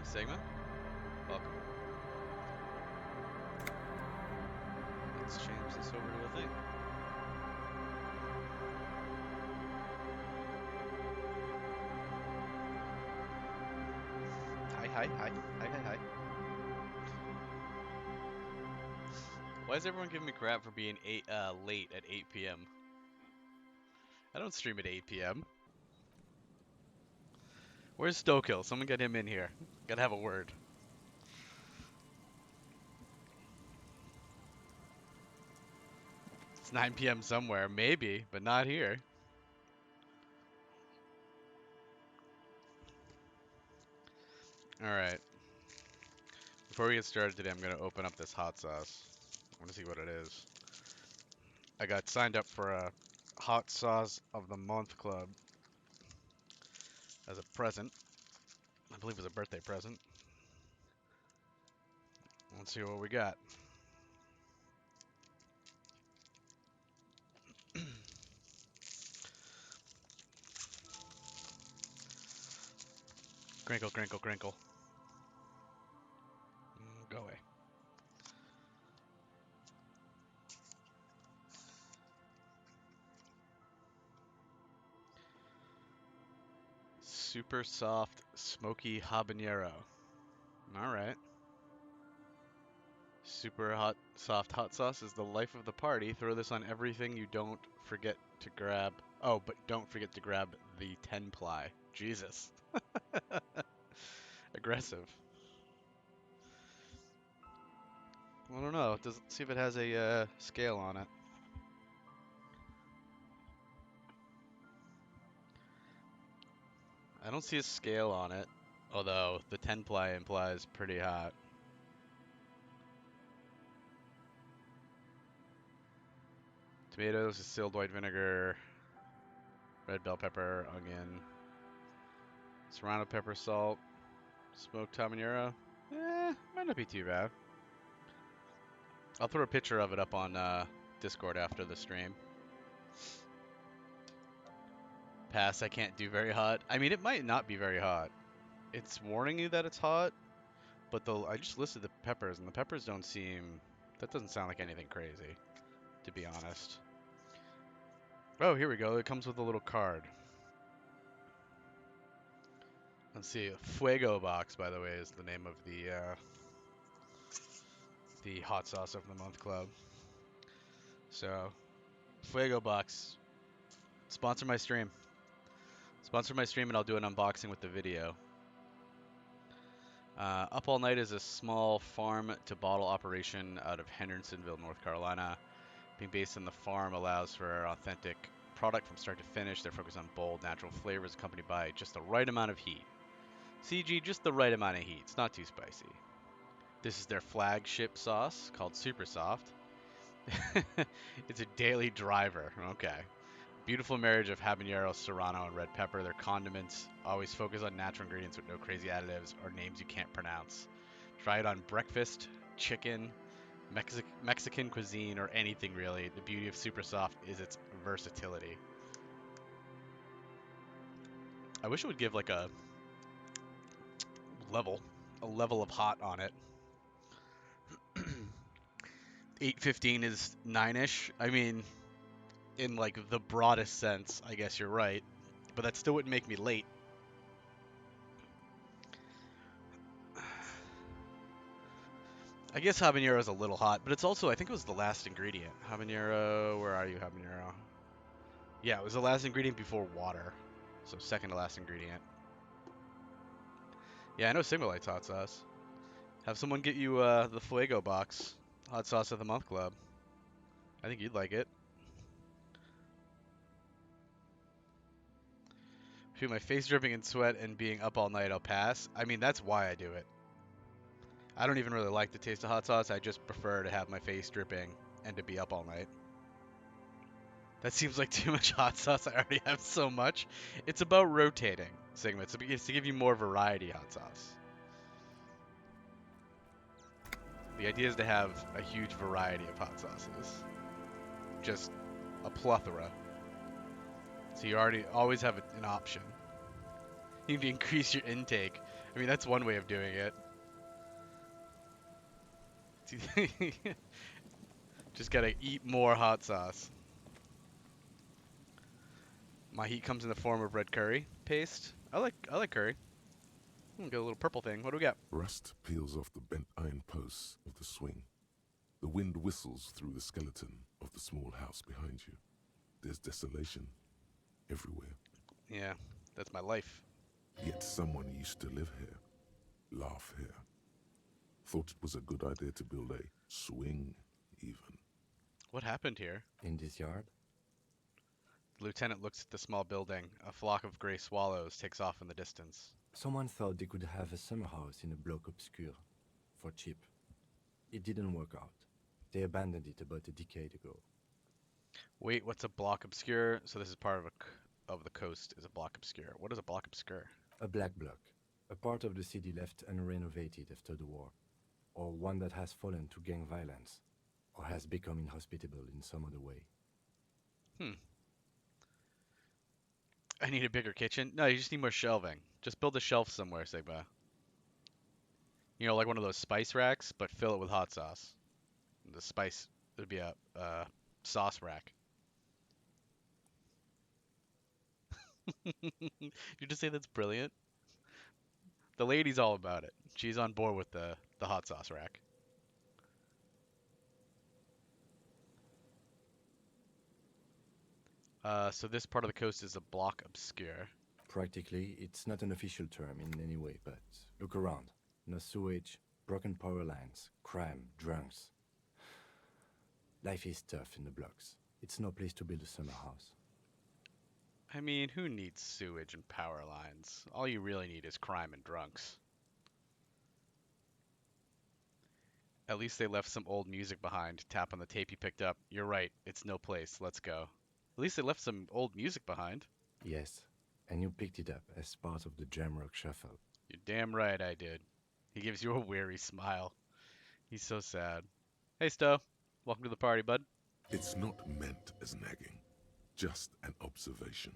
Hey, Sigma. Welcome. Let's change this over to a thing. Hi, hi, hi. Hi, hi, hi. Why is everyone giving me crap for being late at 8 p.m.? I don't stream at 8 p.m. Where's Stokill? Someone get him in here. Gotta have a word. It's 9 p.m. somewhere, maybe, but not here. Alright. Before we get started today, I'm gonna open up this hot sauce. I wanna see what it is. I got signed up for a hot sauce of the month club as a present. I believe it was a birthday present. Let's see what we got. Crinkle, crinkle, crinkle. Go away. Super soft, smoky habanero. All right. Super hot, soft hot sauce is the life of the party. Throw this on everything. You don't forget to grab. Oh, but don't forget to grab the 10 ply. Jesus. Aggressive. I don't know. Does see if it has a scale on it. I don't see a scale on it, although the 10 ply implies pretty hot. Tomatoes, distilled white vinegar, red bell pepper, onion, serrano pepper, salt, smoked habanero. Might not be too bad. I'll throw a picture of it up on Discord after the stream. Pass, I can't do very hot. I mean, it might not be very hot. It's warning you that it's hot, but I just listed the peppers, and the peppers don't seem... That doesn't sound like anything crazy, to be honest. Oh, here we go. It comes with a little card. Let's see. Fuego Box, by the way, is the name of the hot sauce of the month club. So, Fuego Box, sponsor my stream. Sponsor my stream, and I'll do an unboxing with the video. Up All Night is a small farm to bottle operation out of Hendersonville, North Carolina. Being based on the farm allows for authentic product from start to finish. They're focused on bold, natural flavors accompanied by just the right amount of heat. CG, just the right amount of heat. It's not too spicy. This is their flagship sauce called Super Soft. It's a daily driver. Okay. Beautiful marriage of habanero, serrano, and red pepper. Their condiments always focus on natural ingredients with no crazy additives or names you can't pronounce. Try it on breakfast, chicken, Mexican cuisine, or anything really. The beauty of Super Soft is its versatility. I wish it would give like a level of hot on it. 8:15 is 9ish. I mean, in like the broadest sense, I guess you're right. But that still wouldn't make me late. I guess habanero is a little hot, but it's also, I think it was the last ingredient. Habanero, where are you, habanero? Yeah, it was the last ingredient before water. So second to last ingredient. Yeah, I know Sigma likes hot sauce. Have someone get you the Fuego box. Hot sauce of the month club. I think you'd like it. Shoot, my face dripping in sweat and being up all night, I'll pass. I mean, that's why I do it. I don't even really like the taste of hot sauce. I just prefer to have my face dripping and to be up all night. That seems like too much hot sauce. I already have so much. It's about rotating, Sigma. It's to give you more variety hot sauce. The idea is to have a huge variety of hot sauces. Just a plethora. So you already always have an option. You need to increase your intake. I mean, that's one way of doing it. Just gotta eat more hot sauce. My heat comes in the form of red curry paste. I like curry. Get a little purple thing. What do we got? Rust peels off the bent iron posts of the swing. The wind whistles through the skeleton of the small house behind you. There's desolation everywhere. Yeah, that's my life. Yet someone used to live here, laugh here. Thought it was a good idea to build a swing, even. What happened here? In this yard? The lieutenant looks at the small building. A flock of gray swallows takes off in the distance. Someone thought they could have a summer house in a bloc obscure, for cheap. It didn't work out. They abandoned it about a decade ago. Wait, what's a block obscure? So this is part of the coast is a block obscure. What is a block obscure? A black bloc, a part of the city left unrenovated after the war, or one that has fallen to gang violence, or has become inhospitable in some other way. I need a bigger kitchen. No, you just need more shelving. Just build a shelf somewhere, Sigma. You know, like one of those spice racks, but fill it with hot sauce. The spice would be a sauce rack. You just say that's brilliant? The lady's all about it. She's on board with the hot sauce rack. So this part of the coast is a block obscure. Practically, it's not an official term in any way, but look around. No sewage, broken power lines, crime, drunks. Life is tough in the blocks. It's no place to build a summer house. I mean, who needs sewage and power lines? All you really need is crime and drunks. At least they left some old music behind. Tap on the tape you picked up. You're right, it's no place. Let's go. At least they left some old music behind. Yes, and you picked it up as part of the Jamrock Shuffle. You're damn right I did. He gives you a weary smile. He's so sad. Hey, Stowe. Welcome to the party, bud. It's not meant as nagging, just an observation.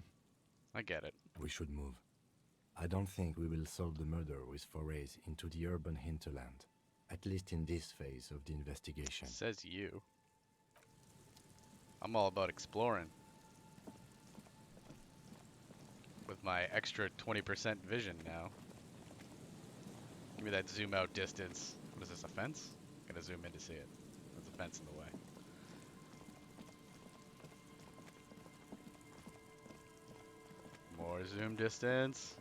I get it. We should move. I don't think we will solve the murder with forays into the urban hinterland, at least in this phase of the investigation. Says you. I'm all about exploring. With my extra 20% vision now. Give me that zoom out distance. What is this, a fence? I'm gonna zoom in to see it. There's a fence in the way. More zoom distance.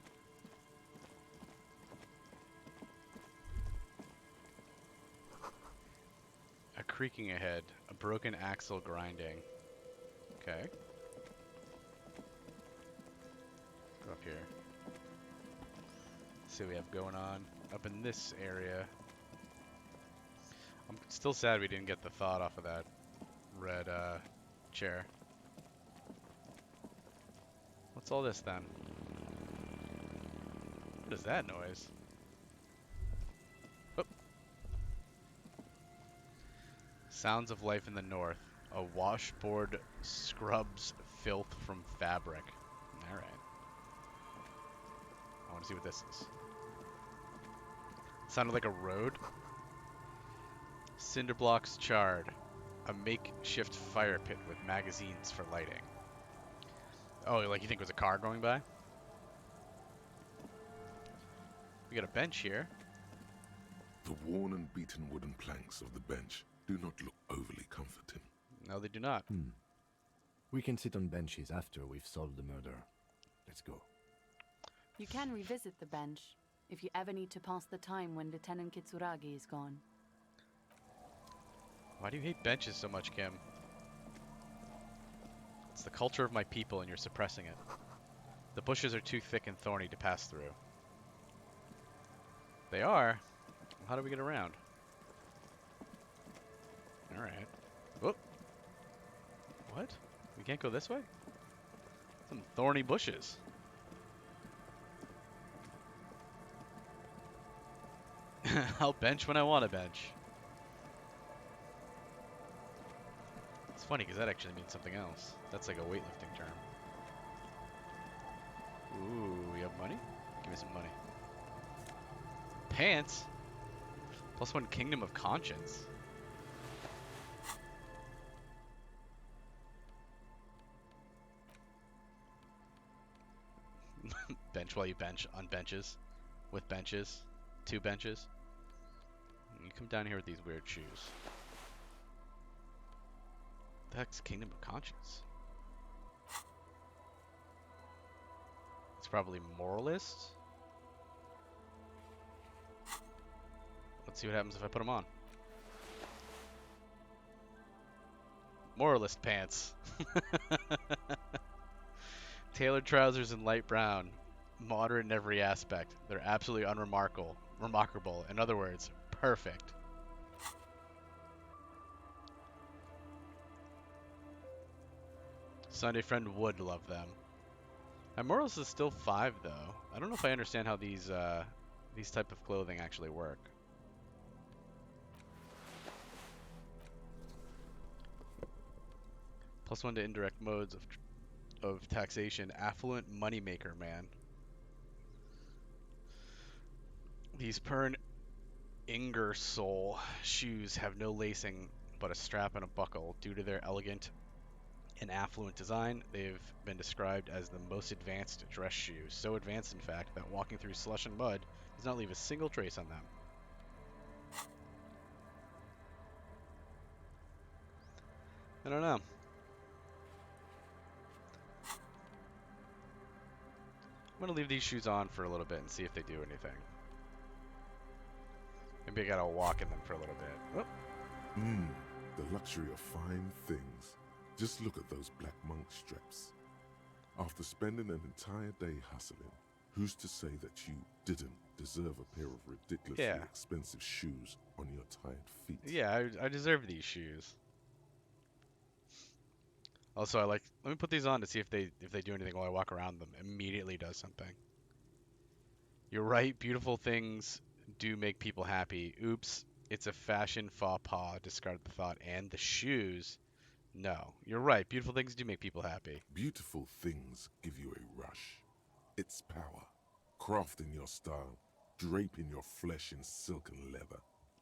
A creaking ahead. A broken axle grinding. Okay. Go up here. See what we have going on up in this area. I'm still sad we didn't get the thought off of that red chair. What's all this then? What is that noise? Oh. Sounds of life in the north. A washboard scrubs filth from fabric. Alright. I want to see what this is. Sounded like a road. Cinder blocks charred. A makeshift fire pit with magazines for lighting. Oh, like you think it was a car going by? We got a bench here. The worn and beaten wooden planks of the bench do not look overly comforting. No, they do not. We can sit on benches after we've solved the murder. Let's go. You can revisit the bench if you ever need to pass the time when Lieutenant Kitsuragi is gone. Why do you hate benches so much, Kim? It's the culture of my people and you're suppressing it. The bushes are too thick and thorny to pass through. They are? Well, how do we get around? Alright. Whoop. What? We can't go this way? Some thorny bushes. I'll bench when I want to bench. It's funny because that actually means something else. That's like a weightlifting term. Ooh, you have money? Give me some money. Pants? +1 Kingdom of Conscience. Bench while you bench on benches. With benches. 2 benches. You come down here with these weird shoes. The heck's Kingdom of Conscience? It's probably moralist. Let's see what happens if I put them on. Moralist pants. Tailored trousers in light brown. Moderate in every aspect. They're absolutely unremarkable. Remarkable. In other words, perfect. Sunday friend would love them. My morals is still 5 though. I don't know if I understand how these type of clothing actually work. +1 to indirect modes of taxation. Affluent moneymaker, man. These Pern Ingersoll shoes have no lacing but a strap and a buckle. Due to their elegant and affluent design, they've been described as the most advanced dress shoes. So advanced, in fact, that walking through slush and mud does not leave a single trace on them. I don't know. I'm going to leave these shoes on for a little bit and see if they do anything. Maybe I gotta walk in them for a little bit. Oh. The luxury of fine things. Just look at those black monk straps. After spending an entire day hustling, who's to say that you didn't deserve a pair of ridiculously expensive shoes on your tired feet? Yeah, I deserve these shoes. Also, let me put these on to see if they do anything while I walk around them. Immediately does something. You're right, beautiful things do make people happy. Oops, it's a fashion faux pas. Discard the thought. And the shoes. No, you're right. Beautiful things do make people happy. Beautiful things give you a rush. It's power. Crafting your style. Draping your flesh in silk and leather.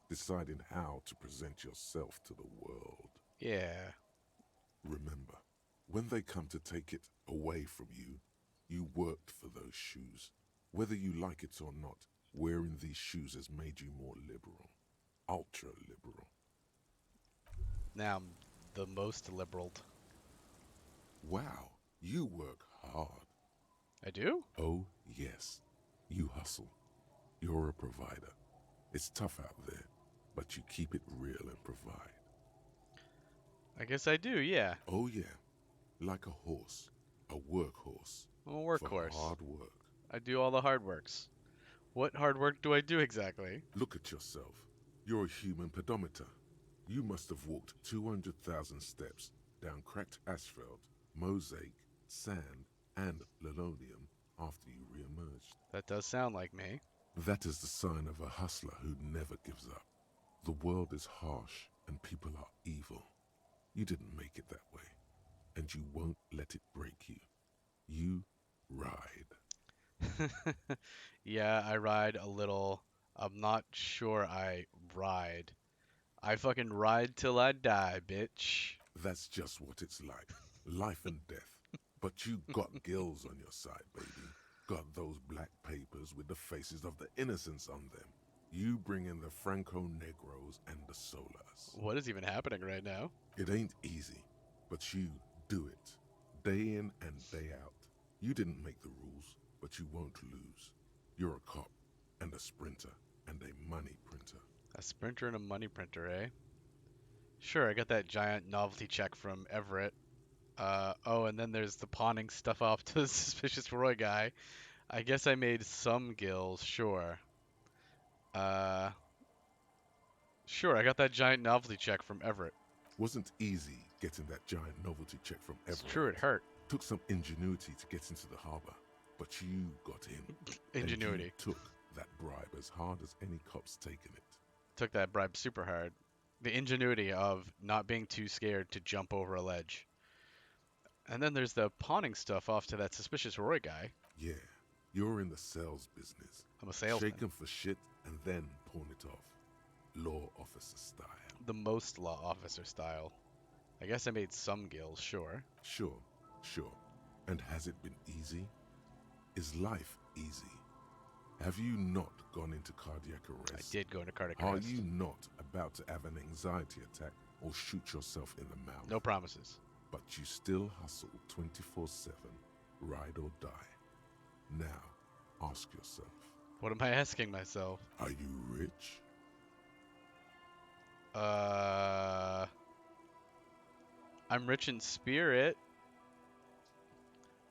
Deciding how to present yourself to the world. Yeah. Remember, when they come to take it away from you, you worked for those shoes. Whether you like it or not, wearing these shoes has made you more liberal. Ultra liberal. Now I'm the most liberal. Wow, you work hard. I do? Oh, yes. You hustle. You're a provider. It's tough out there, but you keep it real and provide. I guess I do, yeah. Oh, yeah. Like a horse. A workhorse. I'm a workhorse. For hard work. I do all the hard works. What hard work do I do exactly? Look at yourself. You're a human pedometer. You must have walked 200,000 steps down cracked asphalt, mosaic, sand, and linoleum after you re-emerged. That does sound like me. That is the sign of a hustler who never gives up. The world is harsh and people are evil. You didn't make it that way, and you won't let it break you. You ride. Yeah, I ride a little. I'm not sure I ride. I fucking ride till I die, bitch. That's just what it's like. Life and death. But you got gills on your side, baby. Got those black papers with the faces of the innocents on them. You bring in the Franco-Negros and the Solas. What is even happening right now? It ain't easy, but you do it. Day in and day out. You didn't make the rules, but you won't lose. You're a cop, and a sprinter, and a money printer. A sprinter and a money printer, eh? Sure, I got that giant novelty check from Everett. Oh, and then there's the pawning stuff off to the suspicious Roy guy. I guess I made some gills, sure. Sure, I got that giant novelty check from Everett. Wasn't easy getting that giant novelty check from Everett. It's true, it hurt. Took some ingenuity to get into the harbor, but you got in. Ingenuity. And you took that bribe as hard as any cop's taken it. Took that bribe super hard. The ingenuity of not being too scared to jump over a ledge. And then there's the pawning stuff off to that suspicious Roy guy. Yeah, You're in the sales business. I'm a salesman. Shake 'em for shit and then pawn it off. Law officer style. The most law officer style. I guess I made some gills, sure. Sure, sure. And has it been easy? Is life easy? Have you not gone into cardiac I arrest? did go into cardiac Are arrest. you not about to have an anxiety attack or shoot yourself in the mouth? No promises. But you still hustle 24/7, ride or die. Now, ask yourself, What am I asking myself? are you rich? I'm rich in spirit.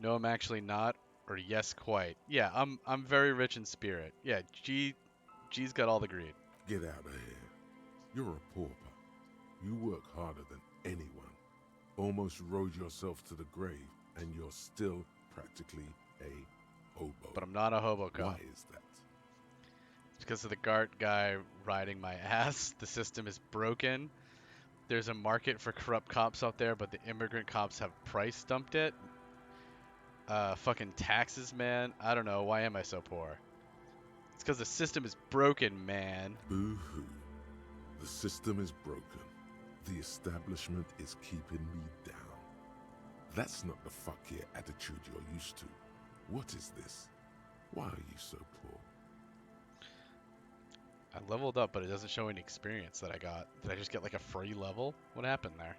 No, I'm actually not. Or yes, quite. Yeah, I'm very rich in spirit. Yeah, G's got all the greed. Get out of here. You're a pauper. You work harder than anyone. Almost rode yourself to the grave, and you're still practically a hobo. But I'm not a hobo cop. Why is that? It's because of the GART guy riding my ass. The system is broken. There's a market for corrupt cops out there, but the immigrant cops have price dumped it. Fucking taxes, man. I don't know. Why am I so poor? It's because the system is broken, man. Boo-hoo. The system is broken. The establishment is keeping me down. That's not the fuck yeah attitude you're used to. What is this? Why are you so poor? I leveled up, but it doesn't show any experience that I got. Did I just get like a free level? What happened there?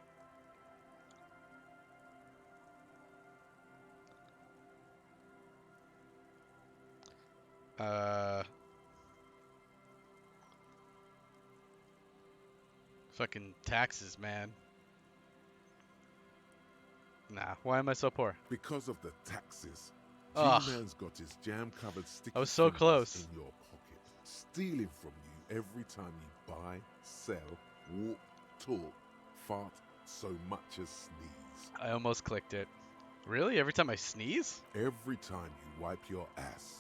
Fucking taxes, man. Nah, why am I so poor? Because of the taxes. Ugh. G-Man's got his jam-covered sticky I was so fingers close. in your pocket, stealing from you every time you buy, sell, walk, talk, fart, so much as sneeze. I almost clicked it. Really? Every time I sneeze? Every time you wipe your ass,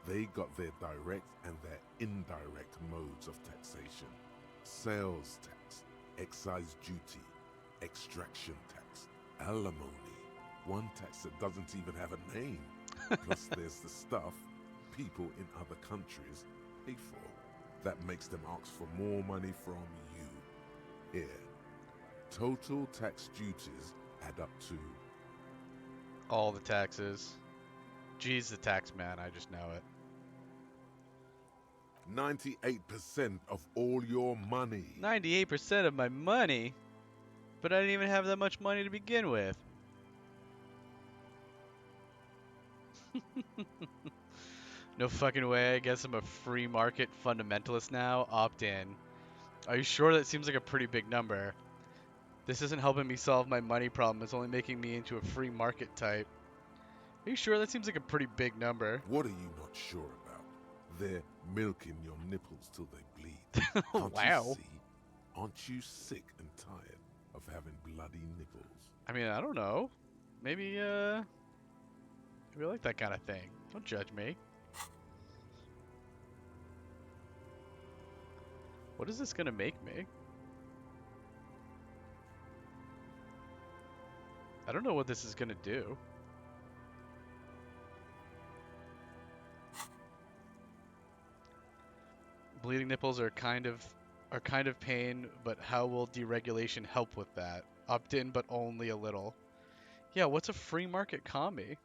they got their direct and their indirect modes of taxation. Sales tax, excise duty, extraction tax, alimony, one tax that doesn't even have a name. Plus there's the stuff people in other countries pay for. That makes them ask for more money from you. Here, total tax duties add up to... All the taxes. G's the tax man, I just know it. 98% of all your money. 98% of my money? But I didn't even have that much money to begin with. No fucking way. I guess I'm a free market fundamentalist now. Opt in. Are you sure that seems like a pretty big number? This isn't helping me solve my money problem. It's only making me into a free market type. Are you sure that seems like a pretty big number? What are you not sure about? They're milking your nipples till they bleed. Can't Wow. you see? Aren't you sick and tired of having bloody nipples? I mean, I don't know. Maybe, maybe I like that kind of thing. Don't judge me. What is this gonna make me? I don't know what this is gonna do. Bleeding nipples are kind of pain, but how will deregulation help with that? Opt in, but only a little. Yeah, what's a free market commie?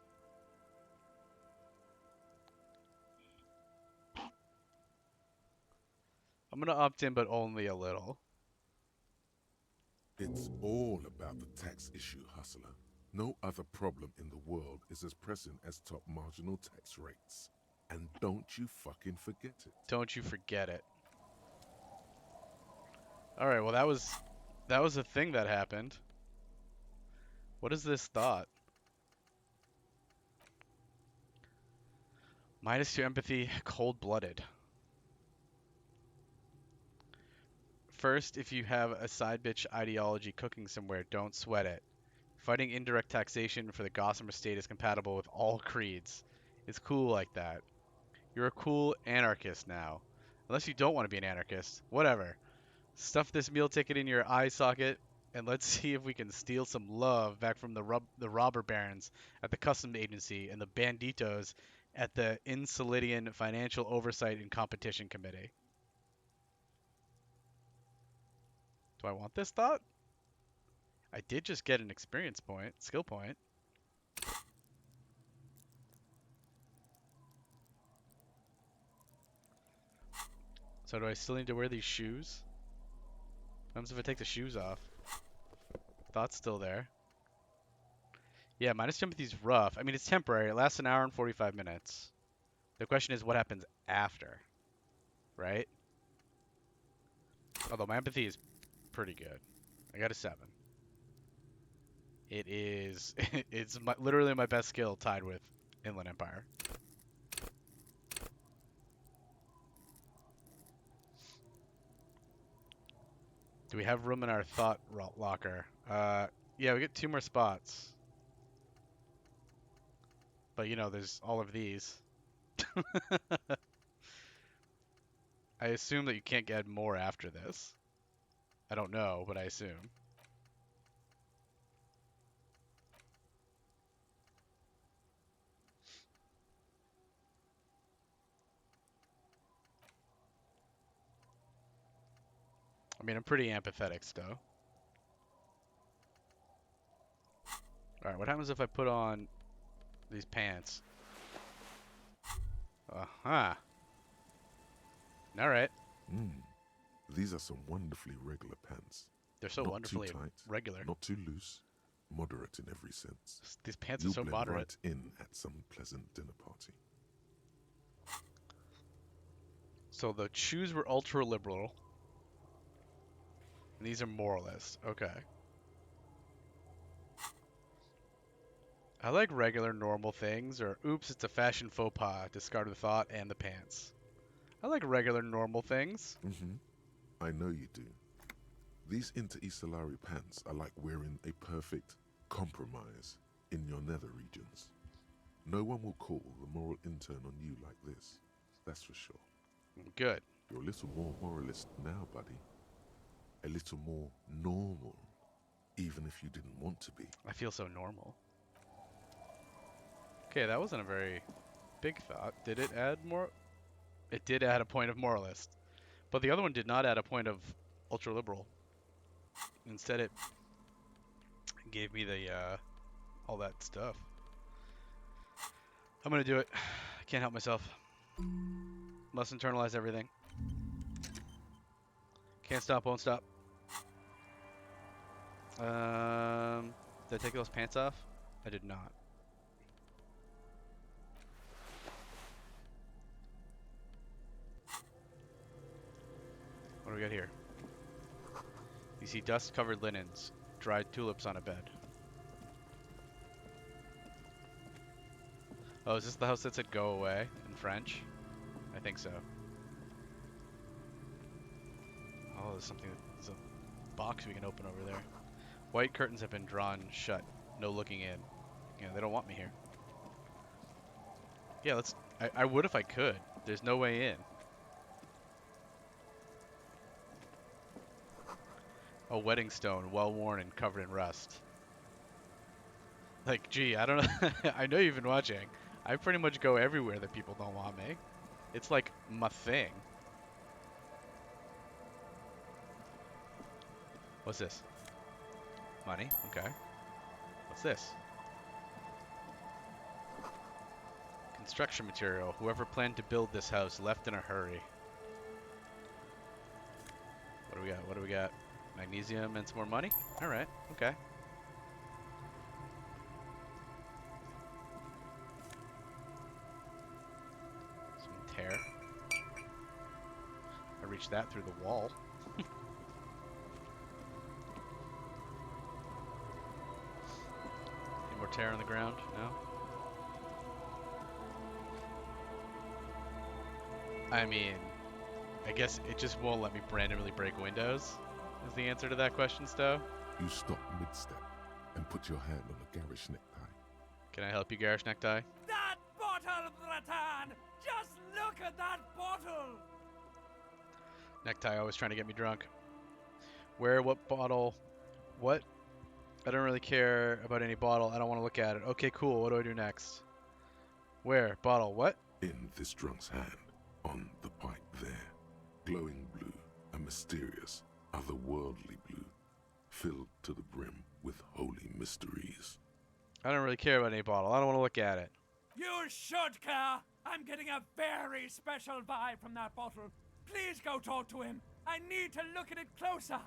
I'm gonna opt in, but only a little. It's all about the tax issue, hustler. No other problem in the world is as pressing as top marginal tax rates. And don't you fucking forget it. Don't you forget it. Alright, well that was a thing that happened. What is this thought? -2 empathy, cold-blooded. First, if you have a side bitch ideology cooking somewhere, don't sweat it. Fighting indirect taxation for the Gossamer state is compatible with all creeds. It's cool like that. You're a cool anarchist now. Unless you don't want to be an anarchist. Whatever. Stuff this meal ticket in your eye socket, and let's see if we can steal some love back from the robber barons at the customs agency and the banditos at the Insolidian Financial Oversight and Competition Committee. Do I want this thought? I did just get an experience point, skill point. So do I still need to wear these shoes? What happens if I take the shoes off? Thought's still there. Yeah, minus Timothy's rough. I mean, it's temporary. It lasts an hour and 45 minutes. The question is what happens after, right? Although my empathy is pretty good. I got a 7. It is, it's literally my best skill tied with Inland Empire. Do we have room in our thought locker? Yeah, we get 2 more spots. But you know, there's all of these. I assume that you can't get more after this. I don't know, but I assume. I mean, I'm pretty empathetic still. Alright, what happens if I put on these pants? Uh-huh. Alright. These are some wonderfully regular pants. They're so Not wonderfully too tight, regular. not too loose, moderate in every sense. These pants You'll are so blend moderate. right in at some pleasant dinner party. So the shoes were ultra liberal. And these are moralist. Okay. I like regular normal things, or oops, it's a fashion faux pas. Discard the thought and the pants. I like regular normal things. I know you do. These inter-Isolari pants are like wearing a perfect compromise in your nether regions. No one will call the moral intern on you like this. That's for sure. Good. You're a little more moralist now, buddy. A little more normal, even if you didn't want to be. I feel so normal. Okay, that wasn't a very big thought. Did it add more? It did add a point of moralist. But the other one did not add a point of ultra liberal. Instead, it gave me the all that stuff. I'm gonna do it. I can't help myself. Must internalize everything. Can't stop, won't stop. Did I take those pants off? I did not. What do we got here? You see dust-covered linens, dried tulips on a bed. Oh, is this the house that said "go away" in French? I think so. Oh, there's something. There's a box we can open over there. White curtains have been drawn shut. No looking in. Yeah, they don't want me here. Yeah, let's. I would if I could. There's no way in. A wedding stone, well worn and covered in rust. Like, gee, I don't know. I know you've been watching. I pretty much go everywhere that people don't want me. It's like my thing. What's this? Money. Okay. What's this? Construction material. Whoever planned to build this house left in a hurry. What do we got? What do we got? Magnesium and some more money? Alright, okay. Some tear. I reached that through the wall. Any more tear on the ground? No? I mean, I guess it just won't let me randomly break windows, is the answer to that question, Stowe. You stop mid-step and put your hand on a garish necktie. Can I help you, Garish Necktie? That bottle, Bratan! Just look at that bottle! Necktie always trying to get me drunk. Where, what bottle, what? I don't really care about any bottle. I don't want to look at it. Okay, cool. What do I do next? Where? Bottle what? In this drunk's hand, on the pipe there. Glowing blue, a mysterious, otherworldly blue, filled to the brim with holy mysteries. I don't really care about any bottle. I don't want to look at it. You should care. I'm getting a very special vibe from that bottle. Please go talk to him. I need to look at it closer.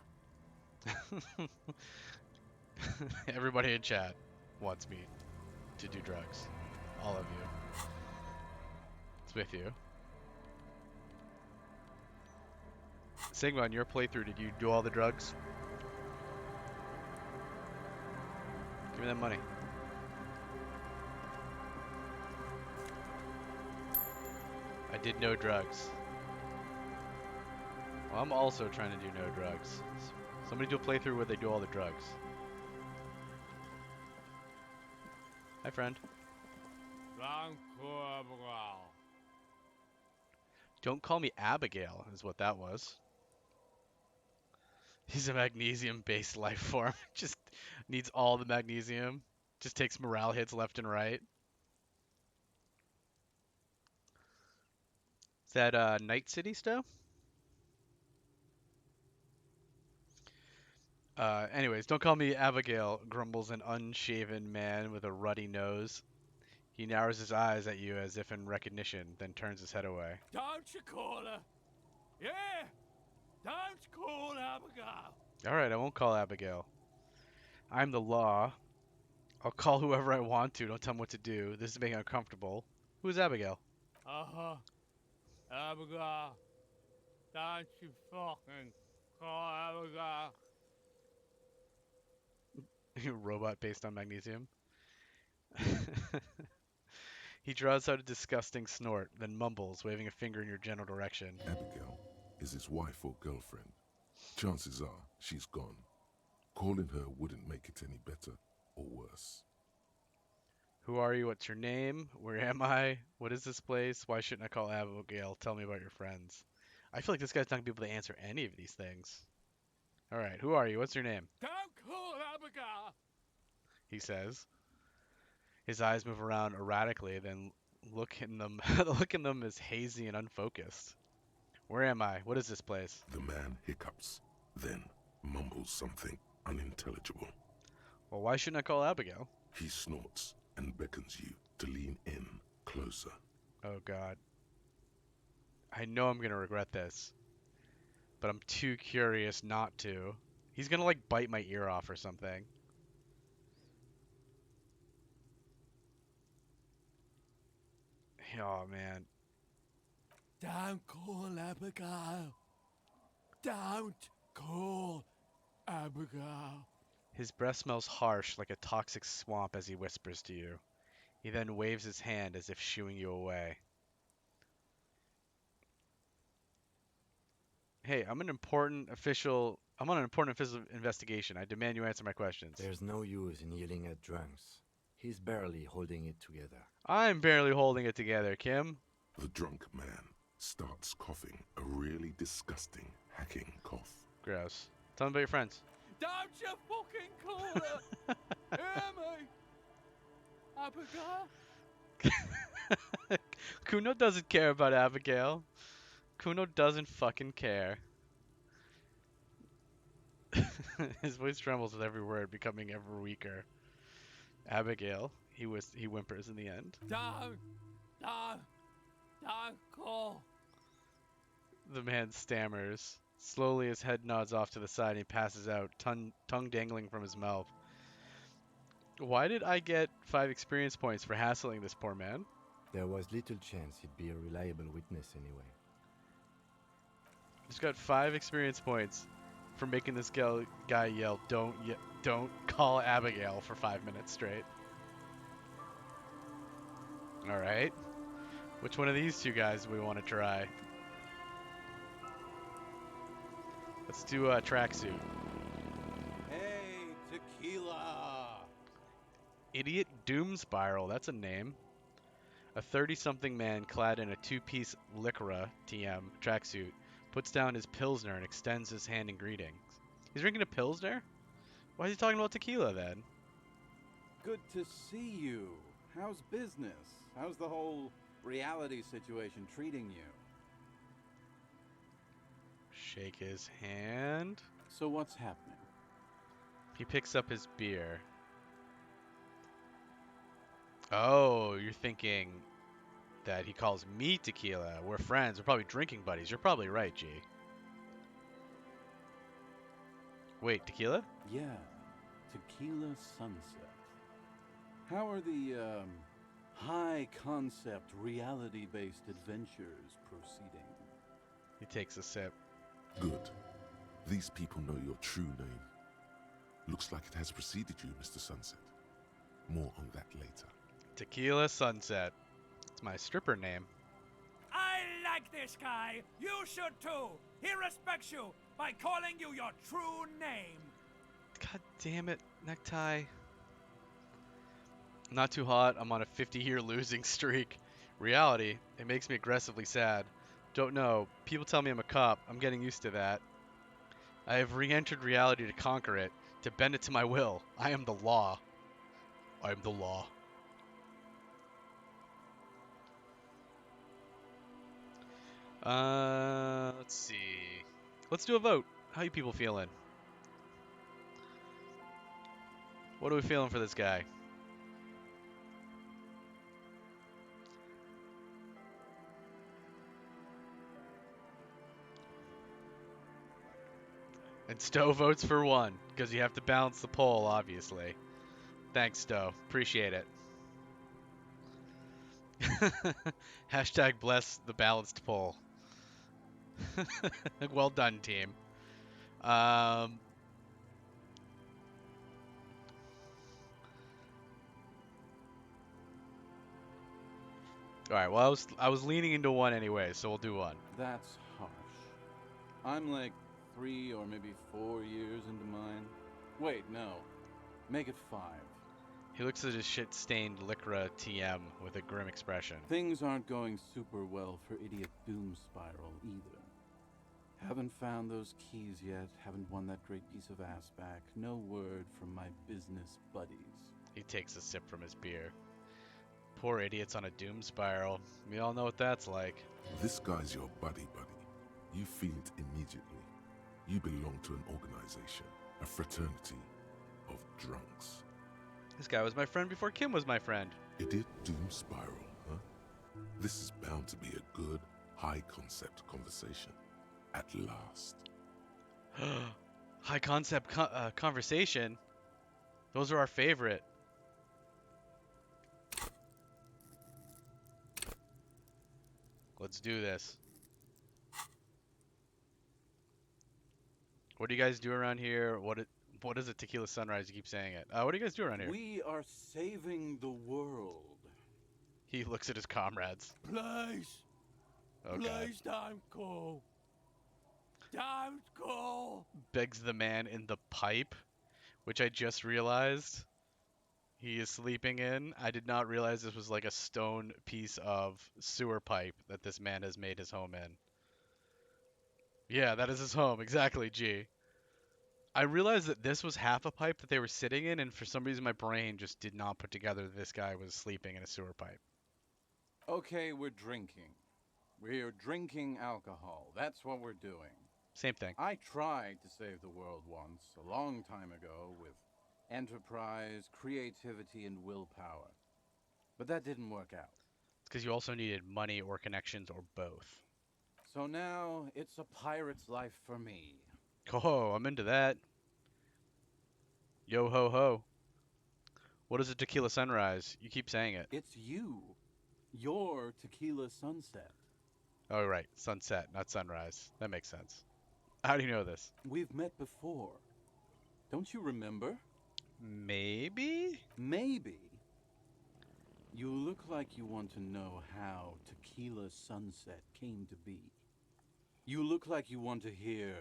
Everybody in chat wants me to do drugs. All of you. It's with you. Sigma, on your playthrough, did you do all the drugs? Give me that money. I did no drugs. Well, I'm also trying to do no drugs. Somebody do a playthrough where they do all the drugs. Hi, friend. Don't call me Abigail, is what that was. He's a magnesium-based life form. Just needs all the magnesium. Just takes morale hits left and right. Is that Night City stuff? Anyways, don't call me Abigail, grumbles an unshaven man with a ruddy nose. He narrows his eyes at you as if in recognition, then turns his head away. Don't you call her? Yeah, don't call Abigail. Alright, I won't call Abigail. I'm the law. I'll call whoever I want to. Don't tell me what to do. This is making me uncomfortable. Who's Abigail? Uh-huh. Abigail. Don't you fucking call Abigail. Robot based on magnesium. He draws out a disgusting snort, then mumbles, waving a finger in your general direction. Abigail is his wife or girlfriend. Chances are she's gone. Calling her wouldn't make it any better or worse. Who are you? What's your name? Where am I? What is this place? Why shouldn't I call Abigail? Tell me about your friends. I feel like this guy's not going to be able to answer any of these things. Alright, who are you? What's your name? Don't call Abigail. He says. His eyes move around erratically, then look in them as hazy and unfocused. Where am I? What is this place? The man hiccups, then mumbles something unintelligible. Well, why shouldn't I call Abigail? He snorts and beckons you to lean in closer. Oh god. I know I'm gonna regret this, but I'm too curious not to. He's gonna like bite my ear off or something. Oh man. Don't call Abigail. Don't call Abigail. His breath smells harsh like a toxic swamp as he whispers to you. He then waves his hand as if shooing you away. Hey, I'm on an important official investigation. I demand you answer my questions. There's no use in yelling at drunks. He's barely holding it together. I'm barely holding it together, Kim. The drunk man starts coughing, a really disgusting, hacking cough. Gross. Tell me about your friends. Don't you fucking call her. Hear me? Abigail? Kuno doesn't care about Abigail. Kuno doesn't fucking care. His voice trembles with every word, becoming ever weaker. Abigail, he whimpers in the end. Don't call. The man stammers. Slowly, his head nods off to the side and he passes out, tongue dangling from his mouth. Why did I get 5 experience points for hassling this poor man? There was little chance he'd be a reliable witness anyway. Just got 5 experience points for making this guy yell, don't call Abigail for 5 minutes straight. Alright. Which one of these two guys do we want to try? Let's do a tracksuit. Hey, tequila! Idiot Doom Spiral, that's a name. A 30-something man clad in a 2-piece Lycra TM tracksuit puts down his Pilsner and extends his hand in greeting. He's drinking a Pilsner? Why is he talking about tequila then? Good to see you. how's business? How's the whole reality situation treating you? Shake his hand. So what's happening? He picks up his beer. Oh, you're thinking that he calls me Tequila. We're friends. We're probably drinking buddies. You're probably right, G. Wait, Tequila? Yeah, Tequila Sunset. How are the, high concept, reality based adventures proceeding? He takes a sip. Good. These people know your true name. Looks like it has preceded you, Mr. Sunset. More on that later. Tequila Sunset. It's my stripper name. I like this guy. You should too. He respects you by calling you your true name. God damn it, necktie. Not too hot. I'm on a 50-year losing streak. Reality, it makes me aggressively sad. Don't know. People tell me I'm a cop. I'm getting used to that. I have re-entered reality to conquer it, to bend it to my will. I am the law. I am the law. Let's see. Let's do a vote. How you people feeling? What are we feeling for this guy? And Stowe votes for one, because you have to balance the poll, obviously. Thanks, Stowe. Appreciate it. Hashtag bless the balanced poll. Well done, team. Alright, well I was leaning into one anyway, so we'll do one. That's harsh. I'm like 3 or maybe 4 years into mine. Wait, no. Make it 5. He looks at his shit-stained Lycra TM with a grim expression. Things aren't going super well for Idiot Doom Spiral either. Haven't found those keys yet, haven't won that great piece of ass back. No word from my business buddies. He takes a sip from his beer. Poor idiots on a doom spiral. We all know what that's like. This guy's your buddy. You feel it immediately. You belong to an organization, a fraternity of drunks. This guy was my friend before Kim was my friend. Idiot Doom Spiral, huh? This is bound to be a good, high-concept conversation. At last. High concept conversation. Those are our favorite. Let's do this. What do you guys do around here? What is it, Tequila Sunrise? You keep saying it. What do you guys do around here? We are saving the world. He looks at his comrades. Please. Oh, God. Please don't go. Don't go. Begs the man in the pipe, which I just realized he is sleeping in. I did not realize this was like a stone piece of sewer pipe that this man has made his home in. Yeah, that is his home. Exactly, G. I realized that this was half a pipe that they were sitting in, and for some reason my brain just did not put together that this guy was sleeping in a sewer pipe. Okay, we're drinking. We're drinking alcohol. That's what we're doing. Same thing. I tried to save the world once, a long time ago, with enterprise, creativity, and willpower. But that didn't work out. It's because you also needed money or connections or both. So now, it's a pirate's life for me. Oh, I'm into that. Yo ho ho. What is a tequila sunrise? You keep saying it. It's you. Your Tequila Sunset. Oh, right. Sunset, not sunrise. That makes sense. How do you know this? We've met before. Don't you remember? Maybe? Maybe. You look like you want to know how Tequila Sunset came to be. You look like you want to hear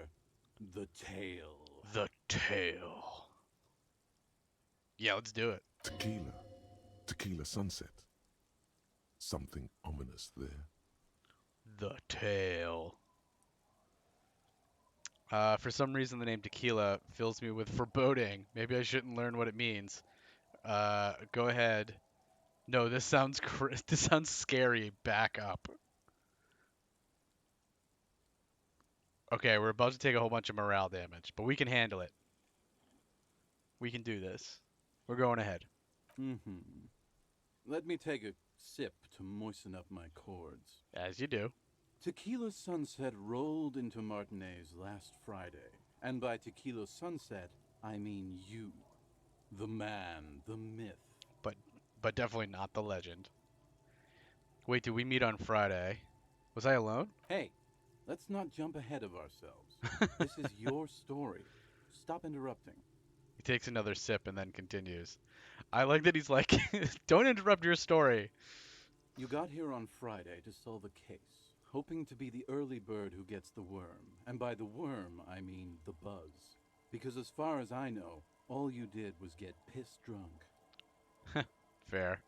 the tale. The tale. Yeah, let's do it. Tequila Sunset. Something ominous there. The tale. For some reason, the name tequila fills me with foreboding. Maybe I shouldn't learn what it means. Go ahead No, this sounds this sounds scary. Back up. Okay, we're about to take a whole bunch of morale damage, but we can handle it. We can do this. We're going ahead. Mm-hmm. Let me take a sip to moisten up my cords. As you do. Tequila Sunset rolled into Martinez last Friday. And by Tequila Sunset, I mean you. The man, the myth. But definitely not the legend. Wait, did we meet on Friday? Was I alone? Hey, let's not jump ahead of ourselves. This is your story. Stop interrupting. He takes another sip and then continues. I like that he's like, don't interrupt your story. You got here on Friday to solve a case, hoping to be the early bird who gets the worm. And by the worm, I mean the buzz. Because as far as I know, all you did was get piss drunk. Fair.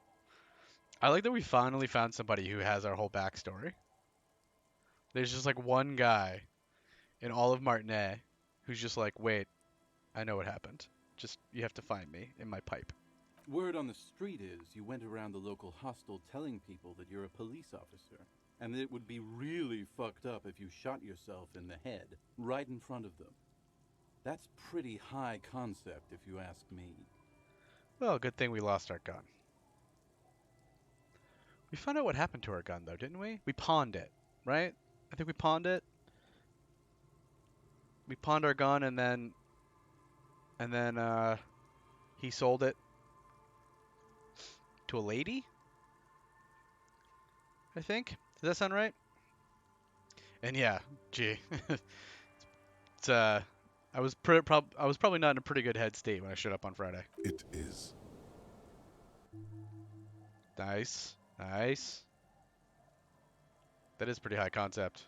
I like that we finally found somebody who has our whole backstory. There's just like one guy in all of Martinet who's just like, wait, I know what happened. Just, you have to find me in my pipe. Word on the street is you went around the local hostel telling people that you're a police officer, and that it would be really fucked up if you shot yourself in the head right in front of them. That's pretty high concept, if you ask me. Well, good thing we lost our gun. We found out what happened to our gun, though, didn't we? We pawned it, right? I think we pawned it. We pawned our gun, and then he sold it to a lady, I think. Does that sound right? And yeah, gee, it's I was probably not in a pretty good head state when I showed up on Friday. It is. Nice, nice. That is pretty high concept.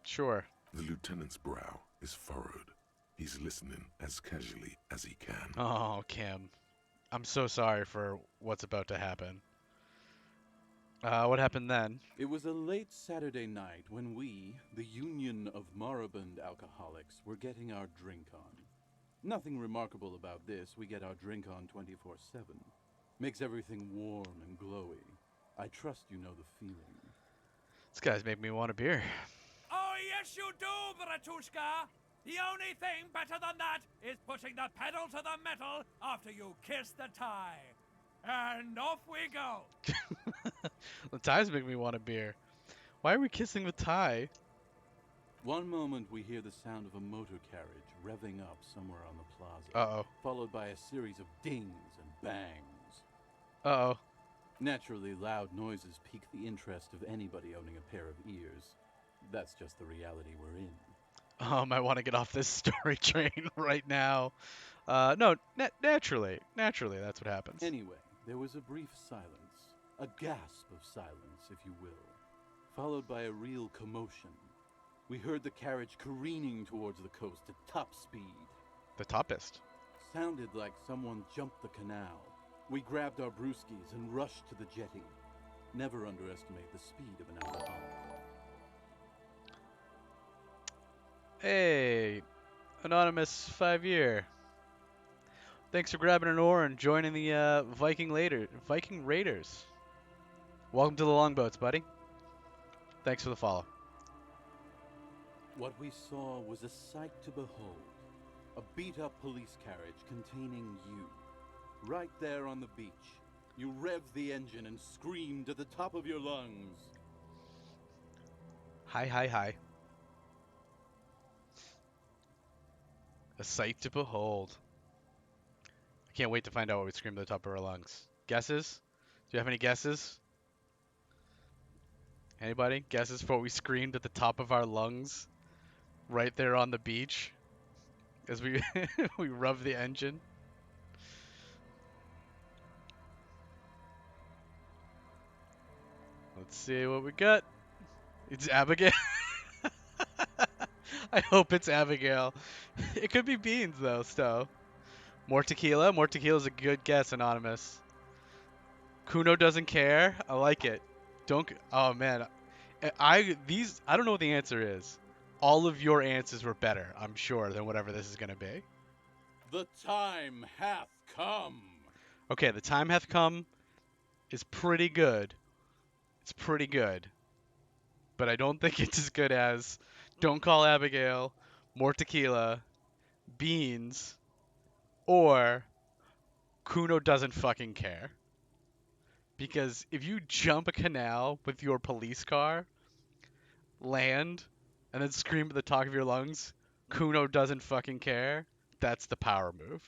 Sure. The lieutenant's brow is furrowed. He's listening as casually as he can. Oh, Kim, I'm so sorry for what's about to happen. What happened then? It was a late Saturday night when we, the Union of Moribund Alcoholics, were getting our drink on. Nothing remarkable about this. We get our drink on 24/7. Makes everything warm and glowy. I trust you know the feeling. This guy's making me want a beer. Oh, yes, you do, Bratushka. The only thing better than that is putting the pedal to the metal after you kiss the tie. And off we go. The tie's making me want a beer. Why are we kissing the tie? One moment we hear the sound of a motor carriage revving up somewhere on the plaza. Uh-oh. Followed by a series of dings and bangs. Uh-oh. Naturally, loud noises pique the interest of anybody owning a pair of ears. That's just the reality we're in. I want to get off this story train right now. No, naturally, that's what happens. Anyway, there was a brief silence. A gasp of silence, if you will. Followed by a real commotion. We heard the carriage careening towards the coast at top speed. The topist. Sounded like someone jumped the canal. We grabbed our brewskis and rushed to the jetty. Never underestimate the speed of an alcoholic. Hey, Anonymous 5-year. Thanks for grabbing an oar and joining the Viking Raiders. Welcome to the longboats, buddy. Thanks for the follow. What we saw was a sight to behold. A beat-up police carriage containing you. Right there on the beach. You revved the engine and screamed at the top of your lungs. Hi. A sight to behold. I can't wait to find out what we screamed at the top of our lungs. Guesses? Do you have any guesses? Anybody? Guesses for what we screamed at the top of our lungs? Right there on the beach? As we we rev the engine? Let's see what we got. It's Abigail. I hope it's Abigail. It could be Beans, though, Stowe. More tequila? More tequila is a good guess, Anonymous. Kuno doesn't care? I like it. Oh, man. I don't know what the answer is. All of your answers were better, I'm sure, than whatever this is going to be. The time hath come. Okay, the time hath come. is pretty good. It's pretty good. But I don't think it's as good as Don't Call Abigail, More Tequila, Beans, or Kuno Doesn't Fucking Care. Because if you jump a canal with your police car, land, and then scream at the top of your lungs, Kuno doesn't fucking care, that's the power move.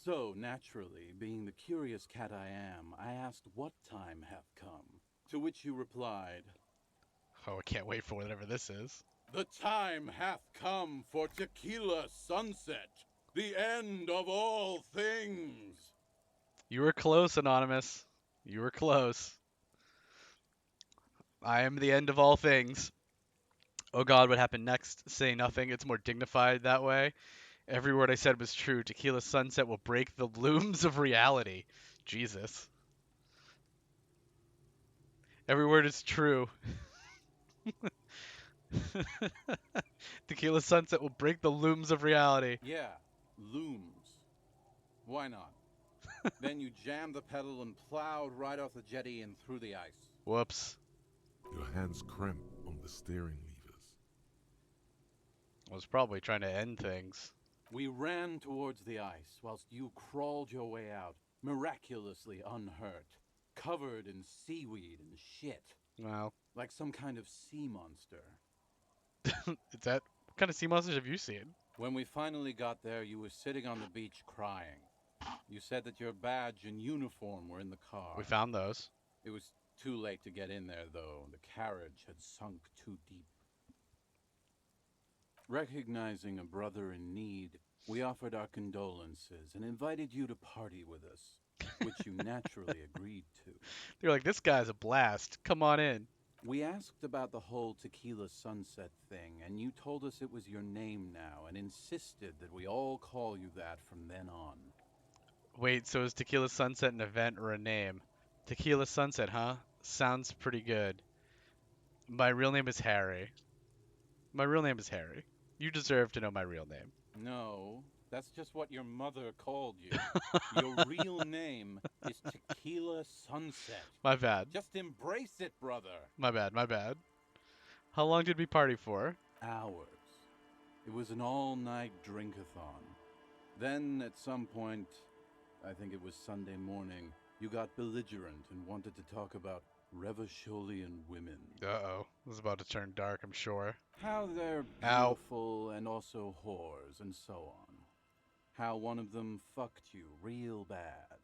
So, naturally, being the curious cat I am, I asked what time hath come. To which you replied, Oh, I can't wait for whatever this is. "The time hath come for tequila sunset, the end of all things." You were close, Anonymous. You were close. I am the end of all things. Oh god, what happened next? Say nothing. It's more dignified that way. Every word I said was true. Tequila sunset will break the looms of reality. Jesus. Every word is true. Tequila sunset will break the looms of reality. Yeah, looms. Why not? Then you jammed the pedal and plowed right off the jetty and through the ice. Whoops. Your hands cramp on the steering levers. I was probably trying to end things. We ran towards the ice whilst you crawled your way out, miraculously unhurt, covered in seaweed and shit, Well, like some kind of sea monster. is that what kind of sea monsters have you seen? When we finally got there, you were sitting on the beach crying. You said that your badge and uniform were in the car. We found those. It was too late to get in there, though. The carriage had sunk too deep. Recognizing a brother in need, we offered our condolences and invited you to party with us, which you naturally agreed to. They're like, this guy's a blast. Come on in. We asked about the whole tequila sunset thing, and you told us it was your name now and insisted that we all call you that from then on. Wait, so is Tequila Sunset an event or a name? Tequila Sunset, huh? Sounds pretty good. My real name is Harry. My real name is Harry. You deserve to know my real name. No, that's just what your mother called you. Your real name is Tequila Sunset. My bad. Just embrace it, brother. My bad, my bad. How long did we party for? Hours. It was an all-night drink-a-thon. Then, at some point, I think it was Sunday morning, you got belligerent and wanted to talk about Revacholian women. Uh-oh. This is about to turn dark, I'm sure. How they're Ow. beautiful and also whores and so on. How one of them fucked you real bad.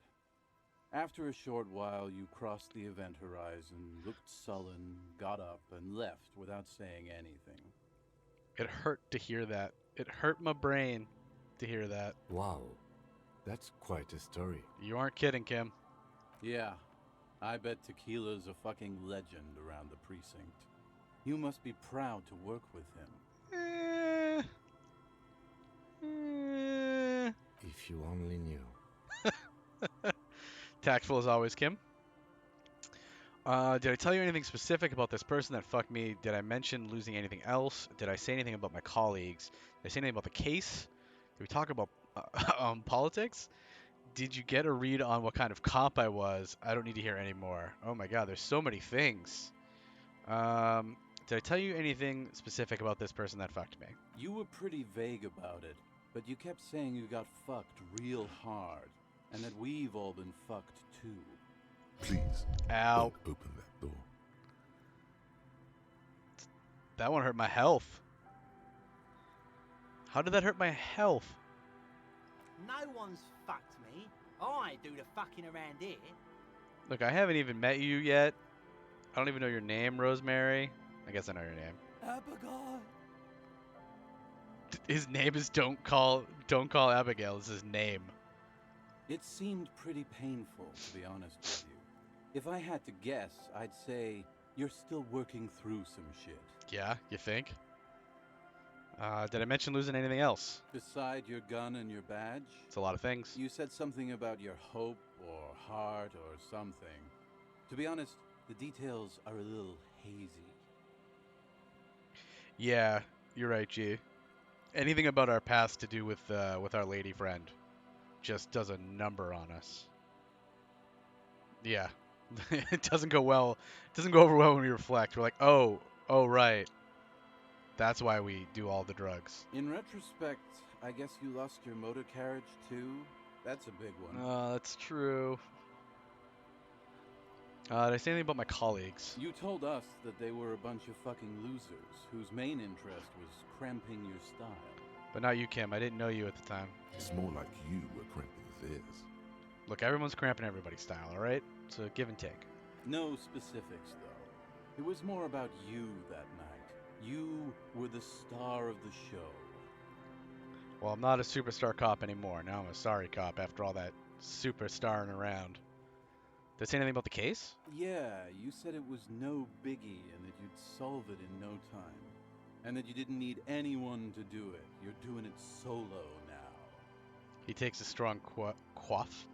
After a short while, you crossed the event horizon, looked sullen, got up, and left without saying anything. It hurt to hear that. It hurt my brain to hear that. Wow, that's quite a story. You aren't kidding, Kim. Yeah, I bet Tequila's a fucking legend around the precinct. You must be proud to work with him. If you only knew. Tactful as always, Kim. Did I tell you anything specific about this person that fucked me? Did I mention losing anything else? Did I say anything about my colleagues? Did I say anything about the case? Did we talk about politics? Did you get a read on what kind of cop I was? I don't need to hear any more. Oh my god, there's so many things. Did I tell you anything specific about this person that fucked me? You were pretty vague about it, but you kept saying you got fucked real hard, and that we've all been fucked too. Please, Ow. don't open that door. That one hurt my health. How did that hurt my health? No one's fucked me. I do the fucking around here. Look, I haven't even met you yet. I don't even know your name, Rosemary. I guess I know your name. Abigail. His name is Don't Call Abigail is his name. It seemed pretty painful, to be honest with you. If I had to guess, I'd say you're still working through some shit. Yeah, you think? Did I mention losing anything else? Beside your gun and your badge, It's a lot of things. you said something about your hope or heart or something. To be honest, the details are a little hazy. Yeah, you're right, G. Anything about our past to do with our lady friend just does a number on us. Yeah. It doesn't go well. It doesn't go over well when we reflect. We're like, oh, right. That's why we do all the drugs. In retrospect, I guess you lost your motor carriage too? That's a big one. That's true. Did I say anything about my colleagues? You told us that they were a bunch of fucking losers whose main interest was cramping your style. But not you, Kim. I didn't know you at the time. It's more like you were cramping theirs. Look, everyone's cramping everybody's style, all right? It's a give and take. No specifics, though. It was more about you that night. You were the star of the show. Well, I'm not a superstar cop anymore. Now I'm a sorry cop after all that superstarring around. Did it say anything about the case? Yeah, you said it was no biggie and that you'd solve it in no time. And that you didn't need anyone to do it. You're doing it solo now. He takes a strong quaff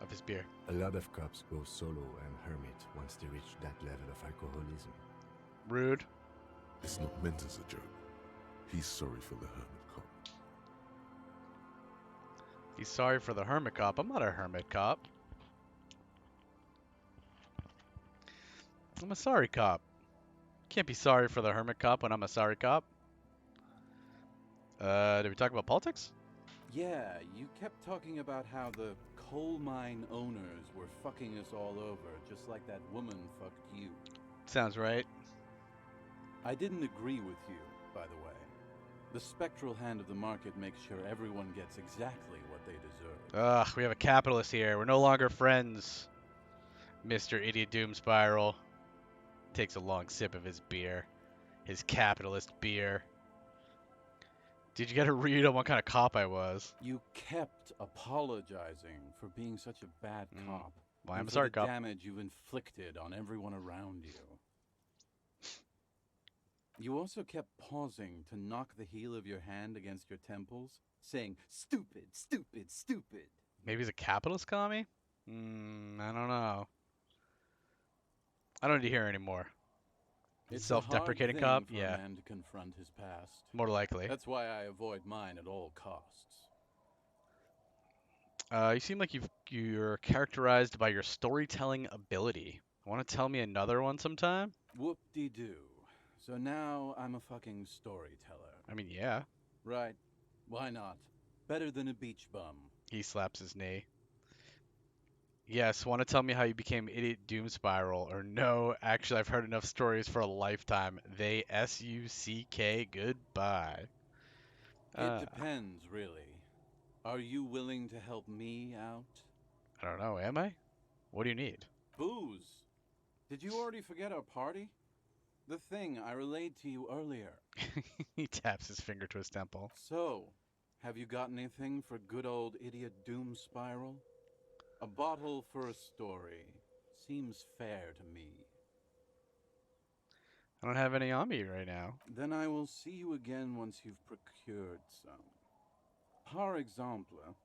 of his beer. A lot of cops go solo and hermit once they reach that level of alcoholism. Rude. It's not meant as a joke. He's sorry for the hermit cop. He's sorry for the hermit cop. I'm not a hermit cop. I'm a sorry cop. Can't be sorry for the hermit cop when I'm a sorry cop. Did we talk about politics? Yeah, you kept talking about how the coal mine owners were fucking us all over, just like that woman fucked you. Sounds right. I didn't agree with you, by the way. The spectral hand of the market makes sure everyone gets exactly what they deserve. Ugh, we have a capitalist here. We're no longer friends. Mr. Idiot Doom Spiral takes a long sip of his beer. His capitalist beer. Did you get a read on what kind of cop I was? You kept apologizing for being such a bad cop. Well, I'm and a for sorry the cop. damage you've inflicted on everyone around you. You also kept pausing to knock the heel of your hand against your temples, saying, "Stupid, stupid, stupid." Maybe he's a capitalist commie? I don't know. I don't need to hear anymore. It's Self-deprecating a hard cop? thing for Yeah. a man to confront his past. More likely. That's why I avoid mine at all costs. You seem like you're characterized by your storytelling ability. Want to tell me another one sometime? Whoop-de-doo. So now I'm a fucking storyteller. I mean, yeah. Right. Why not? Better than a beach bum. He slaps his knee. Yes, want to tell me how you became Idiot Doom Spiral? Or no, actually, I've heard enough stories for a lifetime. They S-U-C-K goodbye. It depends, really. Are you willing to help me out? I don't know, am I? What do you need? Booze. Did you already forget our party? The thing I relayed to you earlier. He taps his finger to his temple. So, have you got anything for good old Idiot Doom Spiral? A bottle for a story. Seems fair to me. I don't have any on me right now. Then I will see you again once you've procured some. Par exemple,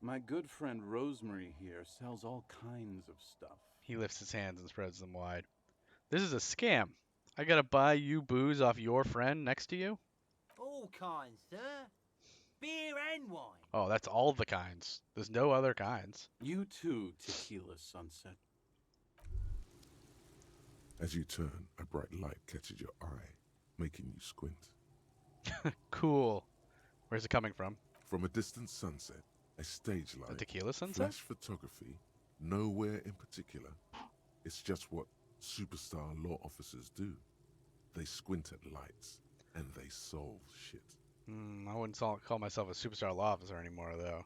my good friend Rosemary here sells all kinds of stuff. He lifts his hands and spreads them wide. This is a scam. I gotta buy you booze off your friend next to you? All kinds, sir. Beer and wine. Oh, that's all the kinds. There's no other kinds. You too, Tequila Sunset. As you turn, a bright light catches your eye, making you squint. Cool. Where's it coming from? From a distant sunset, a stage light, A tequila sunset? flash photography, nowhere in particular. It's just what superstar law officers do. They squint at lights, and they solve shit. I wouldn't call myself a superstar law officer anymore, though.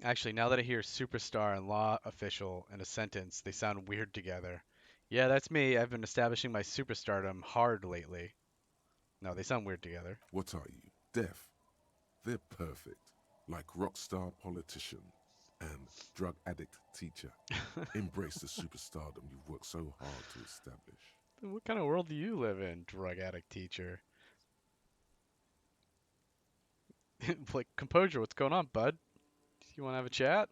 Actually, now that I hear superstar and law official in a sentence, they sound weird together. Yeah, that's me. I've been establishing my superstardom hard lately. No, they sound weird together. What are you, deaf? They're perfect, like rock star politician and drug addict teacher. Embrace the superstardom you've worked so hard to establish. What kind of world do you live in, drug addict teacher? Like, composure, what's going on, bud? You want to have a chat?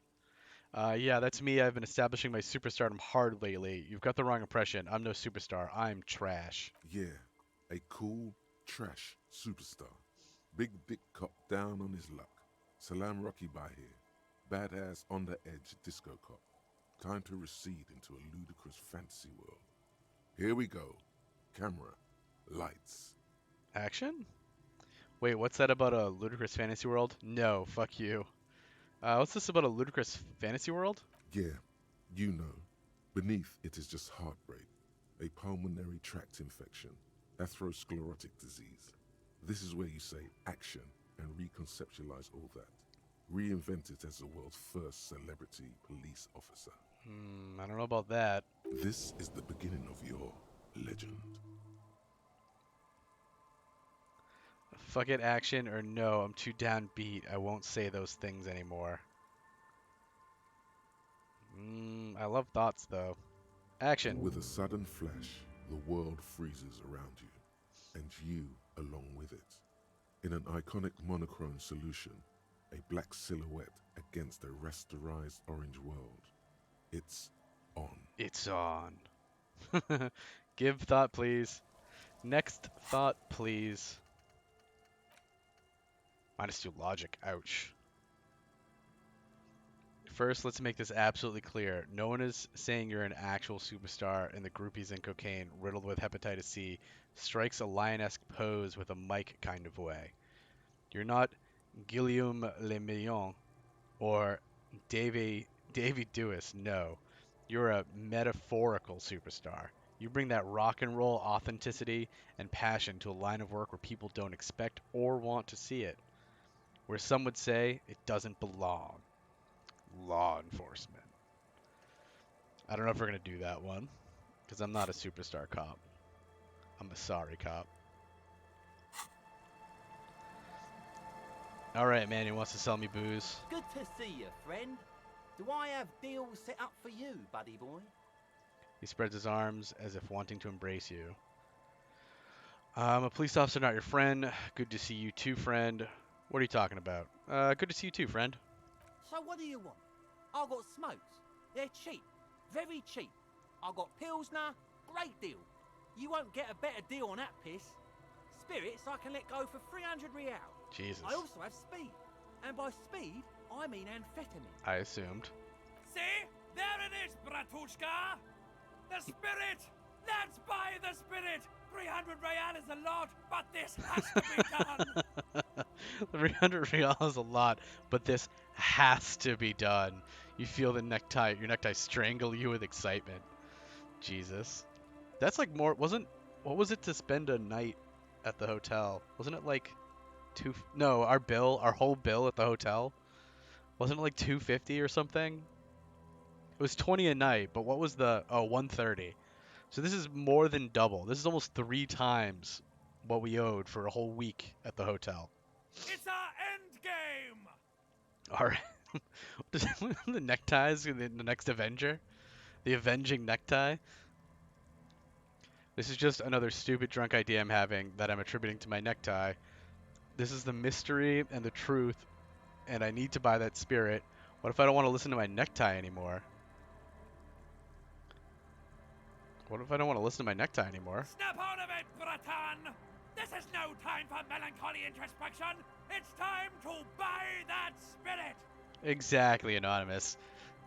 Yeah, that's me. I've been establishing my superstardom hard lately. You've got the wrong impression. I'm no superstar. I'm trash. Yeah, a cool, trash superstar. Big dick cop down on his luck. Salam Rocky by here. badass on the edge disco cop. Time to recede into a ludicrous fantasy world. Here we go. Camera, lights. Action? Wait, what's that about a ludicrous fantasy world? No, fuck you. What's this about a ludicrous fantasy world? Yeah, you know. Beneath it is just heartbreak, a pulmonary tract infection, atherosclerotic disease. This is where you say action and reconceptualize all that. Reinvent it as the world's first celebrity police officer. I don't know about that. This is the beginning of your legend. Fuck it, action, or no, I'm too downbeat. I won't say those things anymore. I love thoughts, though. Action. With a sudden flash, the world freezes around you, and you along with it. In an iconic monochrome solution, a black silhouette against a rasterized orange world. It's on. It's on. Give thought, please. Next thought, please. -2 logic. Ouch. First, let's make this absolutely clear. No one is saying you're an actual superstar and the groupies and cocaine riddled with hepatitis C strikes a lion-esque pose with a mic kind of way. You're not Guillaume Le Million or Davy Dewis, no. You're a metaphorical superstar. You bring that rock and roll authenticity and passion to a line of work where people don't expect or want to see it. Where some would say it doesn't belong. Law enforcement. I don't know if we're going to do that one, because I'm not a superstar cop. I'm a sorry cop. Alright, man, he wants to sell me booze. Good to see you, friend. Do I have deals set up for you, buddy boy? He spreads his arms as if wanting to embrace you. I'm a police officer, not your friend. Good to see you too, friend. What are you talking about? Good to see you too, friend. So what do you want? I got smokes. They're cheap. Very cheap. I got Pilsner. Great deal. You won't get a better deal on that piss. Spirits I can let go for 300 real. Jesus. I also have speed. And by speed, I mean amphetamine. I assumed. See? There it is, Bratushka! The spirit! Let's buy the spirit! 300 real is a lot, but this has to be done! 300 real is a lot, but this has to be done. You feel your necktie strangle you with excitement. Jesus. That's like more, what was it to spend a night at the hotel? Wasn't it like no, our whole bill at the hotel? Wasn't it like 250 or something? It was 20 a night, but what was the, 130. So this is more than double. This is almost 3 times what we owed for a whole week at the hotel. It's our end game! Alright. The neckties in the next Avenger? The avenging necktie? This is just another stupid drunk idea I'm having that I'm attributing to my necktie. This is the mystery and the truth, and I need to buy that spirit. What if I don't want to listen to my necktie anymore? What if I don't want to listen to my necktie anymore? Snap out of it, Bratan! This is no time for melancholy introspection. It's time to buy that spirit! Exactly, Anonymous.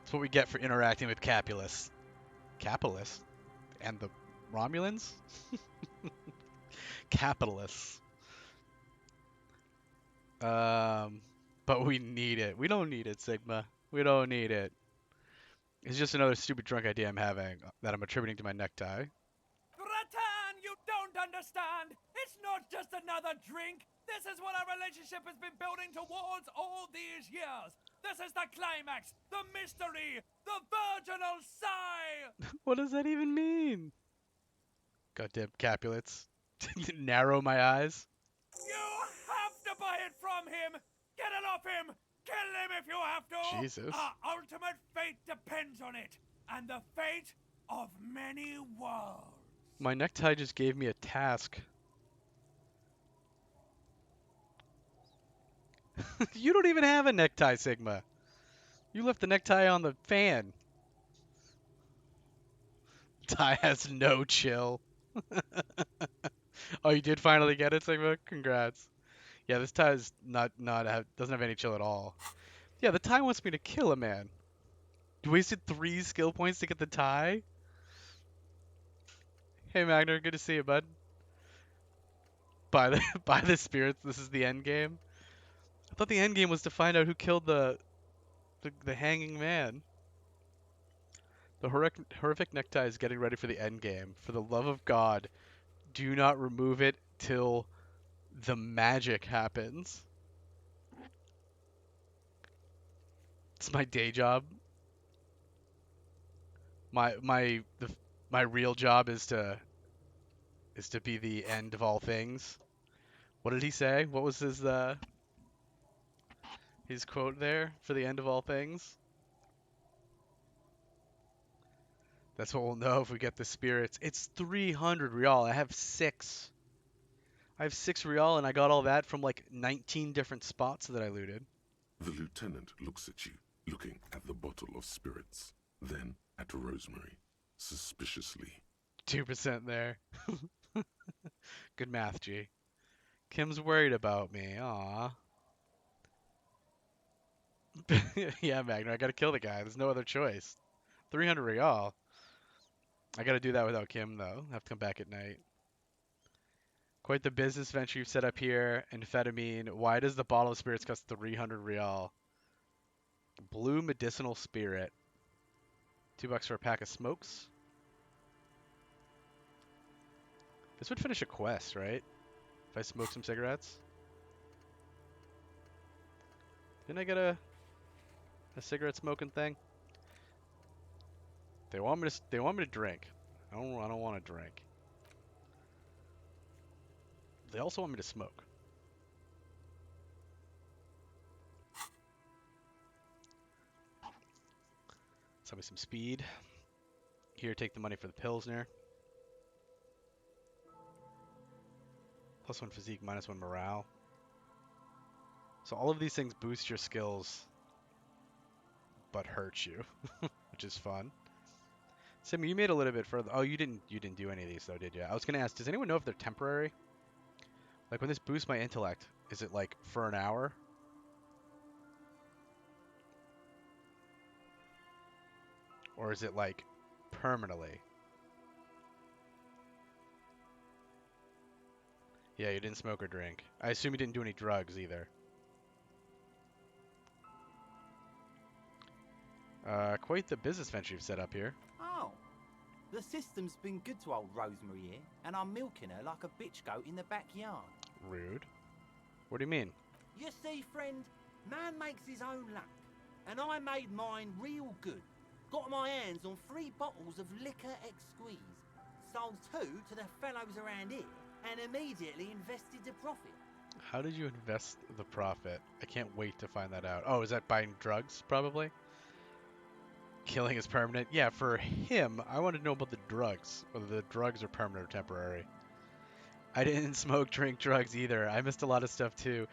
That's what we get for interacting with Capulus. Capulus? And the Romulans? Capitalists. But we need it. We don't need it, Sigma. We don't need it. It's just another stupid drunk idea I'm having that I'm attributing to my necktie. Bratan, you don't understand! It's not just another drink! This is what our relationship has been building towards all these years! This is the climax! The mystery! The virginal sigh! What does that even mean? Goddamn Capulets. Narrow my eyes. You have to buy it from him! Get it off him! Kill him if you have to! Jesus. Our ultimate fate depends on it, and the fate of many worlds. My necktie just gave me a task. You don't even have a necktie, Sigma. You left the necktie on the fan. Ty has no chill. Oh, you did finally get it, Sigma? Congrats. Yeah, this tie is doesn't have any chill at all. Yeah, the tie wants me to kill a man. You wasted 3 skill points to get the tie? Hey Magner, good to see you, bud. By the by the spirits, this is the end game. I thought the end game was to find out who killed the hanging man. The horrific necktie is getting ready for the end game. For the love of God, do not remove it till the magic happens. It's my day job. My real job is to be the end of all things. What did he say? What was his quote there for the end of all things? That's what we'll know if we get the spirits. It's 300 real. I have 6. I have 6 real, and I got all that from like 19 different spots that I looted. The lieutenant looks at you, looking at the bottle of spirits, then at Rosemary, suspiciously. 2% there. Good math, G. Kim's worried about me. Aw. Yeah, Magna, I gotta kill the guy. There's no other choice. 300 real. I gotta do that without Kim, though. I have to come back at night. Quite the business venture you've set up here. Amphetamine. Why does the bottle of spirits cost 300 real? Blue medicinal spirit. $2 for a pack of smokes. This would finish a quest, right? If I smoke some cigarettes. Didn't I get a cigarette smoking thing? They want me to drink. I don't want to drink. They also want me to smoke. Sell me some speed. Here, take the money for the Pilsner. +1 physique, -1 morale. So all of these things boost your skills, but hurt you, which is fun. Sim, you made a little bit further. Oh, you didn't do any of these though, did you? I was gonna ask, does anyone know if they're temporary? Like when this boosts my intellect, is it like for an hour? Or is it like permanently? Yeah, you didn't smoke or drink. I assume you didn't do any drugs either. Quite the business venture you've set up here. Oh, the system's been good to old Rosemary here, and I'm milking her like a bitch goat in the backyard. Rude. What do you mean? You see, friend, man makes his own luck, and I made mine real good. Got my hands on 3 bottles of liquor exquise, sold 2 to the fellows around here, and immediately invested the profit. How did you invest the profit? I can't wait to find that out. Oh, is that buying drugs, probably? Killing is permanent? Yeah, for him, I want to know about the drugs. Whether the drugs are permanent or temporary. I didn't smoke, drink, drugs either. I missed a lot of stuff too.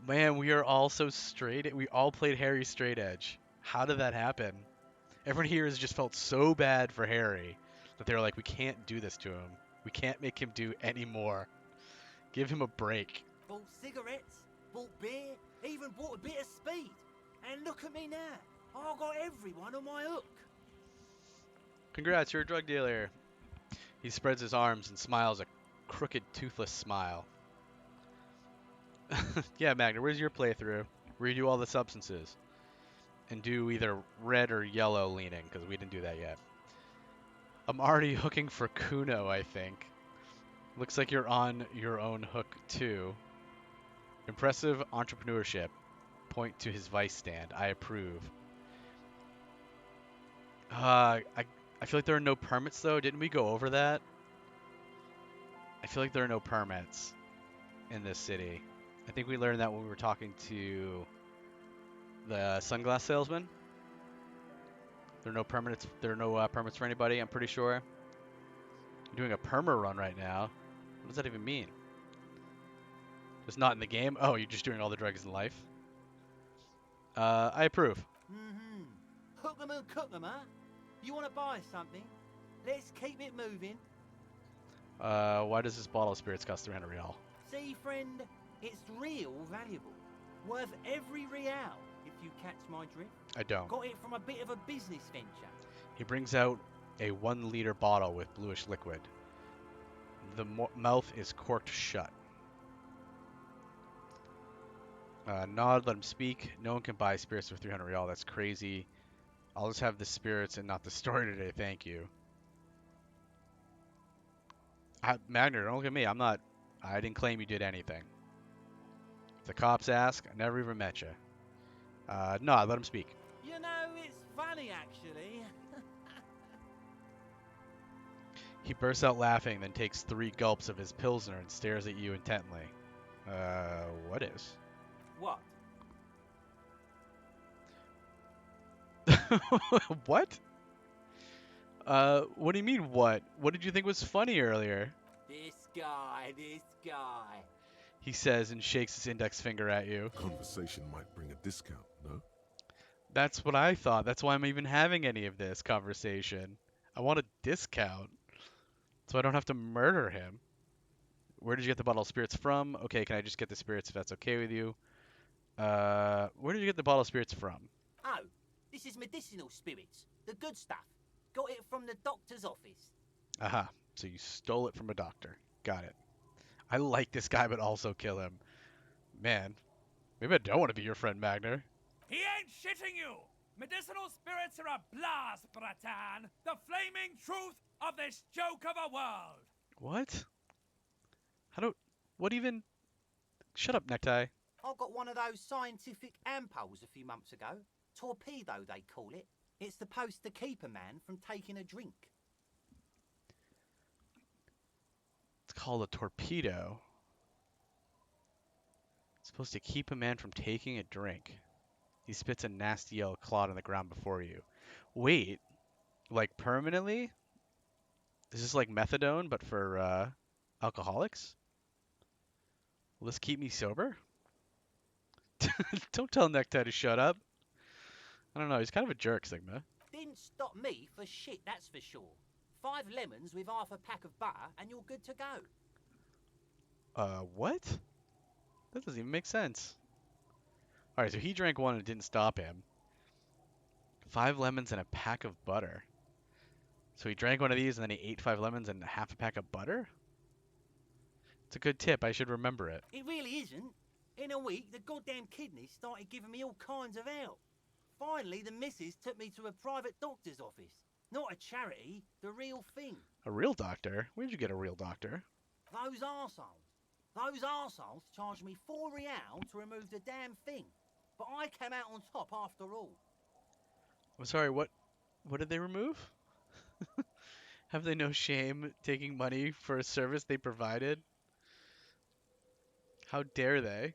Man, we are all so straight. We all played Harry straight edge. How did that happen? Everyone here has just felt so bad for Harry that they were like, we can't do this to him. We can't make him do any more. Give him a break. Bought cigarettes, bought beer, even bought a bit of speed. And look at me now. I got everyone on my hook. Congrats, you're a drug dealer. He spreads his arms and smiles a crooked, toothless smile. Yeah, Magna, where's your playthrough? Where you do all the substances? And do either red or yellow leaning, because we didn't do that yet. I'm already hooking for Kuno, I think. Looks like you're on your own hook, too. Impressive entrepreneurship. Point to his vice stand. I approve. I feel like there are no permits, though. Didn't we go over that? I feel like there are no permits in this city. I think we learned that when we were talking to the sunglass salesman. There are no permits. There are no permits for anybody. I'm pretty sure. I'm doing a perma run right now. What does that even mean? Just not in the game. Oh, you're just doing all the drugs in life. I approve. Mm-hmm. Hook 'em and cook 'em, huh? You want to buy something? Let's keep it moving. Why does this bottle of spirits cost 300 real? See, friend, it's real valuable. Worth every real. if you catch my drift. I don't. Got it from a bit of a business venture. He brings out a 1-liter bottle with bluish liquid. The mouth is corked shut. Nod, let him speak. No one can buy spirits for 300 real. That's crazy. I'll just have the spirits and not the story today. Thank you. Magner, don't look at me. I didn't claim you did anything. If the cops ask, I never even met you. Nod, let him speak. You know, it's funny actually. He bursts out laughing, then takes 3 gulps of his Pilsner and stares at you intently. What is? What? What? What do you mean, what? What did you think was funny earlier? This guy. He says and shakes his index finger at you. Conversation might bring a discount, no? That's what I thought. That's why I'm even having any of this conversation. I want a discount, so I don't have to murder him. Where did you get the bottle of spirits from? Okay, can I just get the spirits if that's okay with you? Where did you get the bottle of spirits from? Oh, this is medicinal spirits. The good stuff. Got it from the doctor's office. Aha, so you stole it from a doctor. Got it. I like this guy, but also kill him. Man, maybe I don't want to be your friend, Magner. He ain't shitting you! Medicinal spirits are a blast, Bratan! The flaming truth of this joke of a world! What? What even? Shut up, Necktie. I got one of those scientific ampoules a few months ago. Torpedo, they call it. It's supposed to keep a man from taking a drink. It's called a torpedo. It's supposed to keep a man from taking a drink. He spits a nasty yellow clod on the ground before you. Wait, like permanently? Is this like methadone, but for alcoholics? Will this keep me sober? Don't tell Necktie to shut up. I don't know, he's kind of a jerk, Sigma. Didn't stop me for shit, that's for sure. 5 lemons with half a pack of butter and you're good to go. What? That doesn't even make sense. Alright, so he drank one and it didn't stop him. 5 lemons and a pack of butter. So he drank one of these and then he ate 5 lemons and half a pack of butter? It's a good tip, I should remember it. It really isn't. In a week, the goddamn kidneys started giving me all kinds of help. Finally, the missus took me to a private doctor's office. Not a charity, the real thing. A real doctor? Where'd you get a real doctor? Those arseholes charged me 4 real to remove the damn thing. But I came out on top after all. I'm sorry, what did they remove? Have they no shame taking money for a service they provided? How dare they?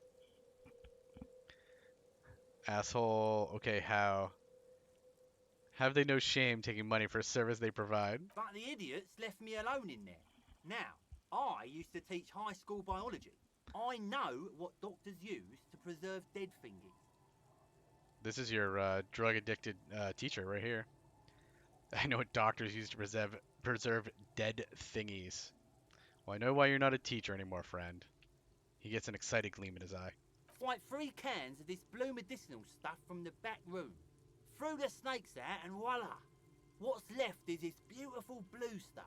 Asshole. Okay, how? Have they no shame taking money for a service they provide? But the idiots left me alone in there. Now, I used to teach high school biology. I know what doctors use to preserve dead thingies. This is your drug-addicted teacher right here. I know what doctors use to preserve dead thingies. Well, I know why you're not a teacher anymore, friend. He gets an excited gleam in his eye. Fight 3 cans of this blue medicinal stuff from the back room. Threw the snakes out and voila! What's left is this beautiful blue stuff.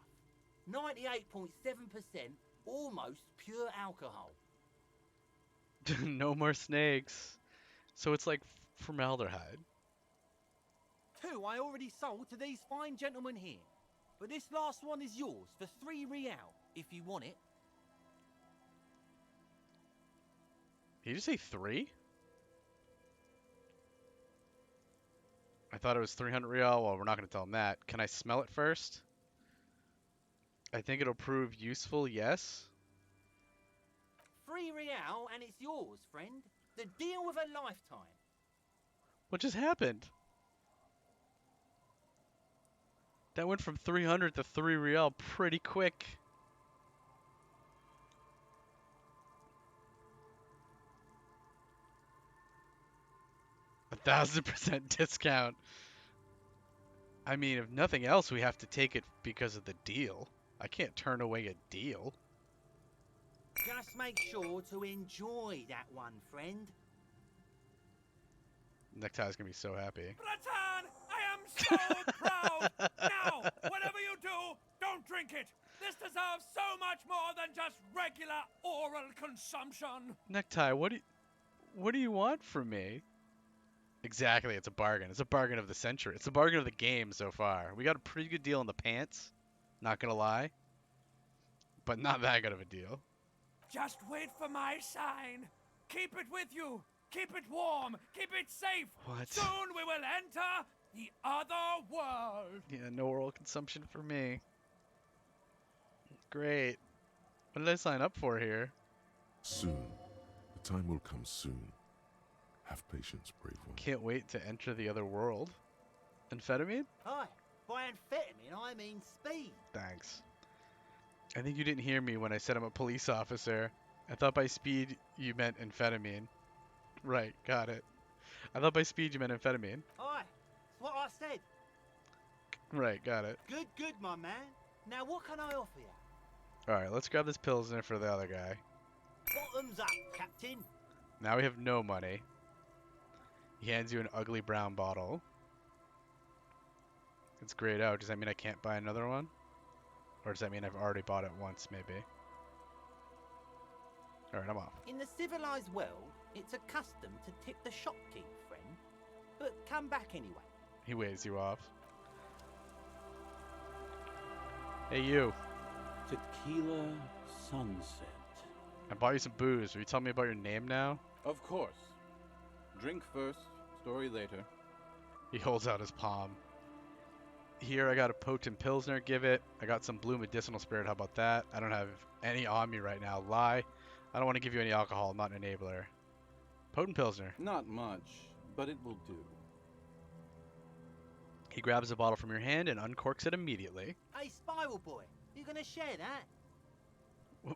98.7% almost pure alcohol. No more snakes. So it's like formaldehyde. 2 I already sold to these fine gentlemen here. But this last one is yours for 3 real, if you want it. Did you say 3? I thought it was 300 real. Well, we're not going to tell him that. Can I smell it first? I think it'll prove useful, yes. 3 real and it's yours, friend. The deal of a lifetime. What just happened? That went from 300 to 3 real pretty quick. A 1000% discount. I mean, if nothing else, we have to take it because of the deal. I can't turn away a deal. Just make sure to enjoy that one, friend. Necktie's gonna be so happy. Bratan, I am so proud. Now, whatever you do, don't drink it. This deserves so much more than just regular oral consumption. Necktie, what do you want from me? Exactly, it's a bargain. It's a bargain of the century. It's a bargain of the game so far. We got a pretty good deal on the pants, not gonna lie, but not that good of a deal. Just wait for my sign. Keep it with you. Keep it warm. Keep it safe. What? Soon we will enter the other world. Yeah, no oral consumption for me. Great. What did I sign up for here? Soon. The time will come soon. Have patience, brave one. Can't wait to enter the other world. Amphetamine? Hi, by amphetamine I mean speed. Thanks. I think you didn't hear me when I said I'm a police officer. I thought by speed you meant amphetamine. Right, got it. I thought by speed you meant amphetamine. Hi, it's what I said. Right, got it. Good, my man. Now what can I offer you? Alright, let's grab this Pilsner for the other guy. Bottoms up, Captain. Now we have no money. He hands you an ugly brown bottle. It's grayed out. Does that mean I can't buy another one? Or does that mean I've already bought it once, maybe? Alright, I'm off. In the civilized world, it's a custom to tip the shopkeep, friend. But come back anyway. He waves you off. Hey, you. Tequila Sunset. I bought you some booze. Will you tell me about your name now? Of course. Drink first, story later. He holds out his palm. Here, I got a potent Pilsner. Give it. I got some blue medicinal spirit. How about that? I don't have any on me right now. Lie. I don't want to give you any alcohol. I'm not an enabler. Potent Pilsner. Not much, but it will do. He grabs a bottle from your hand and uncorks it immediately. Hey, Spiral Boy, you gonna share that?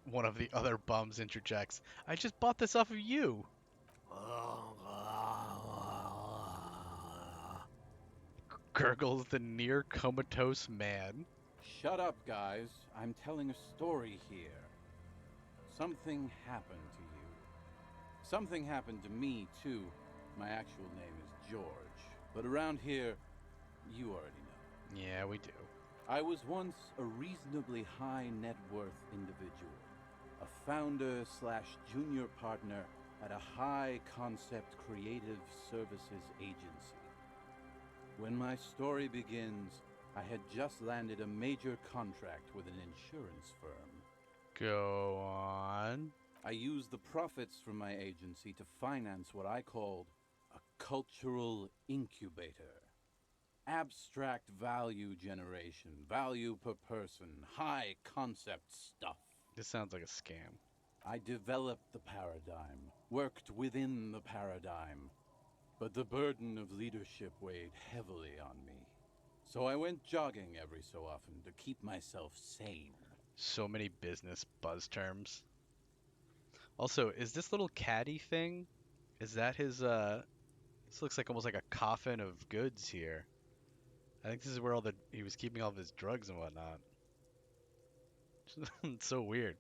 One of the other bums interjects. I just bought this off of you. Gurgles the near comatose man. Shut up, guys. I'm telling a story here. Something happened to you. Something happened to me, too. My actual name is George. But around here, you already know. Yeah, we do. I was once a reasonably high net worth individual. A founder / junior partner at a high concept creative services agency. When my story begins, I had just landed a major contract with an insurance firm. Go on. I used the profits from my agency to finance what I called a cultural incubator. Abstract value generation, value per person, high concept stuff. This sounds like a scam. I developed the paradigm, worked within the paradigm, but the burden of leadership weighed heavily on me. So I went jogging every so often to keep myself sane. So many business buzz terms. Also, is this little caddy thing, is that his, this looks like almost like a coffin of goods here. I think this is where he was keeping all of his drugs and whatnot. It's so weird.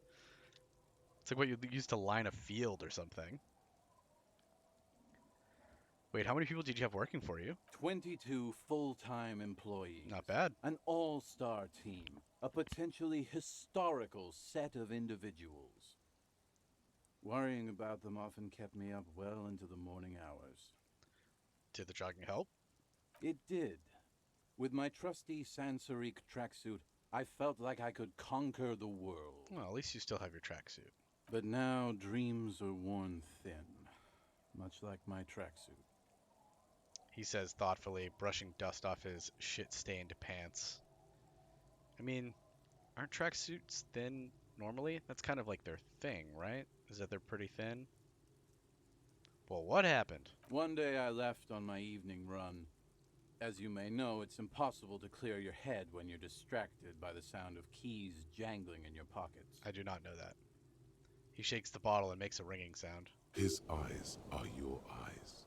It's like what you used to line a field or something. Wait, how many people did you have working for you? 22 full-time employees. Not bad. An all-star team. A potentially historical set of individuals. Worrying about them often kept me up well into the morning hours. Did the jogging help? It did. With my trusty Sansarique tracksuit, I felt like I could conquer the world. Well, at least you still have your tracksuit. But now dreams are worn thin, much like my tracksuit. He says thoughtfully, brushing dust off his shit-stained pants. I mean, aren't tracksuits thin normally? That's kind of like their thing, right? Is that they're pretty thin? Well, what happened? One day I left on my evening run. As you may know, it's impossible to clear your head when you're distracted by the sound of keys jangling in your pockets. I do not know that. He shakes the bottle and makes a ringing sound. His eyes are your eyes.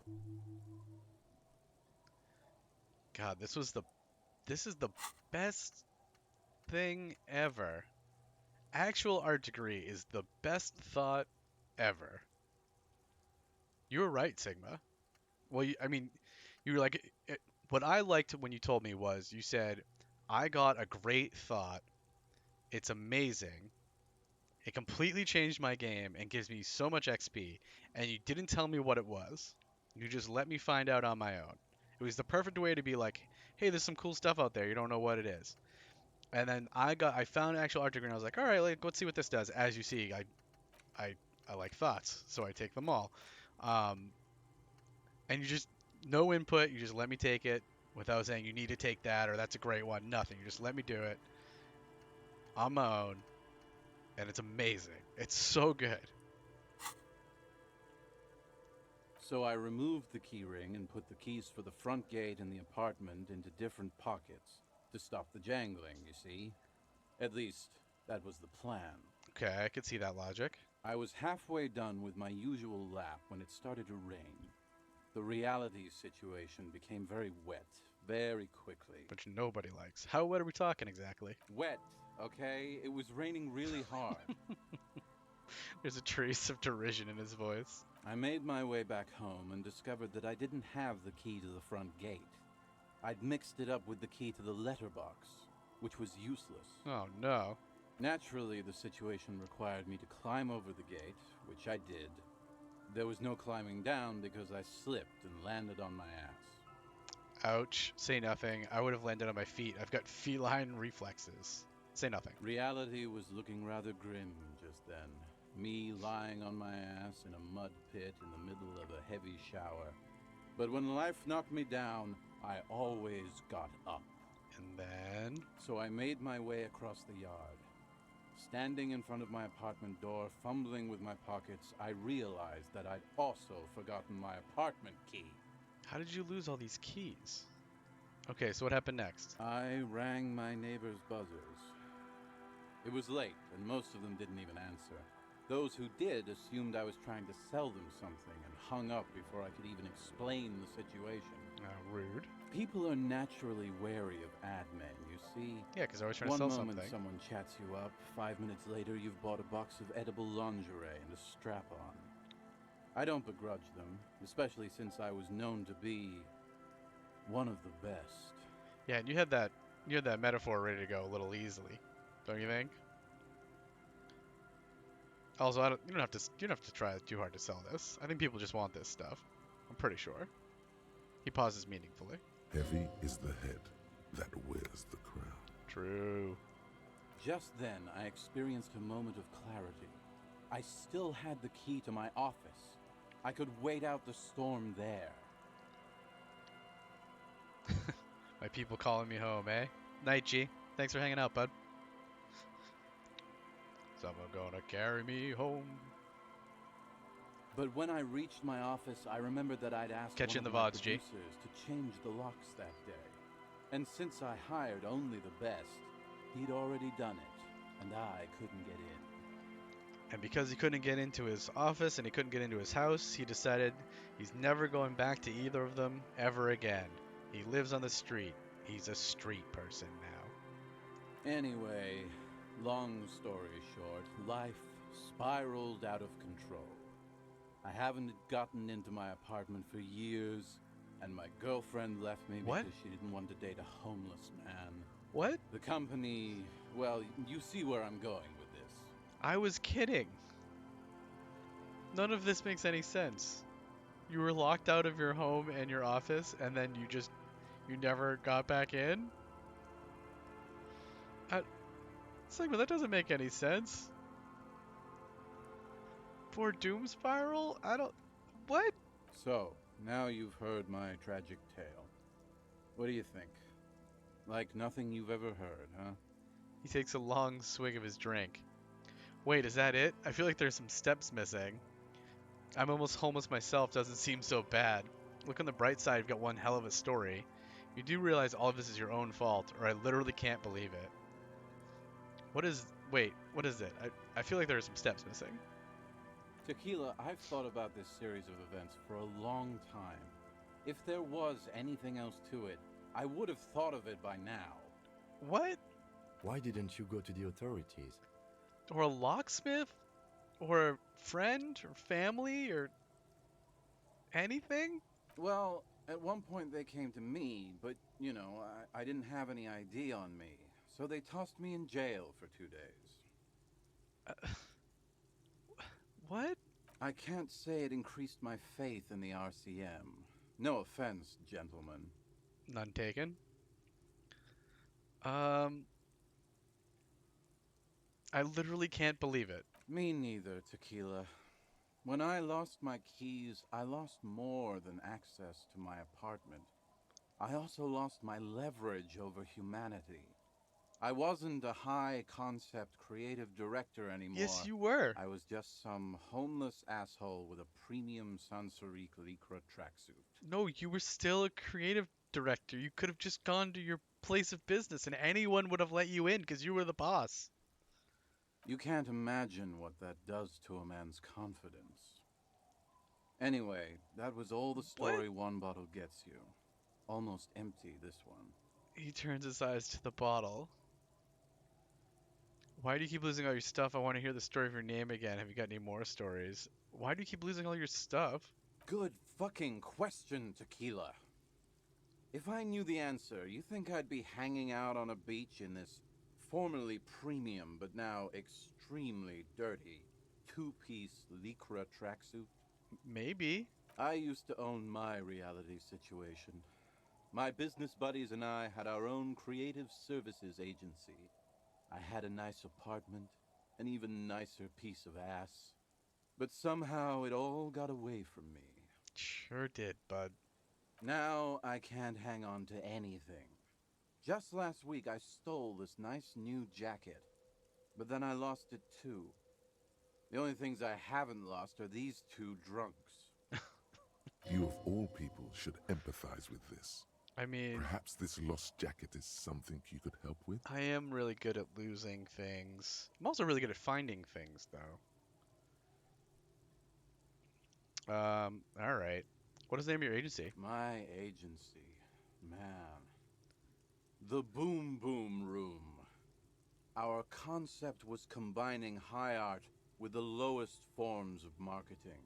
God, this is the best thing ever. Actual art degree is the best thought ever. You were right, Sigma. Well, I mean, You were like, what I liked when you told me was you said, I got a great thought. It's amazing. It completely changed my game and gives me so much XP. And you didn't tell me what it was. You just let me find out on my own. It was the perfect way to be like, hey, there's some cool stuff out there. You don't know what it is. And then I found an actual art degree and I was like, all right, like, let's see what this does. As you see, I, I like thoughts, so I take them all. Um, and you just no input. You just let me take it without saying you need to take that or that's a great one. Nothing. You just let me do it on my own, and it's amazing. It's so good. So I removed the key ring and put the keys for the front gate and the apartment into different pockets to stop the jangling, you see. At least, that was the plan. Okay, I could see that logic. I was halfway done with my usual lap when it started to rain. The reality situation became very wet, very quickly. Which nobody likes. How wet are we talking exactly? Wet, okay? It was raining really hard. There's a trace of derision in his voice. I made my way back home and discovered that I didn't have the key to the front gate. I'd mixed it up with the key to the letterbox, which was useless. Oh no. Naturally, the situation required me to climb over the gate, which I did. There was no climbing down because I slipped and landed on my ass. Ouch. Say nothing. I would have landed on my feet. I've got feline reflexes. Say nothing. Reality was looking rather grim just then. Me lying on my ass in a mud pit in the middle of a heavy shower. But when life knocked me down, I always got up. And then... So I made my way across the yard. Standing in front of my apartment door, fumbling with my pockets, I realized that I'd also forgotten my apartment key. How did you lose all these keys? Okay, so what happened next? I rang my neighbor's buzzers. It was late, and most of them didn't even answer. Those who did assumed I was trying to sell them something and hung up before I could even explain the situation. Rude. People are naturally wary of ad men, you see. Yeah, because I was trying to sell One moment something. someone chats you up, 5 minutes later you've bought a box of edible lingerie and a strap-on. I don't begrudge them, especially since I was known to be one of the best. Yeah, and you had that metaphor ready to go a little easily, don't you think? Also, you don't have to try too hard to sell this. I think people just want this stuff. I'm pretty sure. He pauses meaningfully. Heavy is the head that wears the crown. True. Just then, I experienced a moment of clarity. I still had the key to my office. I could wait out the storm there. My people calling me home, eh? Night, G. Thanks for hanging out, bud. Someone gonna carry me home. But when I reached my office, I remembered that I'd asked Catch you one in of the my VODs, G. producers to change the locks that day. And since I hired only the best, he'd already done it, and I couldn't get in. And because he couldn't get into his office and he couldn't get into his house, he decided he's never going back to either of them ever again. He lives on the street. He's a street person now. Anyway, long story short, life spiraled out of control. I haven't gotten into my apartment for years, and my girlfriend left me What? because she didn't want to date a homeless man. What? The company, well, you see where I'm going with this. I was kidding. None of this makes any sense. You were locked out of your home and your office, and then you never got back in? It's like, well, that doesn't make any sense. For Doom Spiral? What? So, now you've heard my tragic tale. What do you think? Like nothing you've ever heard, huh? He takes a long swig of his drink. Wait, is that it? I feel like there's some steps missing. I'm almost homeless myself, doesn't seem so bad. Look on the bright side, you've got one hell of a story. You do realize all of this is your own fault, or I literally can't believe it. What is it? I feel like there are some steps missing. Tequila, I've thought about this series of events for a long time. If there was anything else to it, I would have thought of it by now. What? Why didn't you go to the authorities? Or a locksmith? Or a friend? Or family? Or anything? Well, At one point they came to me, but, you know, I didn't have any ID on me. So they tossed me in jail for 2 days. What? I can't say it increased my faith in the RCM. No offense, gentlemen. None taken. I literally can't believe it. Me neither, Tequila. When I lost my keys, I lost more than access to my apartment. I also lost my leverage over humanity. I wasn't a high-concept creative director anymore. Yes, you were. I was just some homeless asshole with a premium Sansorique Lycra tracksuit. No, you were still a creative director. You could have just gone to your place of business and anyone would have let you in because you were the boss. You can't imagine what that does to a man's confidence. Anyway, that was all the story one bottle gets you. Almost empty, this one. He turns his eyes to the bottle. Why do you keep losing all your stuff? I want to hear the story of your name again. Have you got any more stories? Why do you keep losing all your stuff? Good fucking question, Tequila. If I knew the answer, you think I'd be hanging out on a beach in this formerly premium but now extremely dirty two-piece Lycra tracksuit? Maybe. I used to own my reality situation. My business buddies and I had our own creative services agency. I had a nice apartment, an even nicer piece of ass. But somehow it all got away from me. Sure did, bud. Now I can't hang on to anything. Just last week I stole this nice new jacket, but then I lost it too. The only things I haven't lost are these two drunks. You of all people should empathize with this. I mean, Perhaps this lost jacket is something you could help with? I am really good at losing things. I'm also really good at finding things, though. Alright. What is the name of your agency? My agency, man. The Boom Boom Room. Our concept was combining high art with the lowest forms of marketing.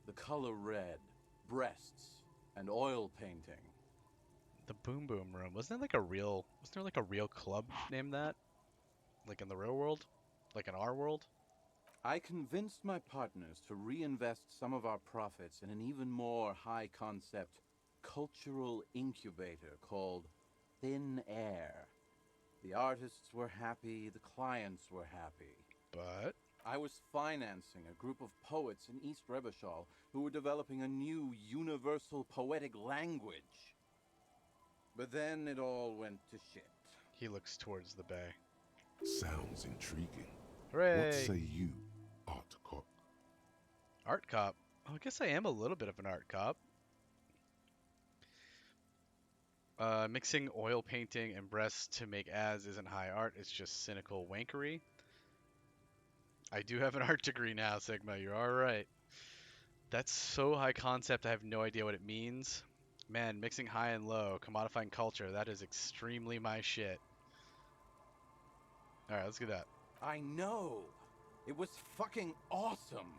The color red, breasts, and oil painting. The Boom Boom Room. Wasn't there like a real club named that? Like in the real world? Like in our world? I convinced my partners to reinvest some of our profits in an even more high-concept cultural incubator called Thin Air. The artists were happy, the clients were happy. But I was financing a group of poets in East Revachol who were developing a new universal poetic language. But then it all went to shit. he looks towards the bay. Sounds intriguing. Hooray! What say you, Art Cop? Art cop. Oh, I guess I am a little bit of an art cop. Mixing oil painting and breasts to make ads isn't high art, it's just cynical wankery. I do have an art degree now, Sigma, you're alright. That's so high concept, I have no idea what it means. Man, mixing high and low, commodifying culture, that is extremely my shit. Alright, let's do that. I know! It was fucking awesome!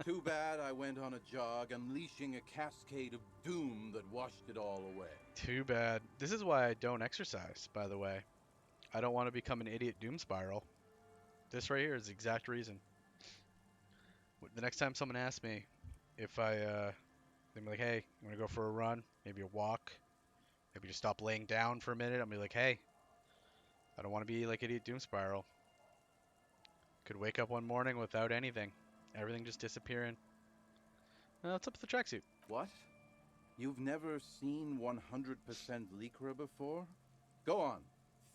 Too bad I went on a jog, unleashing a cascade of doom that washed it all away. Too bad. This is why I don't exercise, by the way. I don't want to become an idiot doom spiral. This right here is the exact reason. The next time someone asks me if they're like, hey, you want to go for a run? Maybe a walk? Maybe just stop laying down for a minute. I'm be like, hey, I don't want to be like idiot doom spiral. Could wake up one morning without anything. Everything just disappearing. What's up with the tracksuit? What? You've never seen 100% Lycra before? Go on,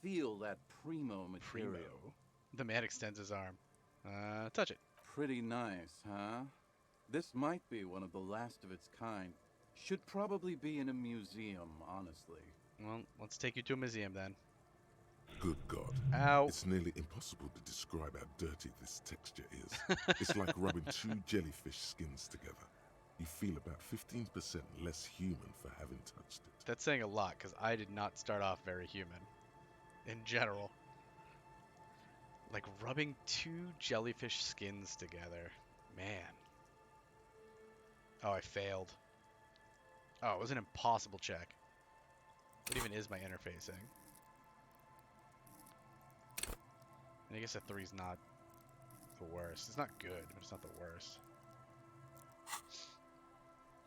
feel that primo material. Primo. The man extends his arm. Touch it. Pretty nice, huh? This might be one of the last of its kind. Should probably be in a museum, honestly. Well, let's take you to a museum then. Good God. Ow. It's nearly impossible to describe how dirty this texture is. It's like rubbing two jellyfish skins together. You feel about 15% less human for having touched it. That's saying a lot, because I did not start off very human. In general. Like rubbing two jellyfish skins together. Man. Oh, I failed. Oh, it was an impossible check. What even is my interfacing? And I guess a 3's not the worst. It's not good, but it's not the worst.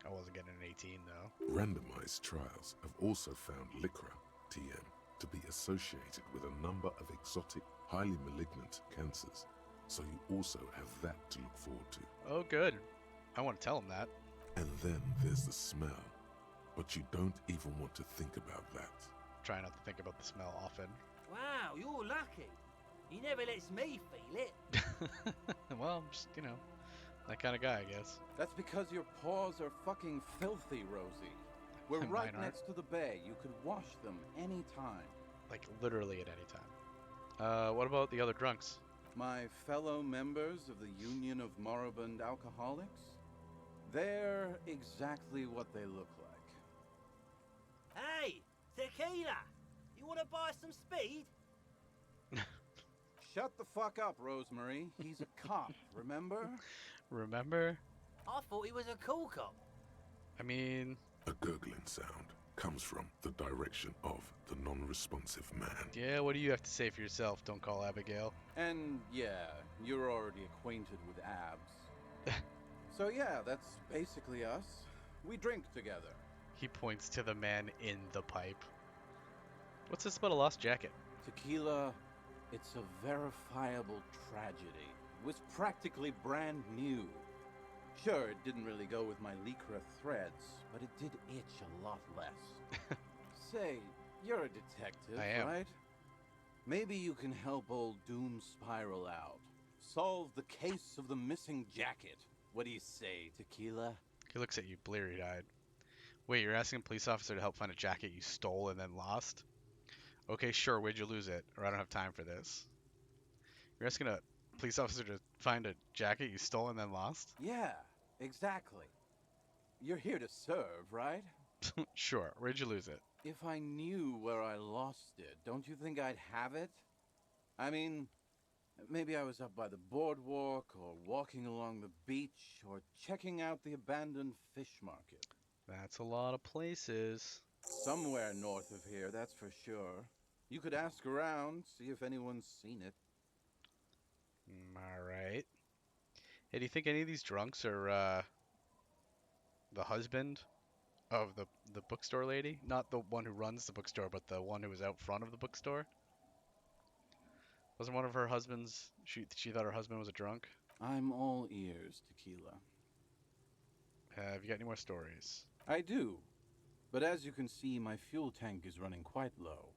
I wasn't getting an 18 though. Randomized trials have also found Lycra, TM, to be associated with a number of exotic, highly malignant cancers. So you also have that to look forward to. Oh, good. I want to tell him that. And then there's the smell. But you don't even want to think about that. Try not to think about the smell often. Wow, you're lucky. He never lets me feel it. Well, I'm just, that kind of guy, I guess. That's because your paws are fucking filthy, Rosie. We're Mine right aren't. next to the bay. You could wash them anytime. Like, literally at any time. What about the other drunks? My fellow members of the Union of Moribund Alcoholics? They're exactly what they look like. Hey, tequila! You want to buy some speed? Shut the fuck up, Rosemary. He's a cop, remember? Remember? I thought he was a cool cop. I mean, A gurgling sound comes from the direction of the non-responsive man. yeah, what do you have to say for yourself? Don't call Abigail. And yeah, you're already acquainted with abs. So yeah, that's basically us. We drink together. He points to the man in the pipe. What's this about a lost jacket? Tequila, it's a verifiable tragedy. It was practically brand new. Sure, it didn't really go with my Lycra threads, but it did itch a lot less. Say, you're a detective, I am. right? Maybe you can help old Doom Spiral out. Solve the case of the missing jacket. What do you say, Tequila? He looks at you bleary-eyed. Wait, you're asking a police officer to help find a jacket you stole and then lost? Okay, sure, where'd you lose it? Or I don't have time for this. You're asking a police officer to find a jacket you stole and then lost? Yeah, exactly. You're here to serve, right? Sure, where'd you lose it? If I knew where I lost it, don't you think I'd have it? I mean, maybe I was up by the boardwalk, or walking along the beach, or checking out the abandoned fish market. That's a lot of places. Somewhere north of here, that's for sure. You could ask around, see if anyone's seen it. Alright. Hey, do you think any of these drunks are, the husband of the bookstore lady? Not the one who runs the bookstore, but the one who was out front of the bookstore? Wasn't one of her husbands, she thought her husband was a drunk? I'm all ears, Tequila. Have you got any more stories? I do. But as you can see, my fuel tank is running quite low.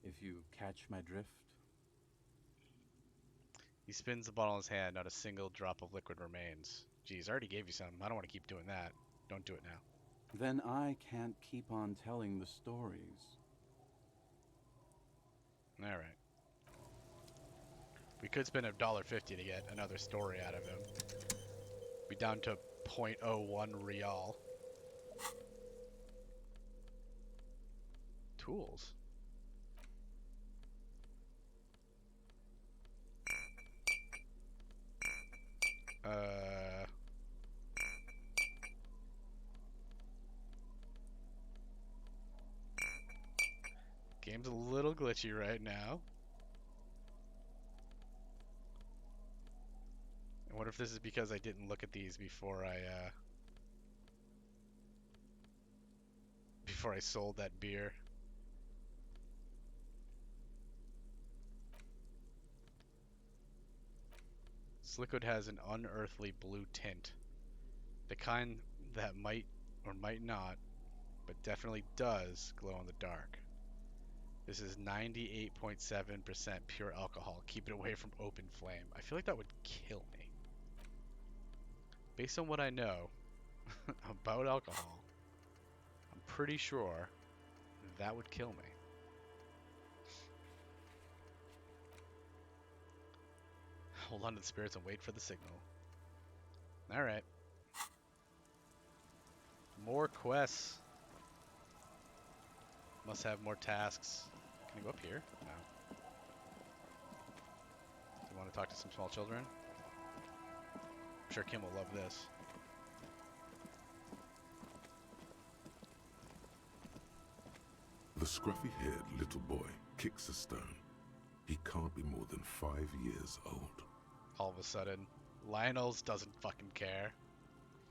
If you catch my drift. He spins the bottle in his hand, not a single drop of liquid remains. Geez, I already gave you some. I don't want to keep doing that. Don't do it now. Then I can't keep on telling the stories. Alright. We could spend $1.50 to get another story out of him. Be down to 0.01 real. Tools. Game's a little glitchy right now. I wonder if this is because I didn't look at these before I sold that beer. This liquid has an unearthly blue tint. The kind that might or might not, but definitely does glow in the dark. This is 98.7% pure alcohol. Keep it away from open flame. I feel like that would kill me. Based on what I know about alcohol, I'm pretty sure that would kill me. Hold on to the spirits and wait for the signal. Alright. More quests. Must have more tasks. Can I go up here? No. Do you want to talk to some small children? I'm sure Kim will love this. The scruffy-haired little boy kicks a stone. He can't be more than 5 years old. All of a sudden, Lionel's doesn't fucking care.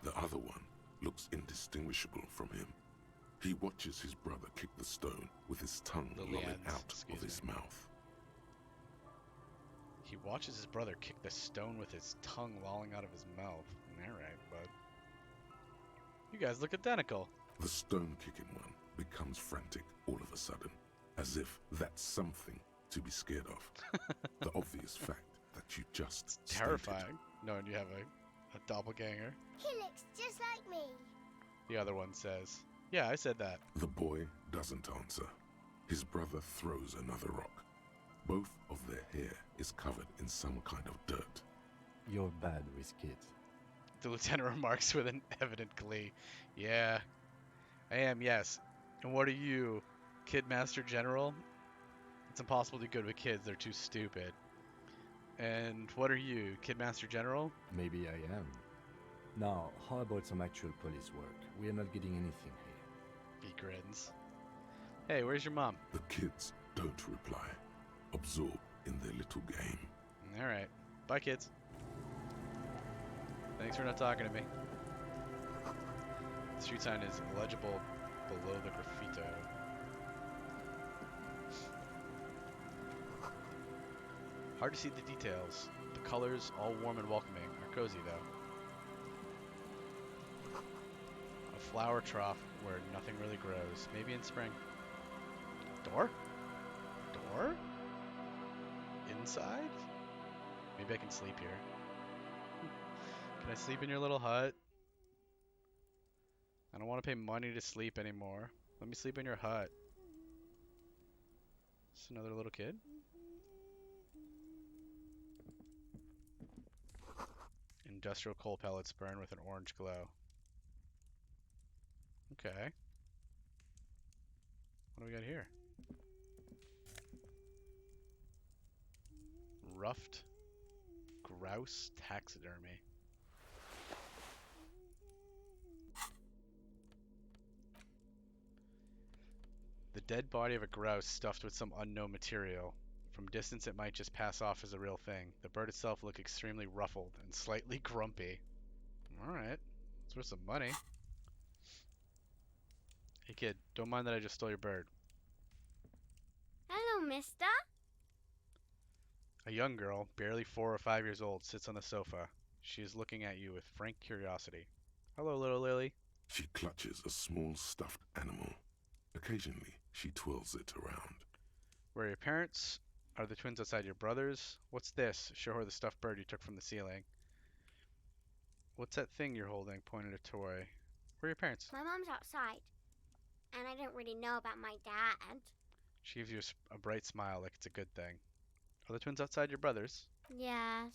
The other one looks indistinguishable from him. He watches his brother kick the stone with his tongue lolling out of his mouth. He watches his brother kick the stone with his tongue lolling out of his mouth. Alright, bud. You guys look identical. The stone-kicking one becomes frantic all of a sudden, as if that's something to be scared of. The obvious fact that you just Terrifying, stated. knowing you have a doppelganger. He looks just like me. The other one says, yeah, I said that. The boy doesn't answer. His brother throws another rock. Both of their hair is covered in some kind of dirt. You're bad with kids. The lieutenant remarks with an evident glee. Yeah, I am, yes. And what are you, Kid Master General? It's impossible to be good with kids, they're too stupid. And what are you, Kid Master General? Maybe I am. Now, how about some actual police work? We are not getting anything here. He grins. Hey, where's your mom? The kids don't reply, absorbed in their little game. Alright. Bye, kids. Thanks for not talking to me. The street sign is illegible below the graffito. Hard to see the details. The colors, all warm and welcoming, are cozy though. A flower trough where nothing really grows. Maybe in spring. Door? Door? Inside? Maybe I can sleep here. Can I sleep in your little hut? I don't want to pay money to sleep anymore. Let me sleep in your hut. Just another little kid? Industrial coal pellets burn with an orange glow. Okay. What do we got here? Ruffed grouse taxidermy. The dead body of a grouse stuffed with some unknown material. From distance it might just pass off as a real thing. The bird itself looked extremely ruffled and slightly grumpy. Alright, it's worth some money. Hey kid, don't mind that I just stole your bird. Hello, mister. A young girl, barely 4 or 5 years old, sits on the sofa. She is looking at you with frank curiosity. Hello, little Lily. She clutches a small stuffed animal. Occasionally, she twirls it around. Where are your parents? Are the twins outside your brothers? What's this? Show her the stuffed bird you took from the ceiling. What's that thing you're holding? Pointed a toy. Where are your parents? My mom's outside, and I don't really know about my dad. She gives you a bright smile like it's a good thing. Are the twins outside your brothers? Yes.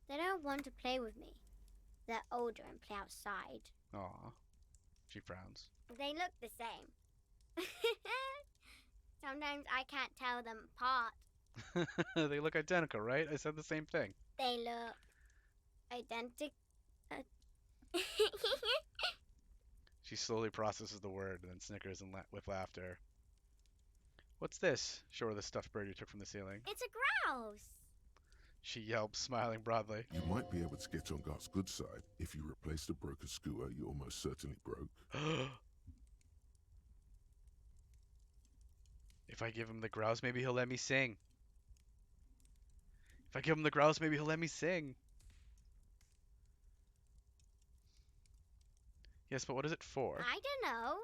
They don't want to play with me. They're older and play outside. Aw. She frowns. They look the same. Sometimes I can't tell them apart. They look identical, right? I said the same thing. They look identical. She slowly processes the word and then snickers and with laughter. What's this? Show her the stuffed bird you took from the ceiling. It's a grouse. She yelps, smiling broadly. You might be able to get on Gart's good side if you replace the broken skewer you almost certainly broke. If I give him the grouse, maybe he'll let me sing. If I give him the grouse, maybe he'll let me sing. Yes, but what is it for? I don't know.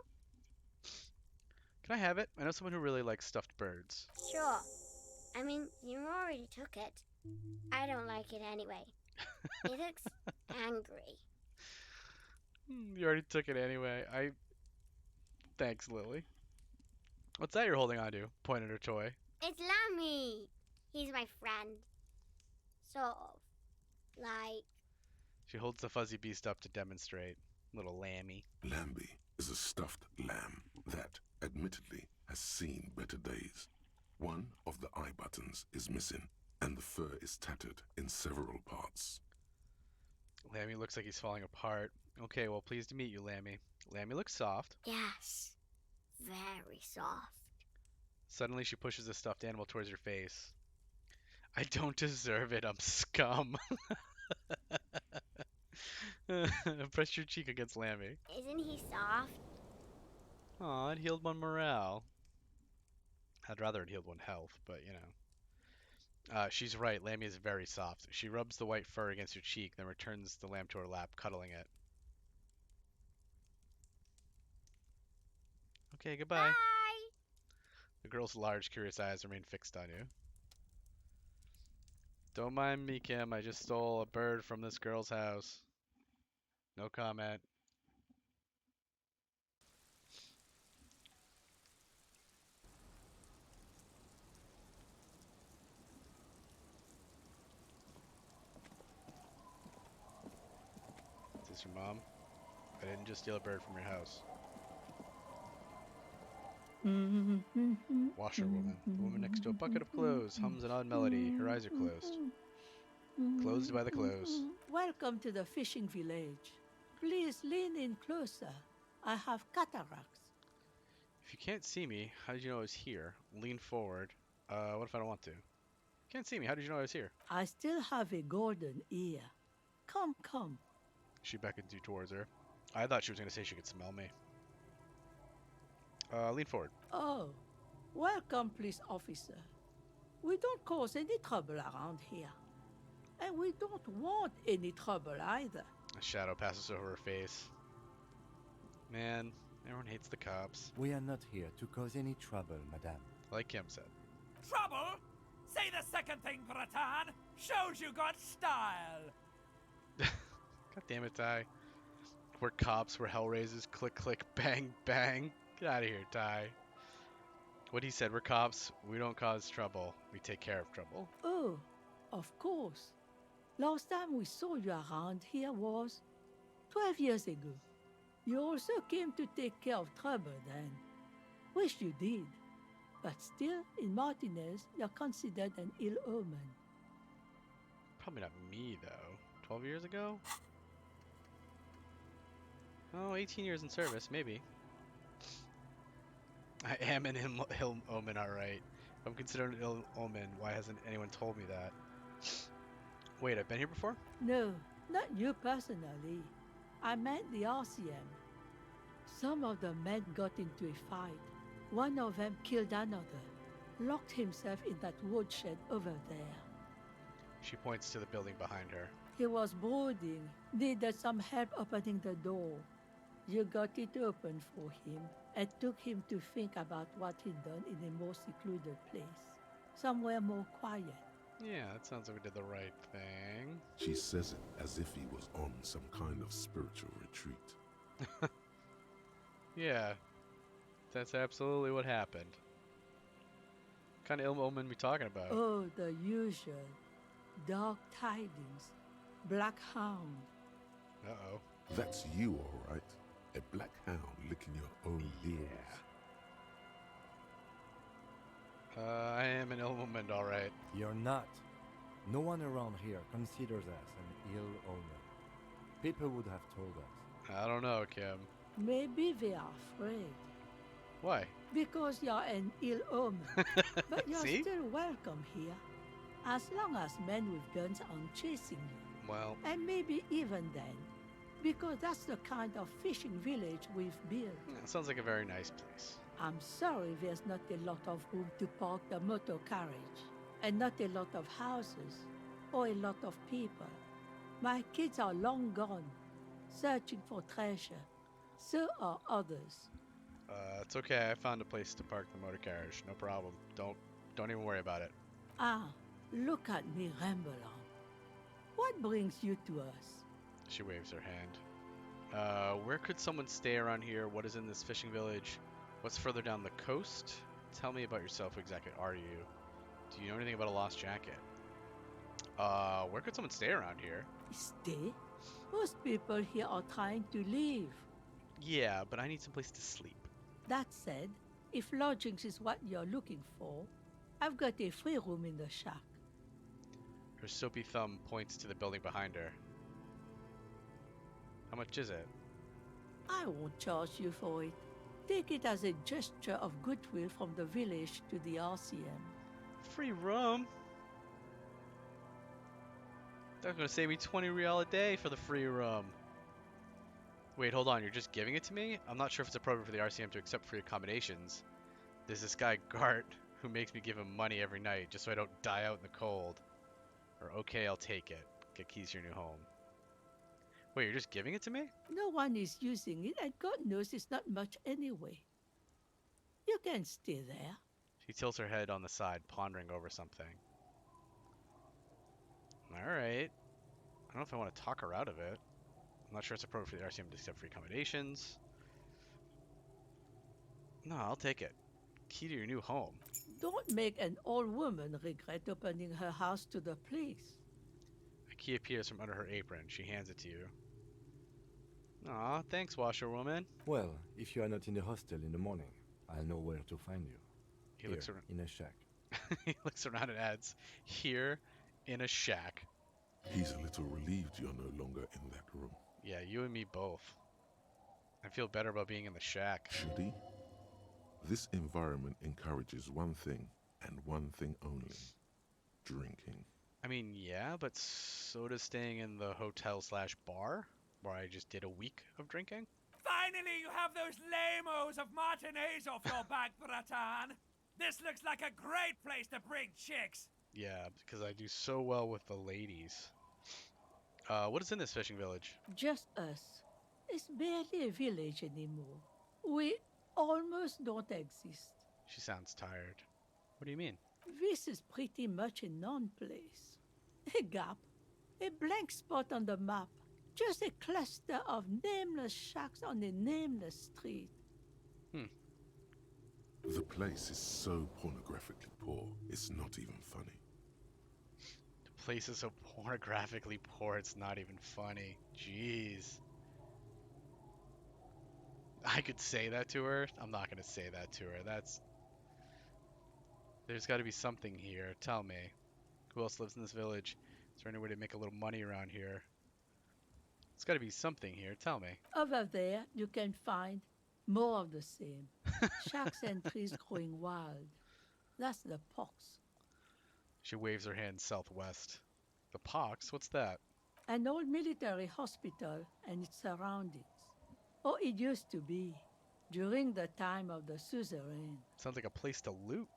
Can I have it? I know someone who really likes stuffed birds. Sure. I mean, you already took it. I don't like it anyway. It looks angry. You already took it anyway. Thanks, Lily. What's that you're holding on to? Pointed her toy. It's Lammy. He's my friend. Sort of. Like... She holds the fuzzy beast up to demonstrate. Little Lammy. Lambie is a stuffed lamb that, admittedly, has seen better days. One of the eye buttons is missing, and the fur is tattered in several parts. Lammy looks like he's falling apart. Okay, well, pleased to meet you, Lammy. Lammy looks soft. Yes. Very soft. Suddenly, she pushes a stuffed animal towards her face. I don't deserve it. I'm scum. Press your cheek against Lammy. Isn't he soft? Aw, it healed one morale. I'd rather it healed one health, but you know. She's right. Lammy is very soft. She rubs the white fur against her cheek, then returns the lamb to her lap, cuddling it. Okay, goodbye. Bye! The girl's large, curious eyes remain fixed on you. Don't mind me, Kim. I just stole a bird from this girl's house. No comment. Is this your mom? I didn't just steal a bird from your house. Washerwoman. The woman next to a bucket of clothes hums an odd melody. Her eyes are closed. Closed by the clothes. Welcome to the fishing village. Please lean in closer. I have cataracts. If you can't see me, how did you know I was here? Lean forward. What if I don't want to? Can't see me. How did you know I was here? I still have a golden ear. Come, come. She beckoned you towards her. I thought she was going to say she could smell me. Lean forward. Oh, welcome, police officer. We don't cause any trouble around here. And we don't want any trouble either. A shadow passes over her face. Man, everyone hates the cops. We are not here to cause any trouble, madame. Like Kim said. Trouble? Say the second thing, Gratan. Shows you got style. God damn it, Ty. We're cops, we're hellraisers. Click, click, bang, bang. Get out of here, Ty. What he said, we're cops. We don't cause trouble. We take care of trouble. Oh, of course. Last time we saw you around here was 12 years ago. You also came to take care of trouble then. Wish you did. But still, in Martinez, you're considered an ill omen. Probably not me, though. 12 years ago? Oh, 18 years in service, maybe. I am an ill omen, alright. If I'm considered an ill omen, why hasn't anyone told me that? Wait, I've been here before? No, not you personally. I meant the RCM. Some of the men got into a fight. One of them killed another, locked himself in that woodshed over there. She points to the building behind her. He was brooding, needed some help opening the door. You got it open for him and took him to think about what he'd done in a more secluded place, somewhere more quiet. Yeah, that sounds like we did the right thing. She says it as if he was on some kind of spiritual retreat. Yeah, that's absolutely what happened. What kind of ill omen we talking about? Oh, the usual. Dark tidings. Black hound. Uh-oh. That's you, all right. A black hound licking your own heels. I am an ill omen, alright. You're not. No one around here considers us an ill omen. People would have told us. I don't know, Kim. Maybe they are afraid. Why? Because you're an ill omen. But you're See? still welcome here. As long as men with guns aren't chasing you. Well, And maybe even then. Because that's the kind of fishing village we've built. sounds like a very nice place. I'm sorry there's not a lot of room to park the motor carriage. And not a lot of houses. Or a lot of people. My kids are long gone. Searching for treasure. So are others. It's okay. I found a place to park the motor carriage. No problem. Don't even worry about it. Ah, look at me ramble on. What brings you to us? She waves her hand. Where could someone stay around here? What is in this fishing village? What's further down the coast? Tell me about yourself. Who exactly are you? Do you know anything about a lost jacket? Where could someone stay around here? Stay? Most people here are trying to leave. Yeah, but I need some place to sleep. That said, if lodgings is what you're looking for, I've got a free room in the shack. Her soapy thumb points to the building behind her. How much is it? I won't charge you for it. take it as a gesture of goodwill from the village to the RCM. Free rum? They're gonna save me 20 real a day for the free rum. Wait, hold on, you're just giving it to me? I'm not sure if it's appropriate for the RCM to accept free accommodations. There's this guy, Gart, who makes me give him money every night just so I don't die out in the cold. Or okay, I'll take it. Get keys to your new home. Wait, you're just giving it to me? No one is using it, and God knows it's not much anyway. You can stay there. She tilts her head on the side, pondering over something. Alright. I don't know if I want to talk her out of it. I'm not sure it's appropriate for the RCM to accept free accommodations. No, I'll take it. Key to your new home. Don't make an old woman regret opening her house to the place. A key appears from under her apron. She hands it to you. Aw, thanks, washerwoman. Well, if you are not in the hostel in the morning, I'll know where to find you. He Here, looks around. in a shack. He looks around and adds, "Here, in a shack." He's a little relieved you're no longer in that room. Yeah, you and me both. I feel better about being in the shack. Should he? This environment encourages one thing, and one thing only. Drinking. I mean, yeah, but so does staying in the hotel/bar, where I just did a week of drinking. Finally, you have those lamos of matinees off your back, Bratan. This looks like a great place to bring chicks. Yeah, because I do so well with the ladies. What is in this fishing village? Just us. It's barely a village anymore. We almost don't exist. She sounds tired. What do you mean? This is pretty much a non-place. A gap. A blank spot on the map. Just a cluster of nameless shacks on a nameless street. The place is so pornographically poor, it's not even funny. The place is so pornographically poor, it's not even funny. Jeez. I could say that to her. I'm not going to say that to her. There's got to be something here. Tell me. Who else lives in this village? Is there any way to make a little money around here? There's got to be something here. Tell me. Over there, you can find more of the same. Shacks and trees growing wild. That's the pox. She waves her hand southwest. The pox? What's that? An old military hospital and its surroundings. Or it used to be, during the time of the suzerain. Sounds like a place to loot.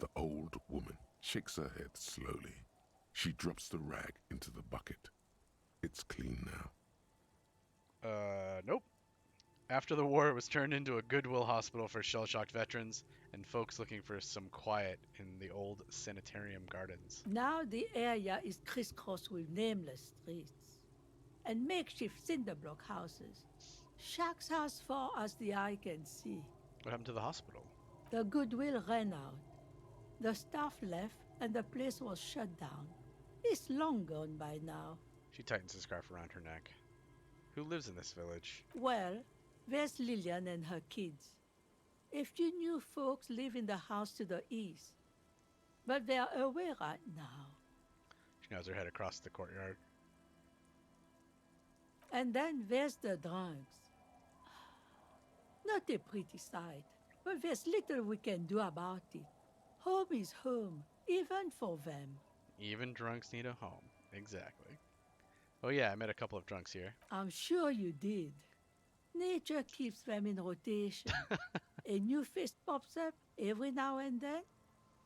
The old woman shakes her head slowly. She drops the rag into the bucket. It's clean now. Nope. After the war, it was turned into a goodwill hospital for shell-shocked veterans and folks looking for some quiet in the old sanitarium gardens. Now the area is crisscrossed with nameless streets and makeshift cinder block houses. Shacks as far as the eye can see. What happened to the hospital? The goodwill ran out. The staff left and the place was shut down. It's long gone by now. She tightens the scarf around her neck. Who lives in this village? Well, there's Lillian and her kids. A few new folks live in the house to the east, but they're away right now. She nods her head across the courtyard. And then there's the drunks. Not a pretty sight, but there's little we can do about it. Home is home, even for them. Even drunks need a home. Exactly. Oh yeah, I met a couple of drunks here. I'm sure you did. Nature keeps them in rotation. A new face pops up every now and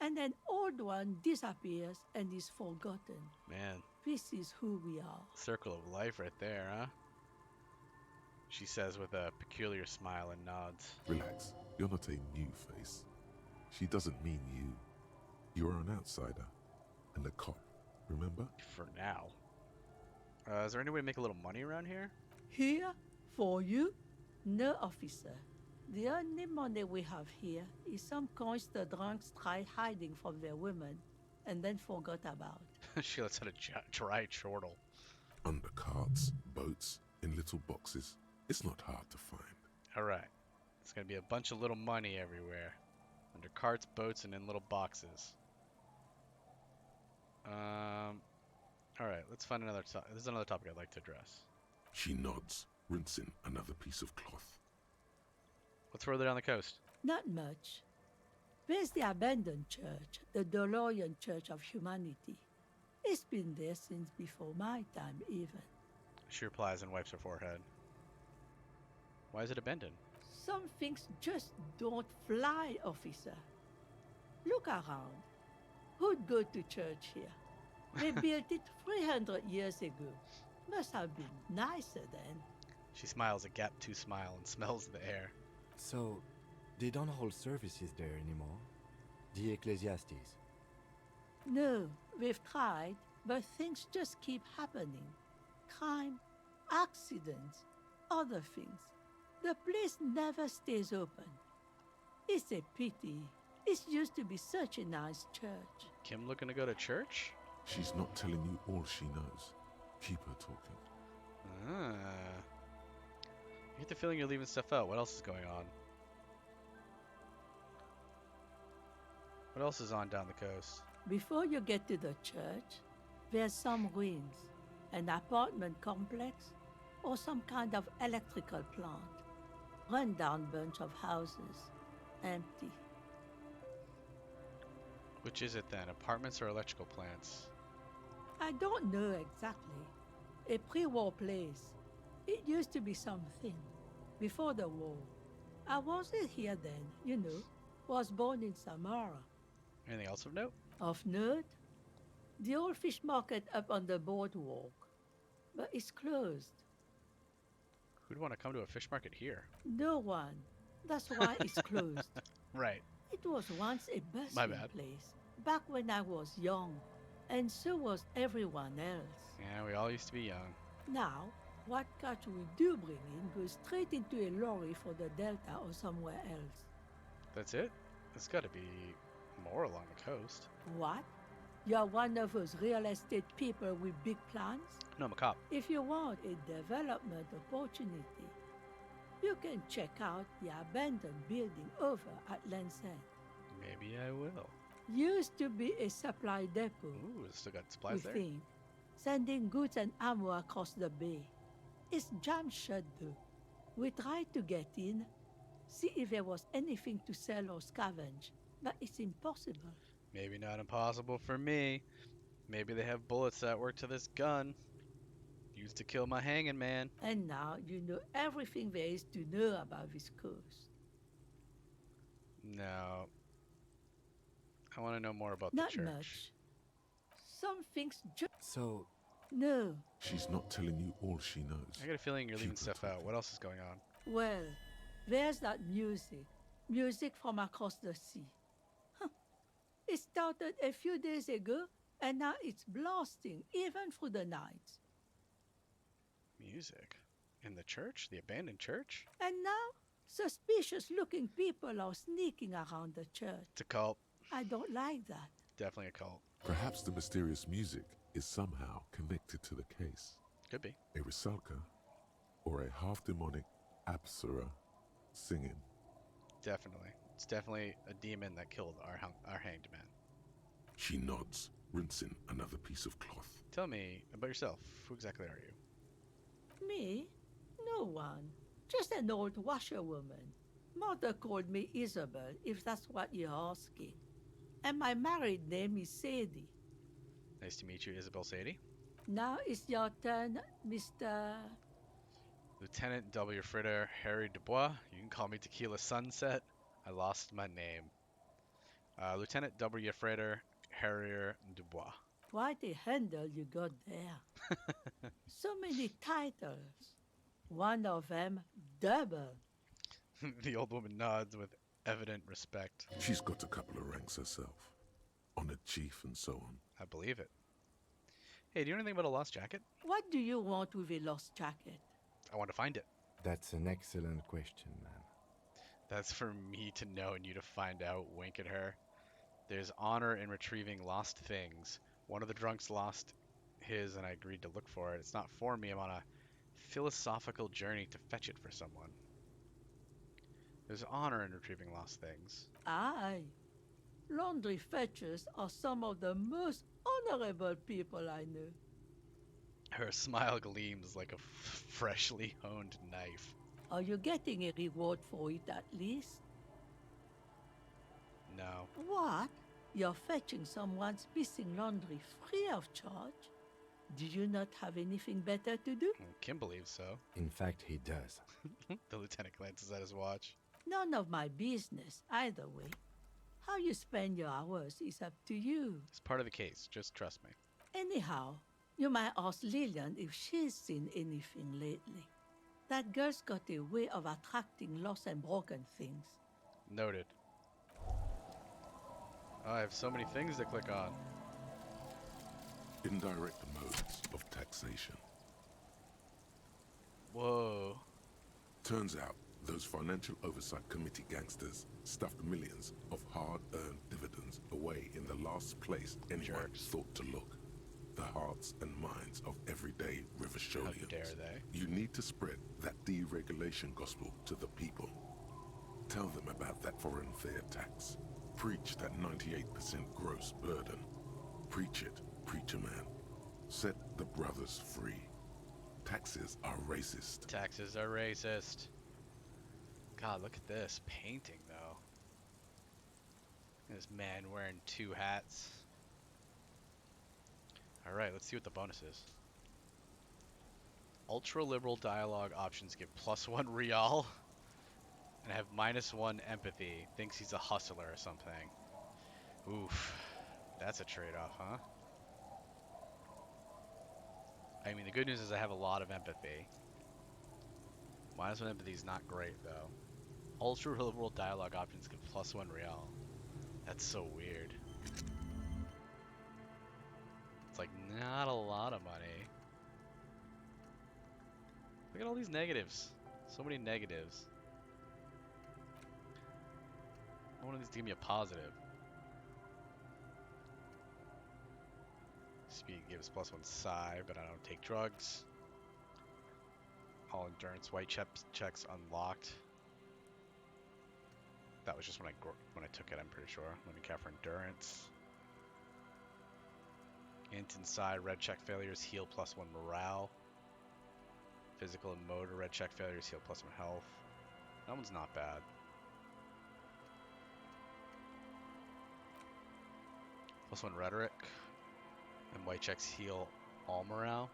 an old one disappears and is forgotten. Man, This is who we are. circle of life right there, huh? She says with a peculiar smile and nods. Relax. You're not a new face. She doesn't mean you. You're an outsider. And a cop, remember? For now. Is there any way to make a little money around here? Here, for you, no officer. The only money we have here is some coins the drunks tried hiding from their women and then forgot about. She lets out a dry chortle. Under carts, boats, in little boxes. It's not hard to find. Alright. It's gonna be a bunch of little money everywhere. Under carts, boats, and in little boxes. Alright, let's find another topic. This is another topic I'd like to address. She nods, rinsing another piece of cloth. What's further down the coast? Not much. There's the abandoned church, the DeLorean Church of Humanity. It's been there since before my time, even. She replies and wipes her forehead. Why is it abandoned? Some things just don't fly, officer. Look around. Who'd go to church here? They built it 300 years ago. Must have been nicer then. She smiles a gap-toothed smile and smells the air. So, they don't hold services there anymore? The Ecclesiastes? No, we've tried, but things just keep happening. Crime, accidents, other things. The place never stays open. It's a pity. It used to be such a nice church. Kim looking to go to church? She's not telling you all she knows. Keep her talking. Ah. I get the feeling you're leaving stuff out. What else is going on? What else is on down the coast? Before you get to the church, there's some ruins, an apartment complex, or some kind of electrical plant. Run-down bunch of houses, empty. Which is it then? Apartments or electrical plants? I don't know exactly. A pre-war place. It used to be something. Before the war. I wasn't here then, you know. Was born in Samara. Anything else of note? Of note? The old fish market up on the boardwalk. But it's closed. Who'd want to come to a fish market here? No one. That's why it's closed. Right. It was once a My bustling bad. place. Back when I was young. And so was everyone else. Yeah, we all used to be young. Now, what catch we do bring in goes straight into a lorry for the Delta or somewhere else. That's it? There's got to be more along the coast. What? You're one of those real estate people with big plans? No, I'm a cop. If you want a development opportunity, you can check out the abandoned building over at Land's End. Maybe I will. Used to be a supply depot, Ooh, it's still got we supplies there? think, sending goods and ammo across the bay. It's jammed shut though. We tried to get in, see if there was anything to sell or scavenge, but it's impossible. Maybe not impossible for me. Maybe they have bullets that work to this gun. Used to kill my hanging man. And now you know everything there is to know about this coast. No. I want to know more about Not the church. much. Some things just... So, No. She's not telling you all she knows. I got a feeling you're leaving Keep her stuff out. talking. What else is going on? Well, there's that music. Music from across the sea. Huh. It started a few days ago, and now it's blasting, even through the night. Music? In the church? The abandoned church? And now, suspicious-looking people are sneaking around the church. It's a cult. I don't like that. Definitely a cult. Perhaps the mysterious music is somehow connected to the case. Could be. A Rusalka or a half-demonic Apsara singing. Definitely. It's definitely a demon that killed our hanged man. She nods, rinsing another piece of cloth. Tell me about yourself. Who exactly are you? Me? No one. Just an old washerwoman. Mother called me Isabel, if that's what you're asking. And my married name is Sadie. Nice to meet you, Isabel Sadie. Now it's your turn, Mr. Lieutenant W. Fritter Harry Dubois. You can call me Tequila Sunset. I lost my name. Lieutenant W. Fritter Harrier Dubois. Quite a handle you got there. So many titles. One of them double. The old woman nods with evident respect. She's got a couple of ranks herself. Honored chief and so on. I believe it. Hey, do you know anything about a lost jacket? What do you want with a lost jacket? I want to find it. that's an excellent question, man. That's for me to know and you to find out. Wink at her. There's honor in retrieving lost things. One of the drunks lost his and I agreed to look for it. It's not for me. I'm on a philosophical journey to fetch it for someone. There's honor in retrieving lost things. Aye. Laundry fetchers are some of the most honorable people I know. Her smile gleams like a freshly honed knife. Are you getting a reward for it at least? No. What? You're fetching someone's missing laundry free of charge? Do you not have anything better to do? Kim believes so. In fact, he does. The lieutenant glances at his watch. None of my business, either way. How you spend your hours is up to you. It's part of the case. Just trust me. Anyhow, you might ask Lillian if she's seen anything lately. That girl's got a way of attracting lost and broken things. Noted. Oh, I have so many things to click on. Indirect modes of taxation. Whoa. Turns out those Financial Oversight Committee gangsters stuffed millions of hard-earned dividends away in the last place anyone thought to look. The hearts and minds of everyday Rivisholians. How dare they? You need to spread that deregulation gospel to the people. Tell them about that foreign fair tax. Preach that 98% gross burden. Preach it, preacher man. Set the brothers free. Taxes are racist. Taxes are racist. God, look at this painting, though. This man wearing 2 hats. Alright, let's see what the bonus is. Ultra-liberal dialogue options give +1 real. And have -1 empathy. Thinks he's a hustler or something. Oof. That's a trade-off, huh? I mean, the good news is I have a lot of empathy. -1 empathy is not great, though. Ultra-liberal dialogue options give +1 real. That's so weird. It's like not a lot of money. Look at all these negatives. So many negatives. I want these to give me a positive. Speed gives +1 psi, but I don't take drugs. All endurance white checks unlocked. That was just when I took it, I'm pretty sure. Let me count for endurance. Int inside red check failures heal +1 morale. Physical and motor red check failures heal +1 health. That one's not bad. +1 rhetoric. And white checks heal all morale.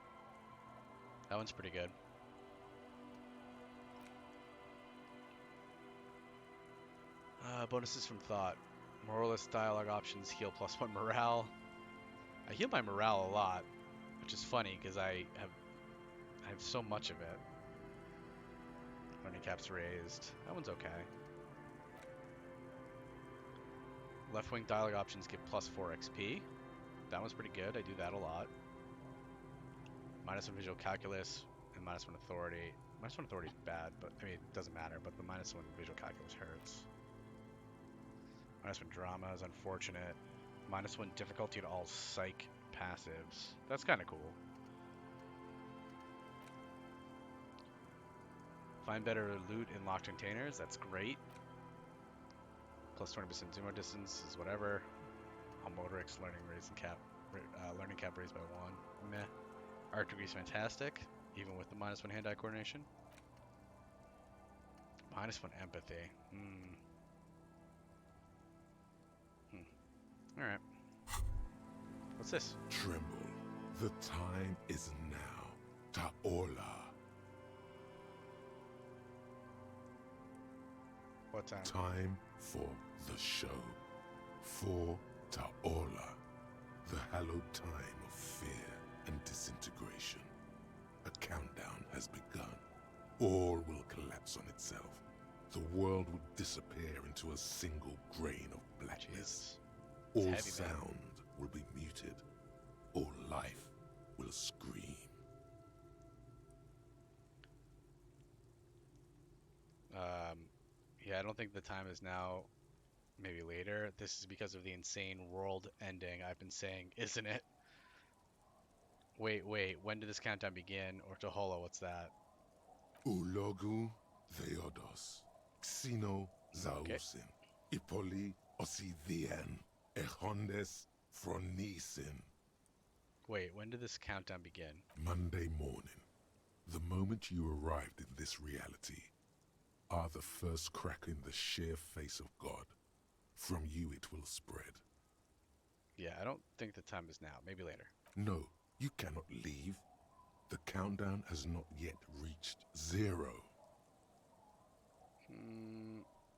That one's pretty good. Bonuses from thought. Moralist dialogue options heal +1 morale. I heal my morale a lot, which is funny because I have so much of it. Learning caps raised. That one's okay. Left wing dialogue options give +4 XP. That one's pretty good. I do that a lot. -1 visual calculus and -1 authority. -1 authority is bad, but I mean it doesn't matter. But the -1 visual calculus hurts. -1 drama is unfortunate. -1 difficulty to all psych passives. That's kind of cool. Find better loot in locked containers. That's great. +20% zoomer distance is whatever. All motorics learning learning cap raised by 1. Meh. Art degree is fantastic, even with the -1 hand-eye coordination. -1 empathy. Alright. What's this? Tremble. The time is now. Ta'ola. What time? Time for the show. For Ta'ola. The hallowed time of fear and disintegration. A countdown has begun. All will collapse on itself. The world will disappear into a single grain of blackness. All heavy, sound will be muted. All life will scream. Yeah, I don't think the time is now. Maybe later. This is because of the insane world ending I've been saying, isn't it? Wait. When did this countdown begin? Or Tohola, what's that? Ulogu Theodos. Xeno Zausin. Ipoli Osidien. Echondes Fronisin. Wait, when did this countdown begin? Monday morning. The moment you arrived in this reality, are the first crack in the sheer face of God. From you it will spread. Yeah, I don't think the time is now. Maybe later. No, you cannot leave. The countdown has not yet reached 0.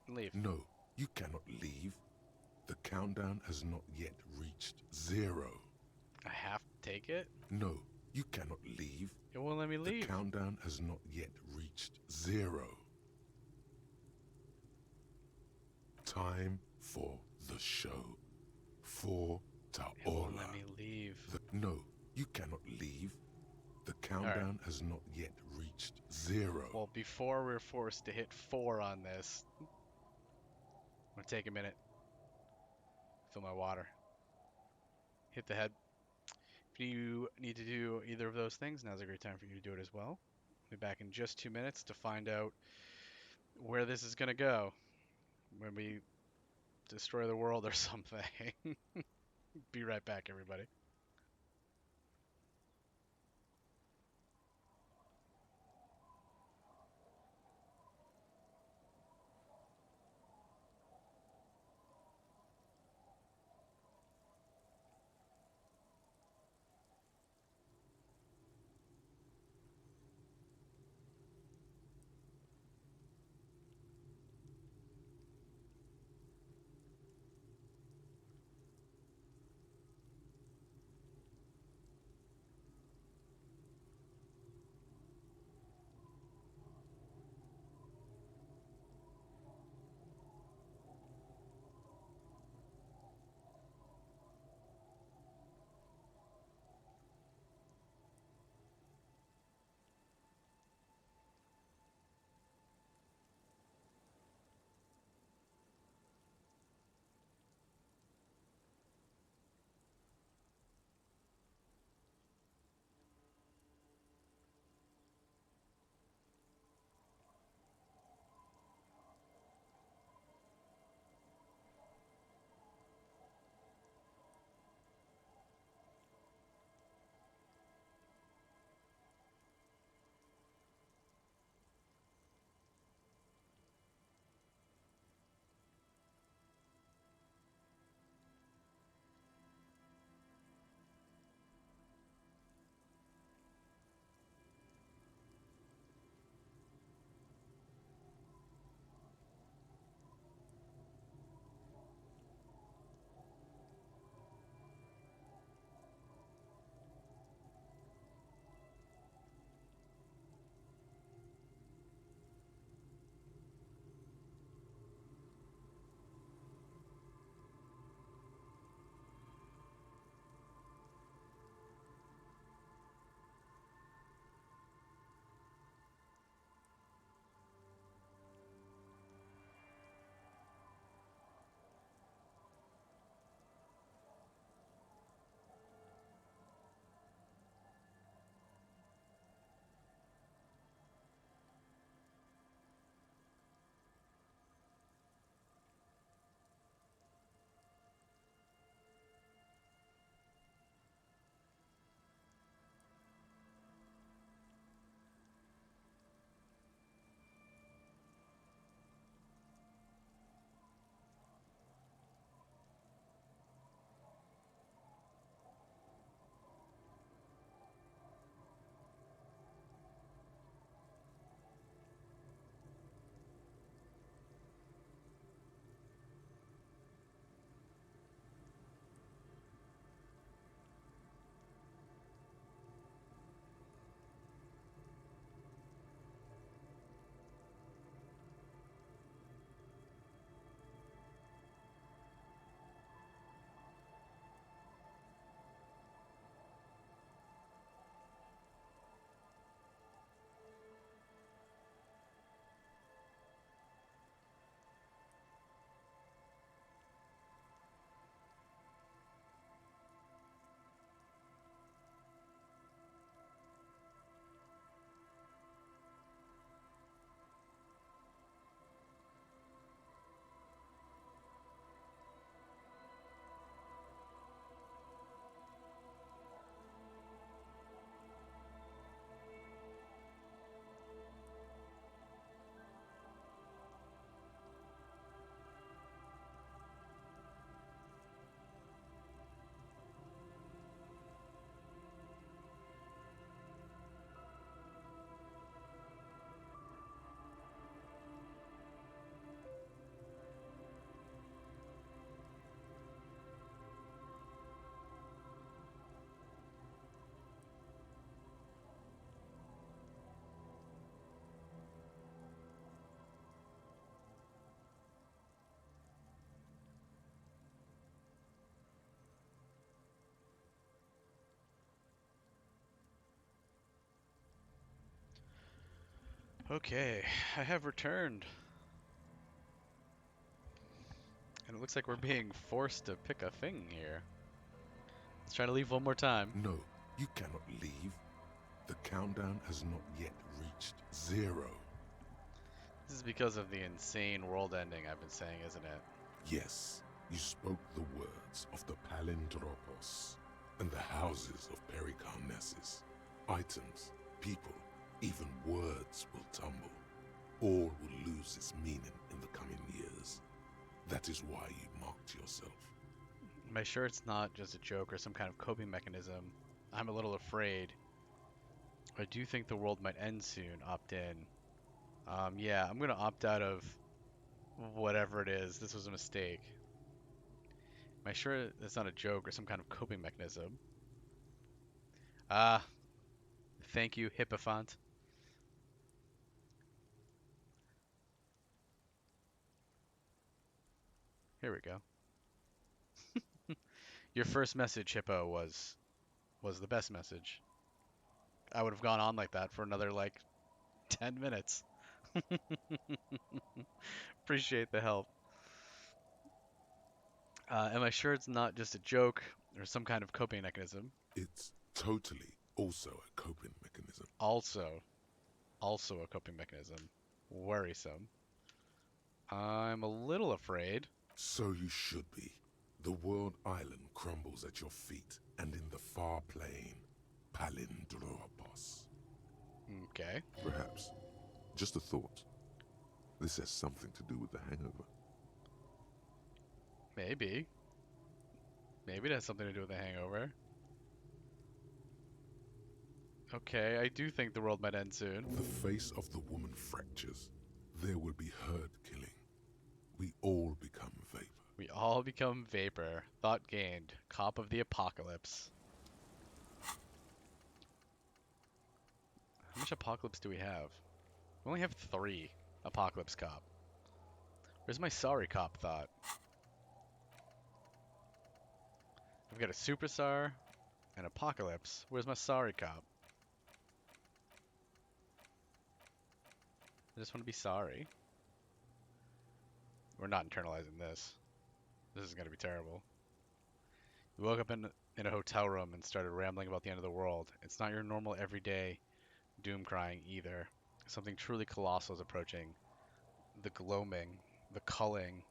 Leave. No, you cannot leave. The countdown has not yet reached 0. I have to take it? No, you cannot leave. It won't let me The leave. countdown has not yet reached 0. Time for the show. For It won't Taola. let me leave. No, you cannot leave. The countdown has not yet reached 0. Well, before we're forced to hit 4 on this, I'm gonna take a minute. Fill my water. Hit the head. If you need to do either of those things, now's a great time for you to do it as well. I'll be back in just 2 minutes to find out where this is gonna go. When we destroy the world or something. Be right back, everybody. Okay, I have returned. And it looks like we're being forced to pick a thing here. Let's try to leave one more time. No, you cannot leave. The countdown has not yet reached 0. This is because of the insane world ending I've been saying, isn't it? Yes, you spoke the words of the Palindropos and the houses of Pericarnassus. Items, people, even words will tumble. All will lose its meaning in the coming years. That is why you marked yourself. Am I sure it's not just a joke or some kind of coping mechanism? I'm a little afraid. I do think the world might end soon. Opt in. Yeah, I'm gonna opt out of whatever it is. This was a mistake. Am I sure it's not a joke or some kind of coping mechanism? Ah, thank you, Hippophant. Here we go. Your first message, Hippo, was the best message. I would have gone on like that for another like 10 minutes. Appreciate the help. Am I sure it's not just a joke or some kind of coping mechanism? It's totally also a coping mechanism. Also a coping mechanism. Worrisome. I'm a little afraid. So you should be. The world island crumbles at your feet, and in the far plain, Palindropos. Okay. Perhaps. Just a thought. This has something to do with the hangover. Maybe. Maybe it has something to do with the hangover. Okay, I do think the world might end soon. The face of the woman fractures. There will be herd killing. We all become vapor. We all become vapor. Thought gained. Cop of the apocalypse. How much apocalypse do we have? We only have 3 apocalypse cop. Where's my sorry cop thought? I've got a superstar, an apocalypse. Where's my sorry cop? I just want to be sorry. We're not internalizing this. This is going to be terrible. We woke up in a hotel room and started rambling about the end of the world. It's not your normal everyday doom crying either. Something truly colossal is approaching. The gloaming, the culling,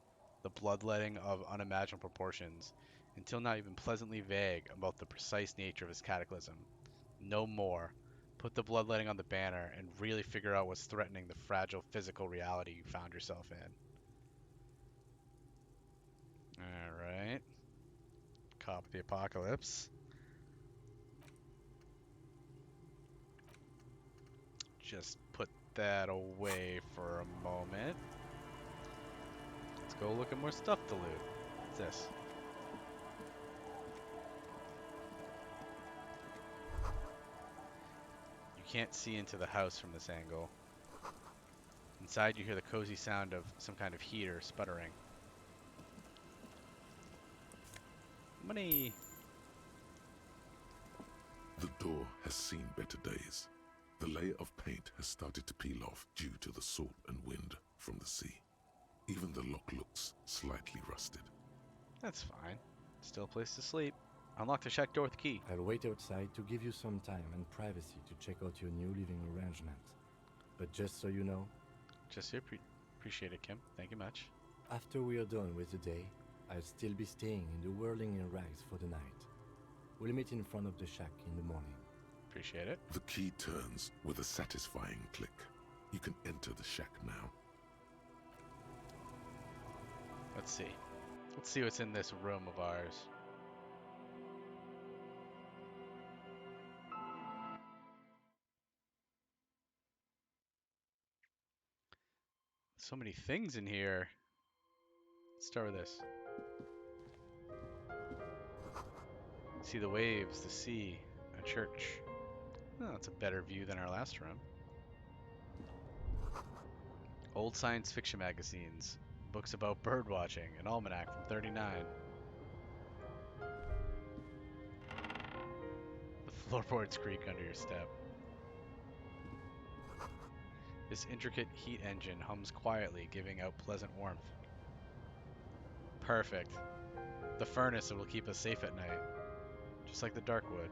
the bloodletting of unimaginable proportions, until now even pleasantly vague about the precise nature of this cataclysm. No more. Put the bloodletting on the banner and really figure out what's threatening the fragile physical reality you found yourself in. Alright. Cop of the apocalypse. Just put that away for a moment. Let's go look at more stuff to loot. What's this? You can't see into the house from this angle. Inside you hear the cozy sound of some kind of heater sputtering. Money! The door has seen better days. The layer of paint has started to peel off due to the salt and wind from the sea. Even the lock looks slightly rusted. That's fine. Still a place to sleep. Unlock the shack door with the key. I'll wait outside to give you some time and privacy to check out your new living arrangement. But just so you know, Just appreciate it, Kim. Thank you much. after we are done with the day, I'll still be staying in the whirling in rags for the night. We'll meet in front of the shack in the morning. Appreciate it. The key turns with a satisfying click. You can enter the shack now. Let's see. Let's see what's in this room of ours. So many things in here. Let's start with this. See the waves, the sea, a church. Oh, that's a better view than our last room. Old science fiction magazines, books about bird watching, an almanac from '39. The floorboards creak under your step. This intricate heat engine hums quietly, giving out pleasant warmth. Perfect. The furnace that will keep us safe at night. Just like the dark wood.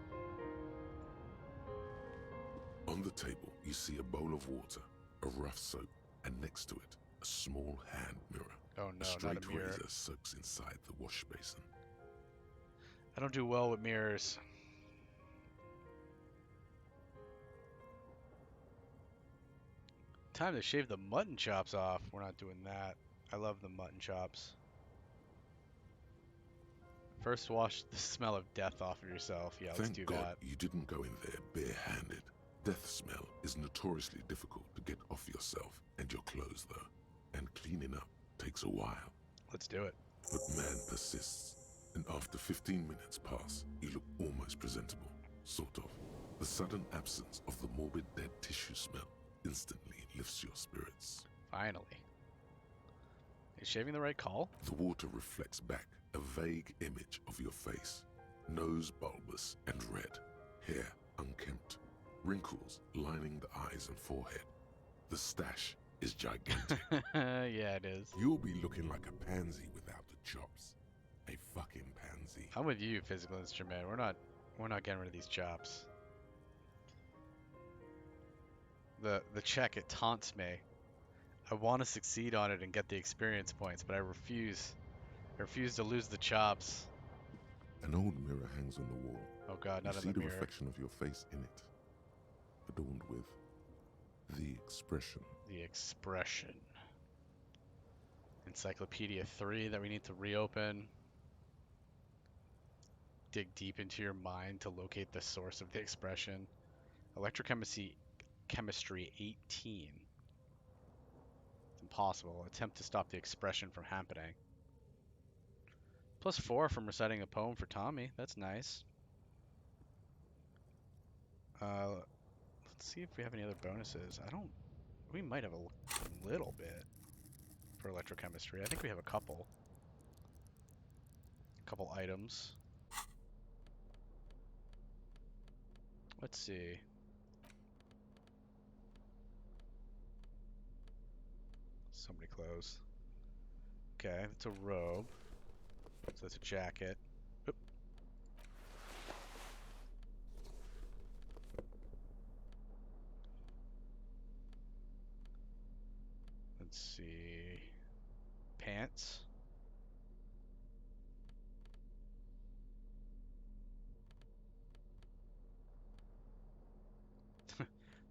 On the table, you see a bowl of water, a rough soap, and next to it, a small hand mirror. Oh A no, straight not a mirror. razor soaks inside the wash basin. I don't do well with mirrors. Time to shave the mutton chops off. We're not doing that. I love the mutton chops. First, wash the smell of death off of yourself. Yeah, let's Thank do God that. you didn't go in there barehanded. Death smell is notoriously difficult to get off yourself and your clothes, though, and cleaning up takes a while. Let's do it. But man persists, and after 15 minutes pass, you look almost presentable, sort of. The sudden absence of the morbid dead tissue smell instantly lifts your spirits. Finally. Is shaving the right call? The water reflects back a vague image of your face. Nose bulbous and red, hair unkempt, wrinkles lining the eyes and forehead. The stash is gigantic. Yeah, it is. You'll be looking like a pansy without the chops. A fucking pansy. I'm with you, physical instrument. We're not getting rid of these chops. The check, it taunts me. I want to succeed on it and get the experience points, but I refuse. I refuse to lose the chops. An old mirror hangs on the wall. Oh god, not You in see the the mirror. reflection of your face in it, adorned with the expression. The expression. Encyclopedia 3 that we need to reopen. Dig deep into your mind to locate the source of the expression. Electrochemistry chemistry 18. It's impossible. Attempt to stop the expression from happening. +4 from reciting a poem for Tommy. That's nice. Let's see if we have any other bonuses. We might have a little bit for electrochemistry. I think we have a couple. Couple items. Let's see. Somebody close. Okay, that's a robe. So that's a jacket. Oop. Let's see. Pants.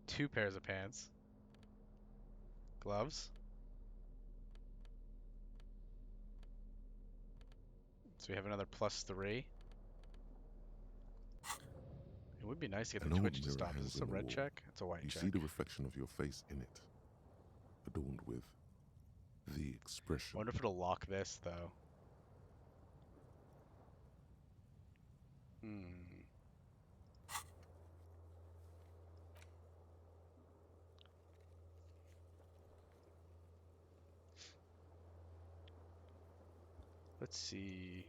Two pairs of pants. Gloves. So we have another +3. It would be nice to get An the old Twitch to mirror stop. Is hangs this a on the red wall. check? It's a white You check. see the reflection of your face in it, adorned with the expression. I wonder if it'll lock this, though. Let's see.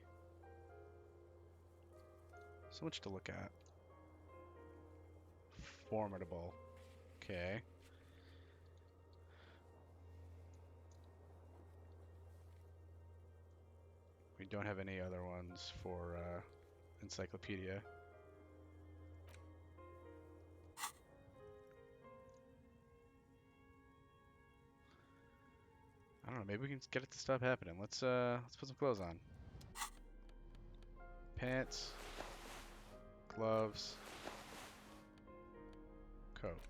So much to look at. Formidable. Okay. We don't have any other ones for encyclopedia. I don't know. Maybe we can get it to stop happening. Let's put some clothes on. Pants, gloves, coat.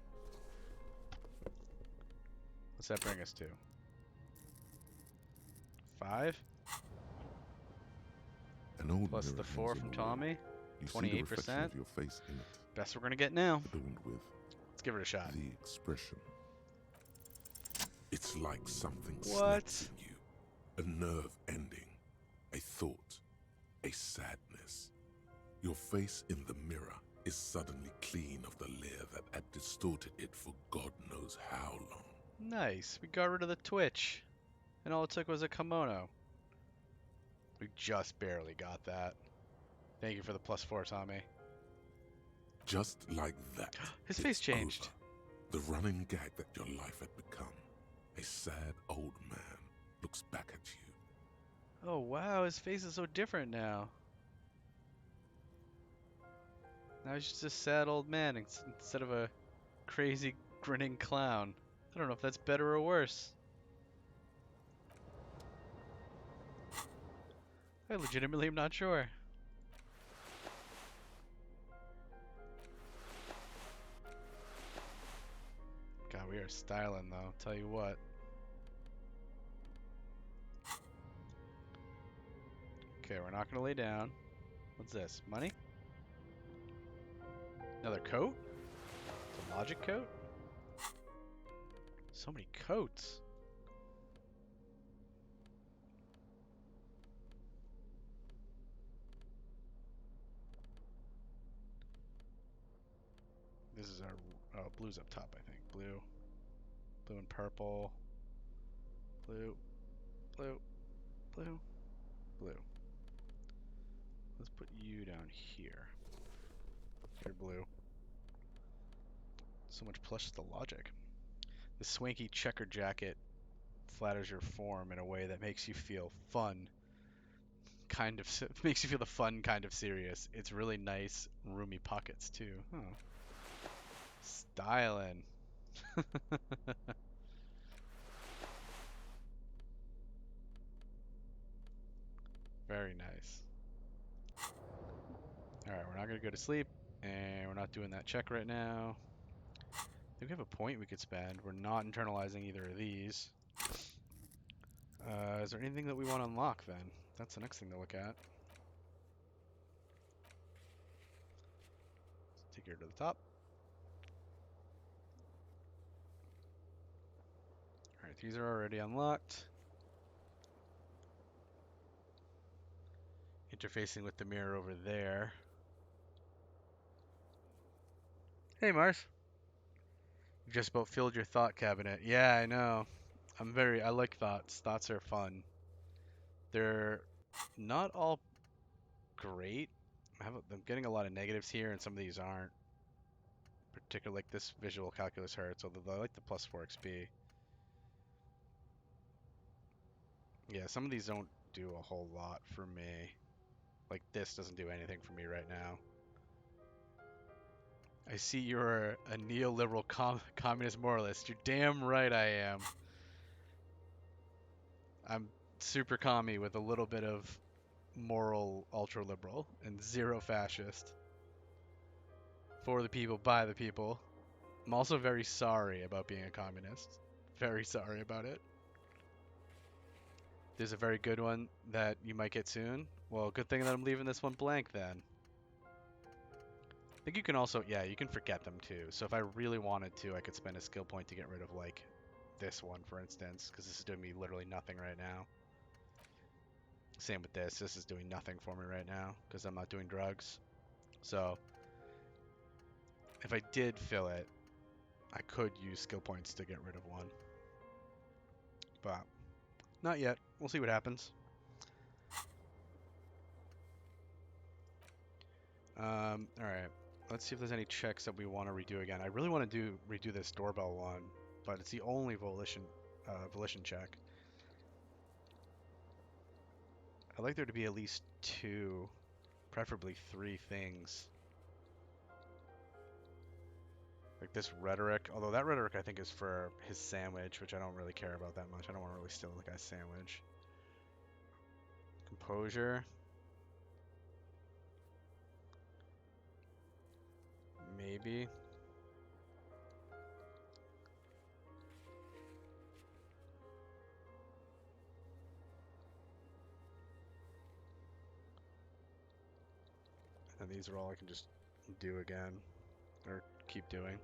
What's that bring us to? An 5 old plus mirror the hangs 4 on from the wall. Tommy. You see the reflection 28%. of your face in it, Best we're gonna get now. adorned with Let's give it a shot. the expression. It's like something What? snaps in you. A nerve ending. A thought. A sadness. Your face in the mirror is suddenly clean of the layer that had distorted it for God knows how long. Nice. We got rid of the Twitch. And all it took was a kimono. We just barely got that. Thank you for the +4, Tommy. Just like that. His it's face changed. over. The running gag that your life had become. A sad old man looks back at you. Oh wow, his face is so different now. Now he's just a sad old man instead of a crazy grinning clown. I don't know if that's better or worse. I legitimately am not sure. God, we are styling though, tell you what. Okay, we're not gonna lay down. What's this? Money? Another coat? It's a logic coat? So many coats. This is our blue's up top, I think. Blue. Blue and purple. Blue. Blue. Blue. Blue. Let's put you down here. You're blue. So much plush is the logic. The swanky checker jacket flatters your form in a way that makes you feel fun. Kind of makes you feel the fun kind of serious. It's really nice, roomy pockets too. Huh. Styling. Very nice. Alright, we're not going to go to sleep, and we're not doing that check right now. I think we have a point we could spend. We're not internalizing either of these. Is there anything that we want to unlock then? That's the next thing to look at. Let's take her to the top. Alright, these are already unlocked. Interfacing with the mirror over there. Hey, Mars. You just about filled your thought cabinet. Yeah, I know. I like thoughts. Thoughts are fun. They're not all great. I'm getting a lot of negatives here, and some of these aren't. Particularly like this visual calculus hurts, although I like the +4 XP. Yeah, some of these don't do a whole lot for me. Like this doesn't do anything for me right now. I see you're a neoliberal communist moralist. You're damn right I am. I'm super commie with a little bit of moral ultra-liberal and zero fascist. For the people, by the people. I'm also very sorry about being a communist. Very sorry about it. There's a very good one that you might get soon. Well, good thing that I'm leaving this one blank then. I think you can also, yeah, you can forget them too. So if I really wanted to, I could spend a skill point to get rid of like this one, for instance, because this is doing me literally nothing right now. Same with this. This is doing nothing for me right now because I'm not doing drugs. So if I did fill it, I could use skill points to get rid of one. But not yet. We'll see what happens. Alright. Let's see if there's any checks that we want to redo again. I really want to redo this doorbell one, but it's the only volition check. I'd like there to be at least 2, preferably 3 things. Like this rhetoric, although that rhetoric I think is for his sandwich, which I don't really care about that much. I don't want to really steal the guy's sandwich. Composure. Maybe. And these are all I can just do again, or keep doing.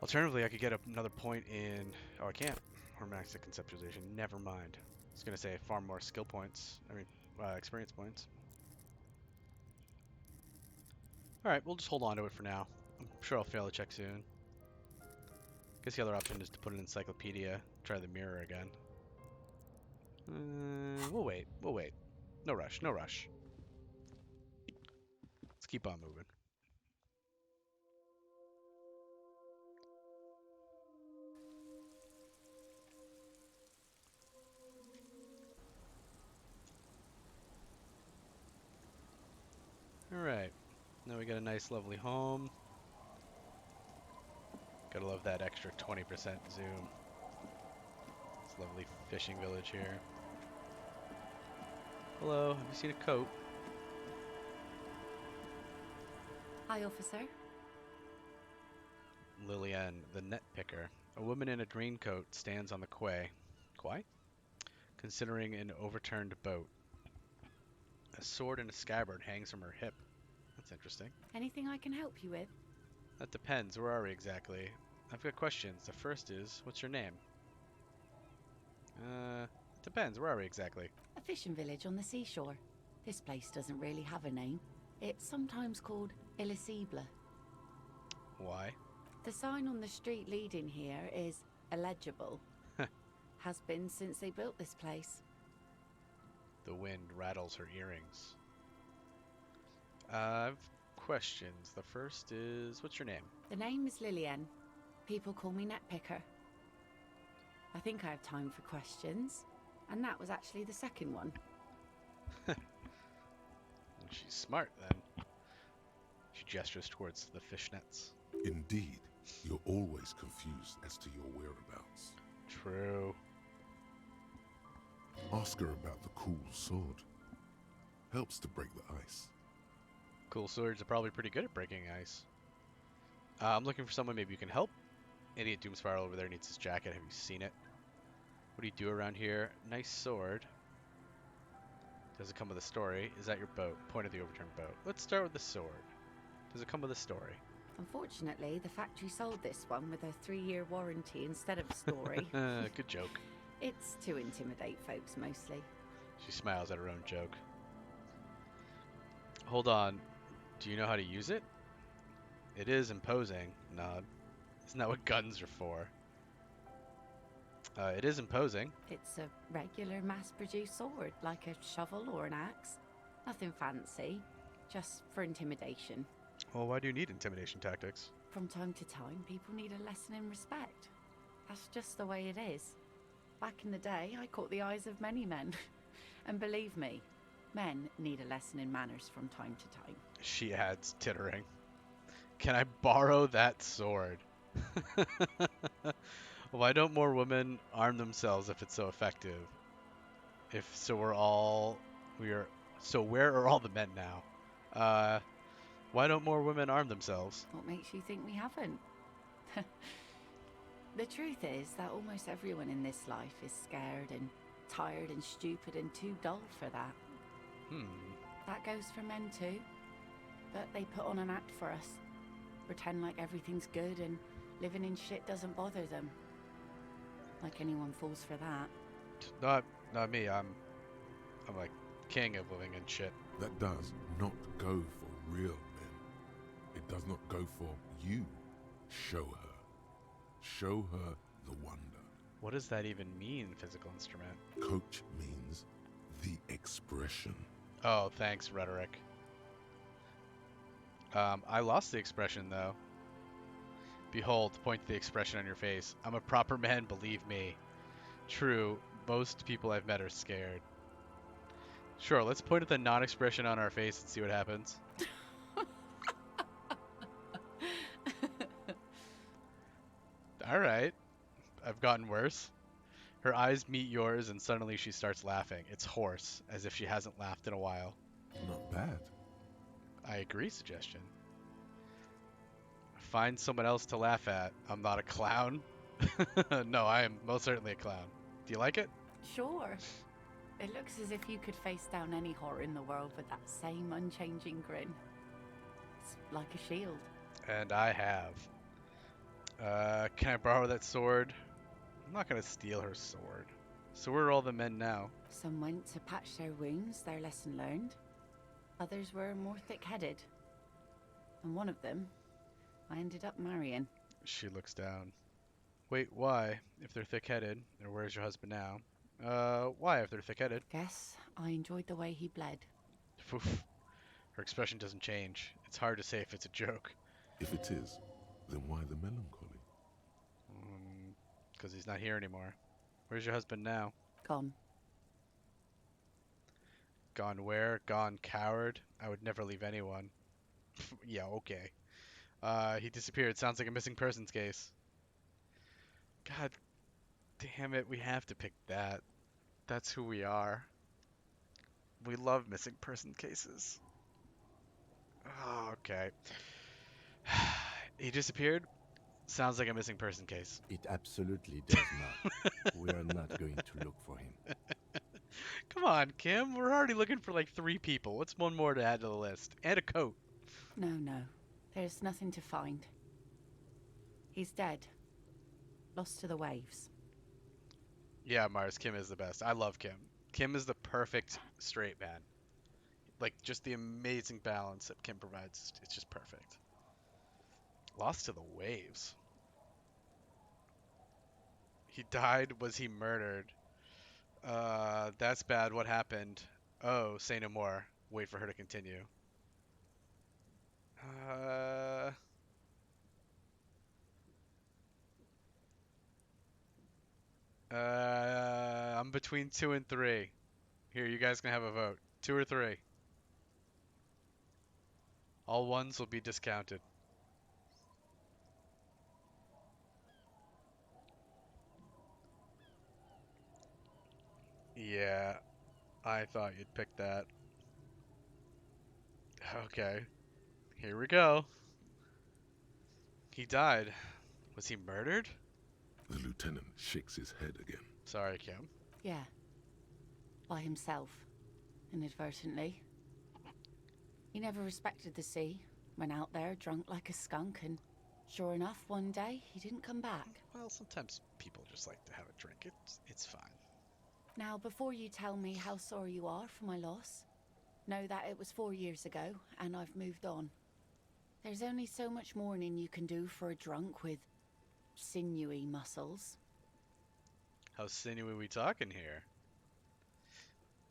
Alternatively, I could get another point in... Oh, I can't. Romantic conceptualization. Never mind. I was going to say far more skill points. I mean, experience points. Alright, we'll just hold on to it for now. I'm sure I'll fail the check soon. Guess the other option is to put an encyclopedia. Try the mirror again. We'll wait. We'll wait. No rush. No rush. Let's keep on moving. Alright. Now we got a nice, lovely home. Gotta love that extra 20% zoom. This lovely fishing village here. Hello, have you seen a coat? Hi, officer. Lillian, the net picker. A woman in a green coat stands on the quay. Quay? Considering an overturned boat. A sword and a scabbard hangs from her hip. That's interesting. Anything I can help you with? That depends. Where are we exactly? I've got questions. The first is, what's your name? It depends. Where are we exactly? A fishing village on the seashore. This place doesn't really have a name. It's sometimes called Elysium. Why? The sign on the street leading here is illegible. Has been since they built this place. The wind rattles her earrings. I've questions. The first is, what's your name? The name is Lillian. People call me Netpicker. I think I have time for questions. And that was actually the second one. She's smart, then. She gestures towards the fishnets. Indeed, you're always confused as to your whereabouts. True. Ask her about the cool sword. Helps to break the ice. Cool swords are probably pretty good at breaking ice. I'm looking for someone maybe you can help. Idiot Doom Spiral over there needs his jacket. Have you seen it? What do you do around here? Nice sword. Does it come with a story? Is that your boat? Point of the overturned boat. Let's start with the sword. Does it come with a story? Unfortunately, the factory sold this one with a 3-year warranty instead of a story. Good joke. It's to intimidate folks, mostly. She smiles at her own joke. Hold on. Do you know how to use it? It is imposing. Nod. Isn't that what guns are for? It is imposing. It's a regular mass-produced sword, like a shovel or an axe. Nothing fancy, just for intimidation. Well, why do you need intimidation tactics? From time to time, people need a lesson in respect. That's just the way it is. Back in the day, I caught the eyes of many men. And believe me, men need a lesson in manners from time to time. She adds, tittering. Can I borrow that sword? Why don't more women arm themselves if it's so effective? If so, so where are all the men now? Why don't more women arm themselves? What makes you think we haven't? The truth is that almost everyone in this life is scared and tired and stupid and too dull for that. That goes for men too. But they put on an act for us. Pretend like everything's good and living in shit doesn't bother them. Like anyone falls for that. Not me. I'm like king of living in shit. That does not go for real men. It does not go for you. Show her. Show her the wonder. What does that even mean, physical instrument? Coach means the expression. Oh, thanks, rhetoric. I lost the expression, though. Behold, point to the expression on your face. I'm a proper man, believe me. True, most people I've met are scared. Sure, let's point at the non-expression on our face and see what happens. Alright. I've gotten worse. Her eyes meet yours and suddenly she starts laughing. It's hoarse, as if she hasn't laughed in a while. Not bad. I agree, suggestion. Find someone else to laugh at. I'm not a clown. No, I am most certainly a clown. Do you like it? Sure. It looks as if you could face down any horror in the world with that same unchanging grin. It's like a shield. And I have. Can I borrow that sword? I'm not gonna steal her sword. So where are all the men now? Some went to patch their wounds, their lesson learned. Others were more thick-headed. And one of them, I ended up marrying. She looks down. Wait, why? If they're thick-headed, or where's your husband now? Why if they're thick-headed? Guess I enjoyed the way he bled. Oof. Her expression doesn't change. It's hard to say if it's a joke. If it is, then why the melancholy? 'Cause he's not here anymore. Where's your husband now? Gone. Gone where? Gone coward. I would never leave anyone. Yeah, okay. He disappeared. Sounds like a missing persons case. God damn it, we have to pick that. That's who we are. We love missing person cases. Oh, okay. He disappeared. Sounds like a missing person case. It absolutely does not. We are not going to look for him. Come on, Kim. We're already looking for like 3 people. What's one more to add to the list? And a coat. No, no. There's nothing to find. He's dead. Lost to the waves. Yeah, Mars, Kim is the best. I love Kim. Kim is the perfect straight man. Like, just the amazing balance that Kim provides. It's just perfect. Lost to the waves. He died. Was he murdered? That's bad. What happened? Oh, say no more. Wait for her to continue. I'm between 2 and 3. Here, you guys can have a vote. 2 or 3. All ones will be discounted. Yeah, I thought you'd pick that. Okay, here we go. He died. Was he murdered? The lieutenant shakes his head again. Sorry, Kim. Yeah. By himself. Inadvertently. He never respected the sea. Went out there drunk like a skunk, and sure enough, one day, he didn't come back. Well, sometimes people just like to have a drink. It's fine. Now, before you tell me how sorry you are for my loss, know that it was 4 years ago, and I've moved on. There's only so much mourning you can do for a drunk with sinewy muscles. How sinewy we talking here?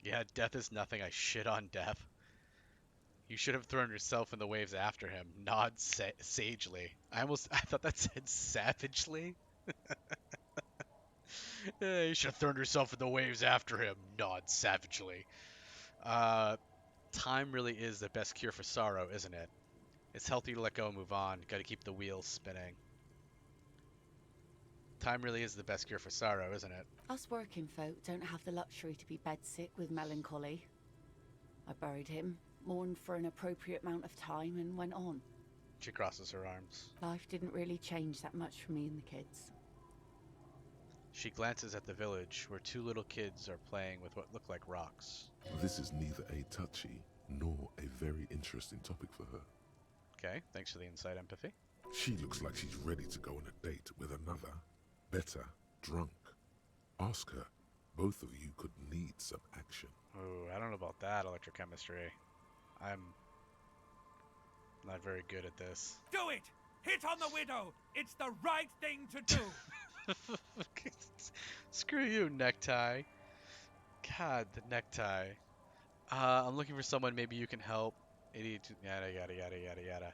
Yeah, death is nothing. I shit on death. You should have thrown yourself in the waves after him. Nod sagely. I thought that said savagely. You should have thrown yourself in the waves after him. Nod savagely. Time really is the best cure for sorrow, isn't it? It's healthy to let go and move on. Gotta keep the wheels spinning. Time really is the best cure for sorrow, isn't it? Us working folk don't have the luxury to be bedsick with melancholy. I buried him, mourned for an appropriate amount of time, and went on. She crosses her arms. Life didn't really change that much for me and the kids. She glances at the village, where 2 little kids are playing with what look like rocks. This is neither a touchy nor a very interesting topic for her. Okay, thanks for the inside empathy. She looks like she's ready to go on a date with another, better, drunk. Ask her. Both of you could need some action. Oh, I don't know about that electrochemistry. I'm not very good at this. Do it! Hit on the widow! It's the right thing to do! Screw you, necktie. God, the necktie. I'm looking for someone maybe you can help. Idiot, yada, yada, yada, yada, yada.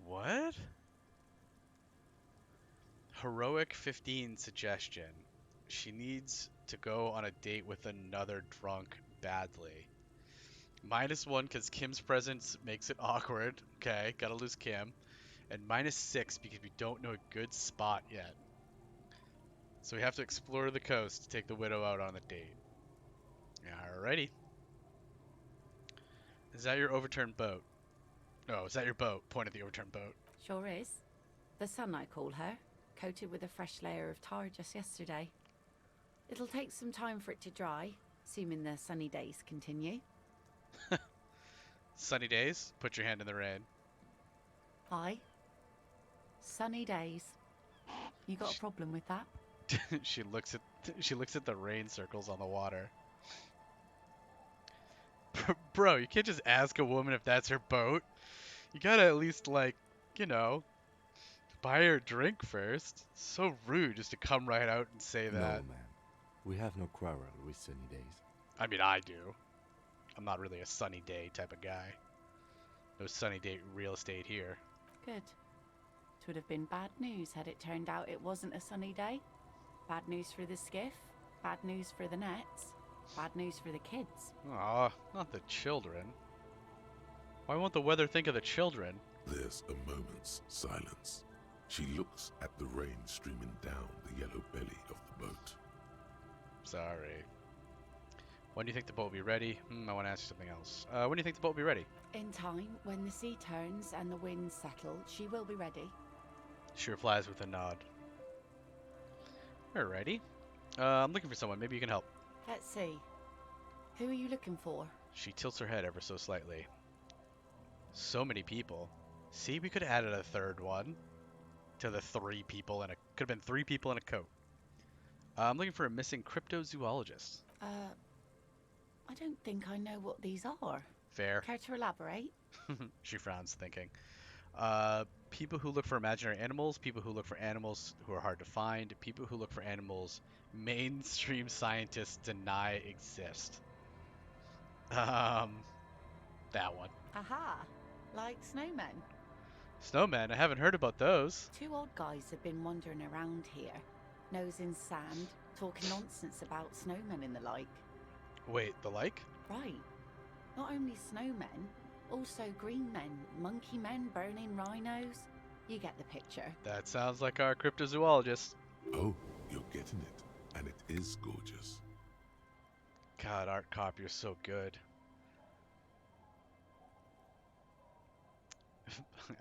What? Heroic 15 suggestion. She needs to go on a date with another drunk badly. -1 because Kim's presence makes it awkward. Okay, gotta lose Kim. And -6 because we don't know a good spot yet. So we have to explore the coast to take the widow out on a date. Alrighty. Is that your overturned boat? No, is that your boat? Point at the overturned boat. Sure is. The sun, I call her. Coated with a fresh layer of tar just yesterday. It'll take some time for it to dry, assuming the sunny days continue. Sunny days? Put your hand in the rain. Aye. Sunny days. You got a problem with that? She looks at the rain circles on the water. Bro, you can't just ask a woman if that's her boat. You gotta at least, like, you know, buy her a drink first. So rude just to come right out and say that. No, man. We have no quarrel with sunny days. I mean, I do. I'm not really a sunny day type of guy. No sunny day real estate here. Good. It would have been bad news had it turned out it wasn't a sunny day. Bad news for the skiff, Bad news for the nets. Bad news for the kids. Aw, not the children. Why won't the weather think of the children? There's a moment's silence. She looks at the rain streaming down the yellow belly of the boat. Sorry. When do you think the boat will be ready? I want to ask you something else. When do you think the boat will be ready? In time, when the sea turns and the winds settle, she will be ready. She replies with a nod. Alrighty. I'm looking for someone. Maybe you can help. Let's see. Who are you looking for? She tilts her head ever so slightly. So many people. See, we could have added a third one to the 3 people in a... Could have been 3 people in a coat. I'm looking for a missing cryptozoologist. I don't think I know what these are. Fair. Care to elaborate? She frowns, thinking. People who look for imaginary animals, people who look for animals who are hard to find, people who look for animals mainstream scientists deny exist. That one. Aha! Like snowmen. Snowmen? I haven't heard about those. 2 odd guys have been wandering around here, nose in sand, talking nonsense about snowmen and the like. Wait, the like? Right. Not only snowmen, also green men, monkey men, burning rhinos. You get the picture. That sounds like our cryptozoologist. Oh, you're getting it. And it is gorgeous. God, Art Cop, you're so good.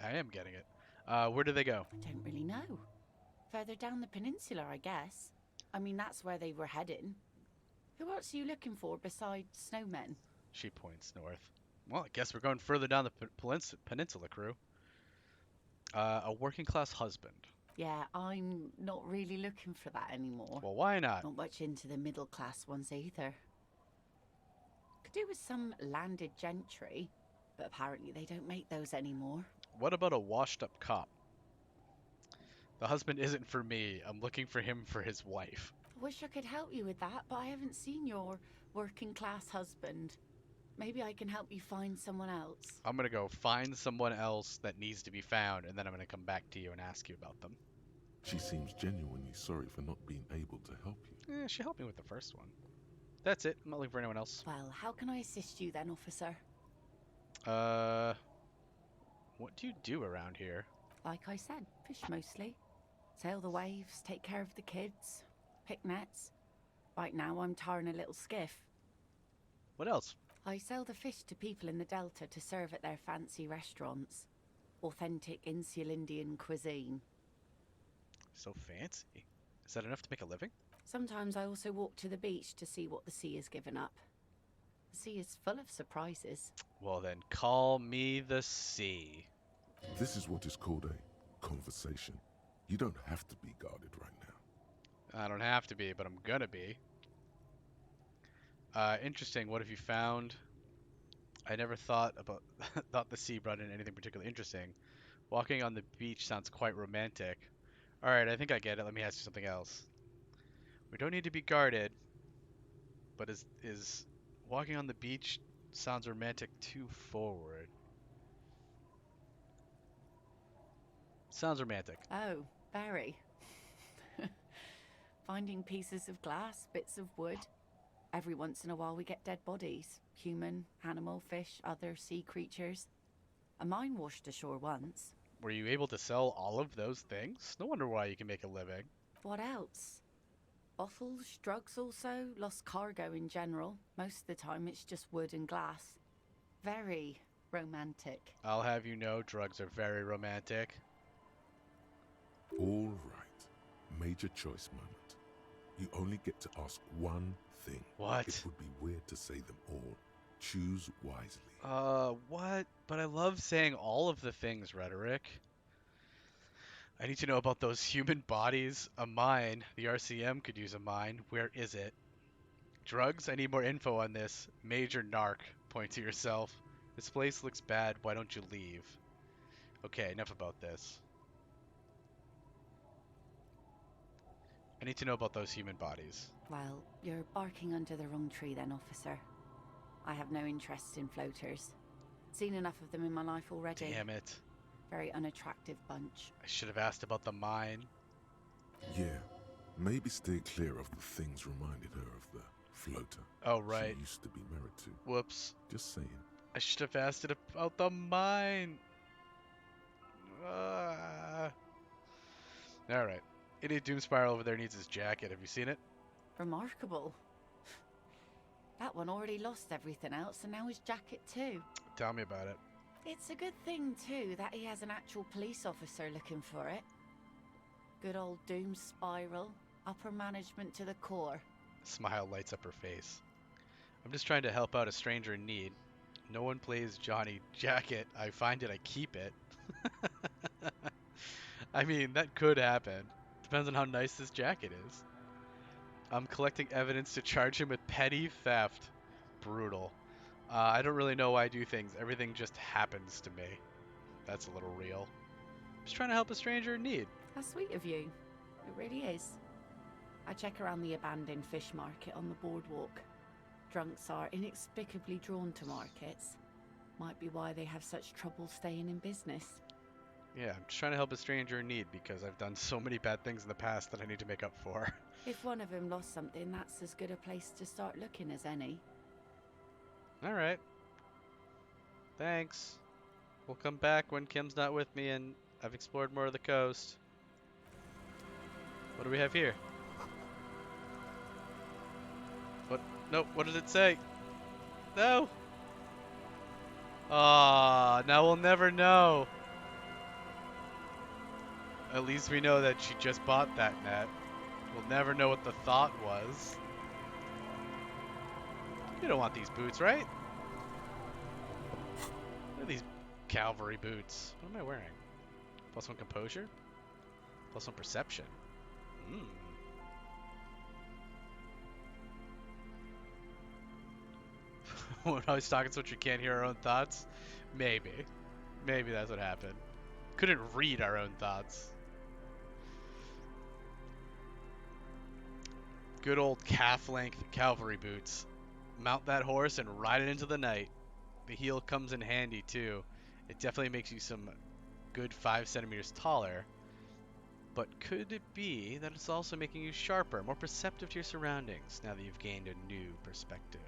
I am getting it. Where do they go? I don't really know. Further down the peninsula, I guess. I mean, that's where they were heading. Who else are you looking for besides snowmen? She points north. Well, I guess we're going further down the peninsula, crew. A working class husband. Yeah, I'm not really looking for that anymore. Well, why not? Not much into the middle class ones either. Could do with some landed gentry, but apparently they don't make those anymore. What about a washed up cop? The husband isn't for me. I'm looking for him for his wife. I wish I could help you with that, but I haven't seen your working class husband. Maybe I can help you find someone else. I'm gonna go find someone else that needs to be found, and then I'm gonna come back to you and ask you about them. She seems genuinely sorry for not being able to help you. She helped me with the first one. That's it. I'm not looking for anyone else. Well, how can I assist you then, officer? What do you do around here? Like I said, fish mostly. Sail the waves, take care of the kids, pick nets. Right now I'm tarring a little skiff. What else? I sell the fish to people in the Delta to serve at their fancy restaurants. Authentic Insular Indian cuisine. So fancy. Is that enough to make a living? Sometimes I also walk to the beach to see what the sea has given up. The sea is full of surprises. Well then, call me the sea. This is what is called a conversation. You don't have to be guarded right now. I don't have to be, but I'm gonna be. Interesting. What have you found? I never thought the sea brought in anything particularly interesting. Walking on the beach sounds quite romantic. Alright, I think I get it. Let me ask you something else. We don't need to be guarded, but is walking on the beach sounds romantic too forward? Sounds romantic. Oh, very. Finding pieces of glass, bits of wood. Every once in a while we get dead bodies. Human, animal, fish, other sea creatures. A mine washed ashore once. Were you able to sell all of those things? No wonder why you can make a living. What else? Bottles, drugs also, lost cargo in general. Most of the time it's just wood and glass. Very romantic. I'll have you know, drugs are very romantic. All right. Major choice moment. You only get to ask one thing. What? It would be weird to say them all. Choose wisely. What? But I love saying all of the things, Rhetoric. I need to know about those human bodies. A mine. The RCM could use a mine. Where is it? Drugs? I need more info on this. Major narc. Point to yourself. This place looks bad. Why don't you leave? Okay, enough about this. I need to know about those human bodies. Well, you're barking under the wrong tree then, officer. I have no interest in floaters. Seen enough of them in my life already. Damn it. Very unattractive bunch. I should have asked about the mine. Yeah, Maybe stay clear of the things reminded her of the floater Oh, right. she used to be married to. Whoops. Just saying. I should have asked it about the mine. Alright. Idiot Doom Spiral over there needs his jacket. Have you seen it? Remarkable. That one already lost everything else, and now his jacket too. Tell me about it. It's a good thing, too, that he has an actual police officer looking for it. Good old Doom Spiral. Upper management to the core. A smile lights up her face. I'm just trying to help out a stranger in need. No one plays Johnny Jacket. I find it, I keep it. I mean, that could happen. Depends on how nice this jacket is. I'm collecting evidence to charge him with petty theft. Brutal. I don't really know why I do things. Everything just happens to me. That's a little real. Just trying to help a stranger in need. How sweet of you. It really is. I check around the abandoned fish market on the boardwalk. Drunks are inexplicably drawn to markets. Might be why they have such trouble staying in business. Yeah, I'm just trying to help a stranger in need because I've done so many bad things in the past that I need to make up for. If one of them lost something, that's as good a place to start looking as any. Alright. Thanks. We'll come back when Kim's not with me and I've explored more of the coast. What do we have here? What? Nope, what did it say? No! Ah, now we'll never know. At least we know that she just bought that net. We'll never know what the thought was. You don't want these boots, right? Look at these cavalry boots. What am I wearing? +1 composure? +1 perception. When I was talking so much we can't hear our own thoughts? Maybe. Maybe that's what happened. Couldn't read our own thoughts. Good old calf-length cavalry boots. Mount that horse and ride it into the night. The heel comes in handy too. It definitely makes you some good 5 centimeters taller. But could it be that it's also making you sharper, more perceptive to your surroundings now that you've gained a new perspective?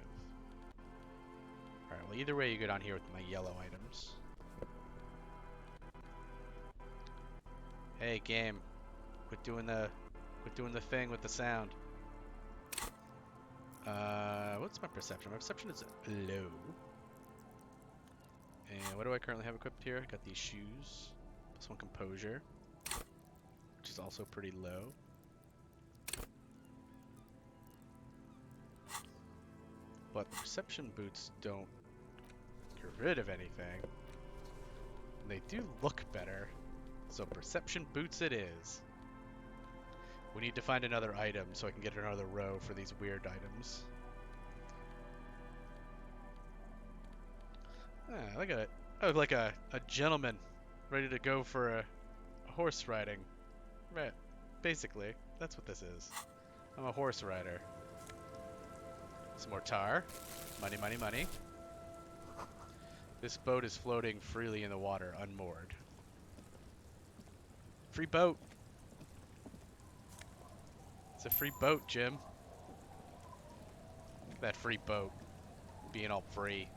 Alright, well either way you go down here with my yellow items. Hey game, quit doing the thing with the sound. What's my perception? My perception is low. And what do I currently have equipped here? I got these shoes. +1 composure, which is also pretty low. But the perception boots don't get rid of anything. And they do look better. So perception boots it is. We need to find another item so I can get another row for these weird items. Ah, look at it. I look like a gentleman ready to go for a horse riding. Right. Basically, that's what this is. I'm a horse rider. Some more tar. Money, money, money. This boat is floating freely in the water, unmoored. Free boat. It's a free boat, Jim. Look at that free boat. Being all free.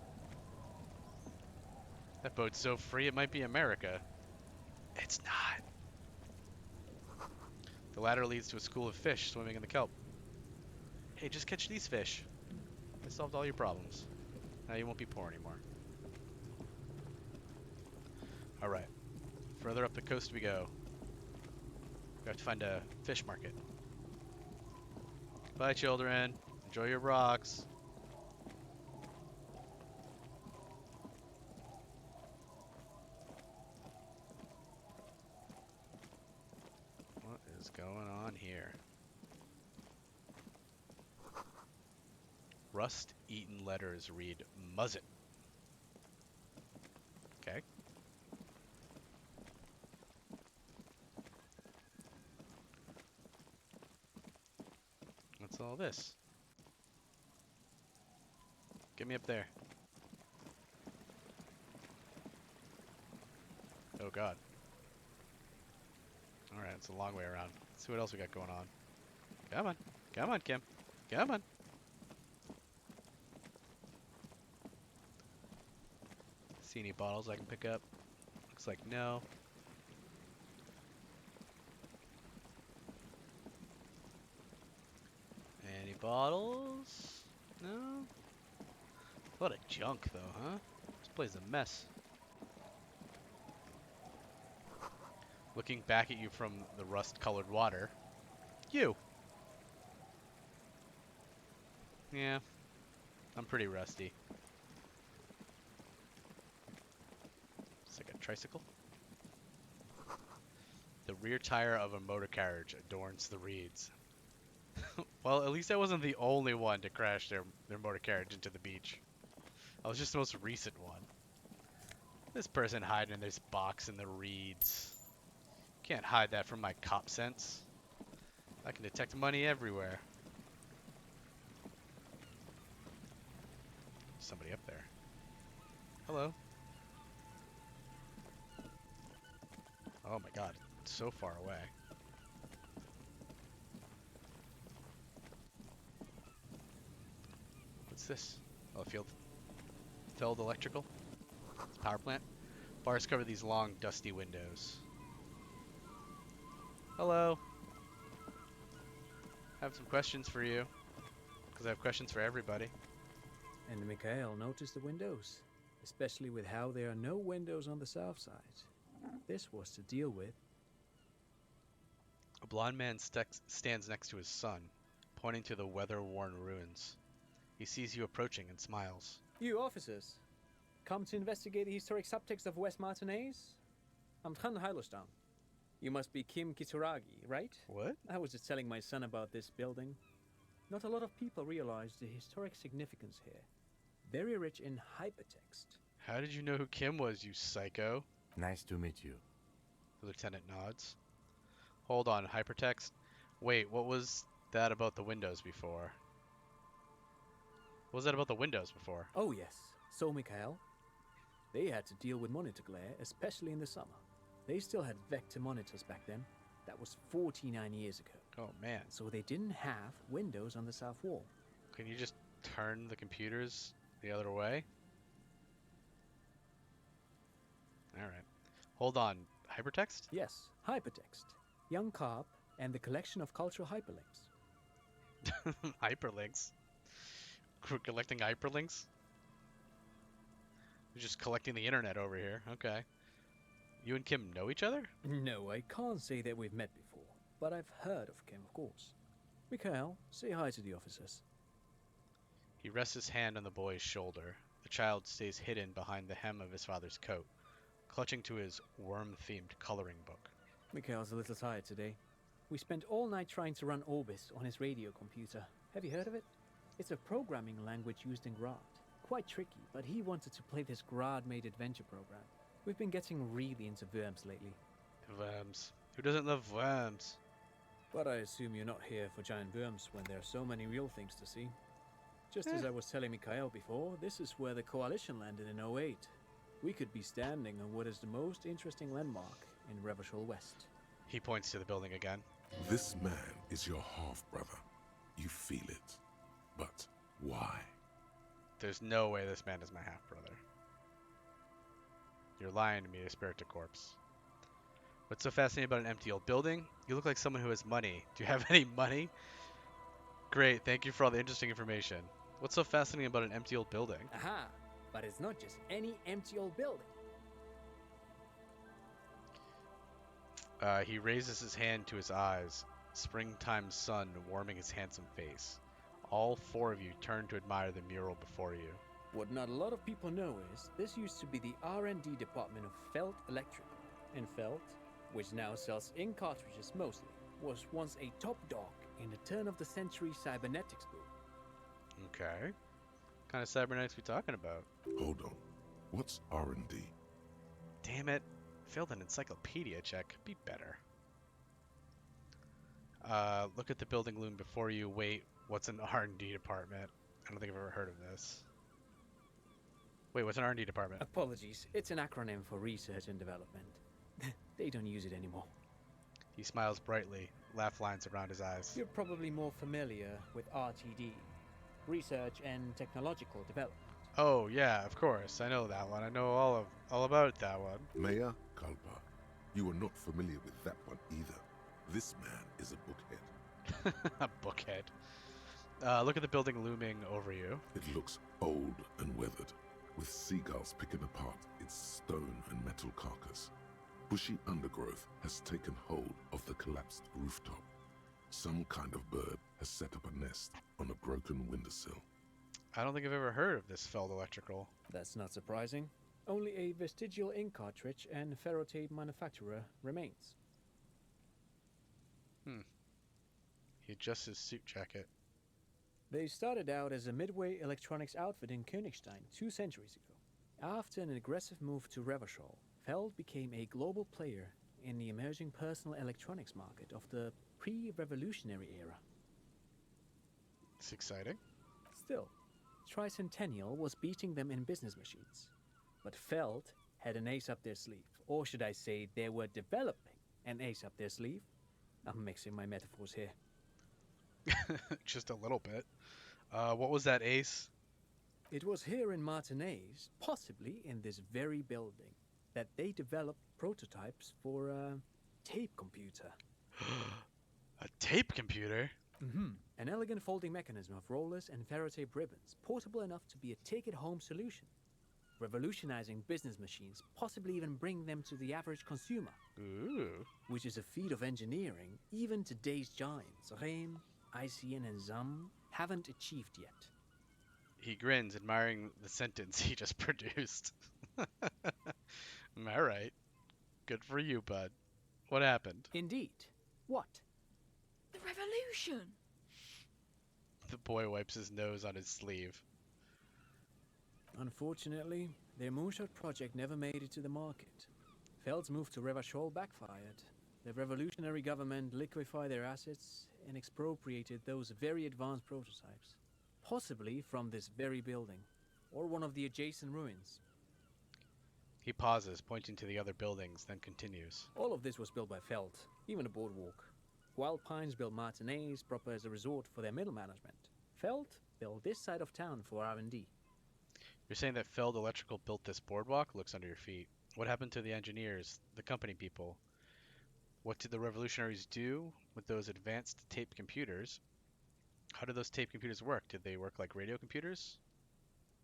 That boat's so free it might be America. It's not. The ladder leads to a school of fish swimming in the kelp. Hey, just catch these fish. I solved all your problems. Now you won't be poor anymore. Alright. Further up the coast we go. We have to find a fish market. Bye, children. Enjoy your rocks. What is going on here? Rust-eaten letters read Muzzet. Okay. What's all this? Get me up there. Oh god. Alright, it's a long way around. Let's see what else we got going on. Come on. Come on, Kim. Come on. See any bottles I can pick up? Looks like no. Any bottles? No? A lot of junk though, huh? This place is a mess. Looking back at you from the rust-colored water. You! Yeah, I'm pretty rusty. It's like a tricycle. The rear tire of a motor carriage adorns the reeds. Well, at least I wasn't the only one to crash their motor carriage into the beach. I was just the most recent one. This person hiding in this box in the reeds. Can't hide that from my cop sense. I can detect money everywhere. Somebody up there. Hello. Oh my god, it's so far away. What's this? Oh, Filled electrical? It's a power plant. Bars cover these long, dusty windows. Hello. I have some questions for you. Because I have questions for everybody. And Mikhail noticed the windows, especially with how there are no windows on the south side. This was to deal with. A blond man stands next to his son, pointing to the weather-worn ruins. He sees you approaching and smiles. You officers, come to investigate the historic subtext of West Martinez? I'm Tran Heilostam. You must be Kim Kituragi, right? What? I was just telling my son about this building. Not a lot of people realize the historic significance here. Very rich in hypertext. How did you know who Kim was, you psycho? Nice to meet you. The lieutenant nods. Hold on, hypertext? Wait, what was that about the windows before? What was that about the windows before? Oh yes, so Mikhail. They had to deal with monitor glare, especially in the summer. They still had vector monitors back then. That was 49 years ago. Oh man. So they didn't have windows on the south wall. Can you just turn the computers the other way? Alright. Hold on. Hypertext? Yes, hypertext. Young Carp and the collection of cultural hyperlinks. Hyperlinks? We're collecting hyperlinks? We're just collecting the internet over here. Okay. You and Kim know each other? No, I can't say that we've met before, but I've heard of Kim, of course. Mikhail, say hi to the officers. He rests his hand on the boy's shoulder. The child stays hidden behind the hem of his father's coat, clutching to his worm-themed coloring book. Mikhail's a little tired today. We spent all night trying to run Orbis on his radio computer. Have you heard of it? It's a programming language used in Grad. Quite tricky, but he wanted to play this Grad-made adventure program. We've been getting really into worms lately. Worms. Who doesn't love worms? But I assume you're not here for giant worms when there are so many real things to see. Just as I was telling Mikhail before, this is where the Coalition landed in '08. We could be standing on what is the most interesting landmark in Revachol West. He points to the building again. This man is your half-brother. You feel it. But why? There's no way this man is my half-brother. You're lying to me, Espirita Corpse. What's so fascinating about an empty old building? You look like someone who has money. Do you have any money? Great, thank you for all the interesting information. What's so fascinating about an empty old building? Aha! But it's not just any empty old building. He raises his hand to his eyes, springtime sun warming his handsome face. All four of you turn to admire the mural before you. What not a lot of people know is this used to be the R&D department of Felt Electric. And Felt, which now sells ink cartridges mostly, was once a top dog in the turn-of-the-century cybernetics boom. Okay. What kind of cybernetics we talking about? Hold on. What's R&D? Damn it. Failed an encyclopedia check. Be better. Look at the building loom before you. Wait, what's an R&D department? I don't think I've ever heard of this. Wait, what's an R&D department? Apologies, it's an acronym for research and development. They don't use it anymore. He smiles brightly, laugh lines around his eyes. You're probably more familiar with RTD, Research and Technological Development. Oh yeah, of course. I know that one. I know all about that one. Mea culpa. You are not familiar with that one either. This man is a bookhead. A bookhead. Look at the building looming over you. It looks old and weathered, with seagulls picking apart its stone and metal carcass. Bushy undergrowth has taken hold of the collapsed rooftop. Some kind of bird has set up a nest on a broken windowsill. I don't think I've ever heard of this Feld Electrical. That's not surprising. Only a vestigial ink cartridge and ferrotape manufacturer remains. He adjusts his suit jacket. They started out as a midway electronics outfit in Königstein 2 centuries ago. After an aggressive move to Revachol, Feld became a global player in the emerging personal electronics market of the pre-revolutionary era. It's exciting. Still, Tricentennial was beating them in business machines. But Feld had an ace up their sleeve. Or should I say, they were developing an ace up their sleeve? I'm mixing my metaphors here. Just a little bit. What was that ace? It was here in Martinez, possibly in this very building, that they developed prototypes for a tape computer. A tape computer? An elegant folding mechanism of rollers and ferrotape ribbons, portable enough to be a take-it-home solution. Revolutionizing business machines, possibly even bring them to the average consumer. Ooh. Which is a feat of engineering even today's giants, Rehm, ICN and ZAM, haven't achieved yet. He grins, admiring the sentence he just produced. All right. Good for you, bud. What happened? Indeed. What? The revolution! The boy wipes his nose on his sleeve. Unfortunately, their moonshot project never made it to the market. Feld's move to Revachol backfired. The revolutionary government liquefied their assets and expropriated those very advanced prototypes. Possibly from this very building, or one of the adjacent ruins. He pauses, pointing to the other buildings, then continues. All of this was built by Feld, even the boardwalk. Wild Pines built Martinez proper as a resort for their middle management. Feld built this side of town for R&D. You're saying that Feld Electrical built this boardwalk? Looks under your feet. What happened to the engineers, the company people? What did the revolutionaries do with those advanced tape computers? How did those tape computers work? Did they work like radio computers?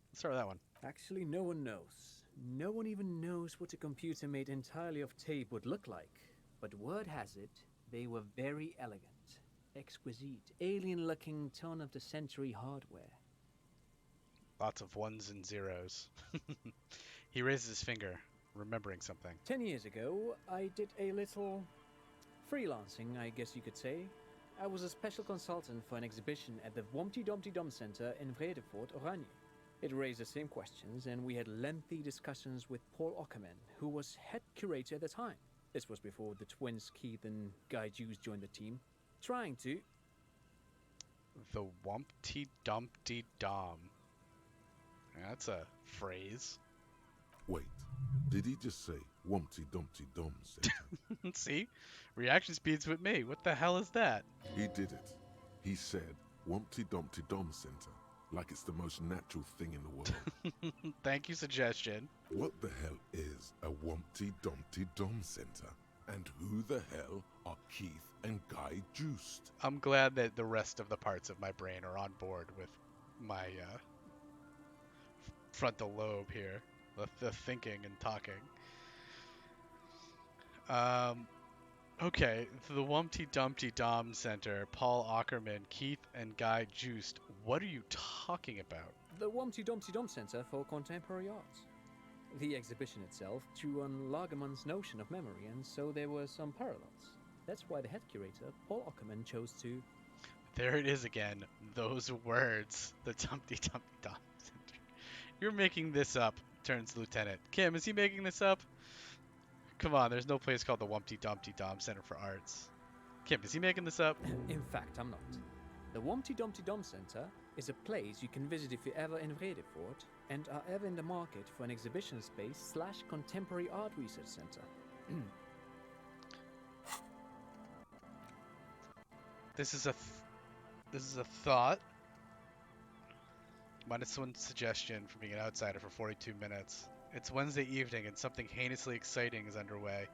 Let's start with that one. Actually, no one knows. No one even knows what a computer made entirely of tape would look like. But word has it, they were very elegant, exquisite, alien-looking turn-of-the-century hardware. Lots of ones and zeros. He raises his finger, remembering something. 10 years ago, I did a little freelancing, I guess you could say. I was a special consultant for an exhibition at the Womty Dumpty Dum Center in Vredefort, Oranje. It raised the same questions, and we had lengthy discussions with Paul Ockerman, who was head curator at the time. This was before the twins Keith and Guy Juice joined the team, trying to... The Wumpty Dumpty Dom. That's a phrase. Wait, did he just say Wumpty Dumpty Dom Center? See? Reaction speeds with me. What the hell is that? He did it. He said Wumpty Dumpty Dom Center, like it's the most natural thing in the world. Thank you, suggestion. What the hell is a Wumpty Dumpty Dom Center? And who the hell are Keith and Guy Juiced? I'm glad that the rest of the parts of my brain are on board with my frontal lobe here. The thinking and talking. Okay, the Wumpty Dumpty Dom Center, Paul Ockerman, Keith and Guy Juiced. What are you talking about? The Womty Dumpty Dum Center for Contemporary Arts. The exhibition itself drew on Lagerman's notion of memory, and so there were some parallels. That's why the head curator, Paul Ockerman, chose to... There it is again. Those words. The Dumpty Dumpty Dom Center. You're making this up, turns Lieutenant. Kim, is he making this up? Come on, there's no place called the Wumpty Dumpty Dom Center for Arts. Kim, is he making this up? In fact, I'm not. The Womty Dumpty Dom Center is a place you can visit if you're ever in Vredefort and are ever in the market for an exhibition space / contemporary art research center. This is a this is a thought. Minus one suggestion for being an outsider for 42 minutes. It's Wednesday evening and something heinously exciting is underway.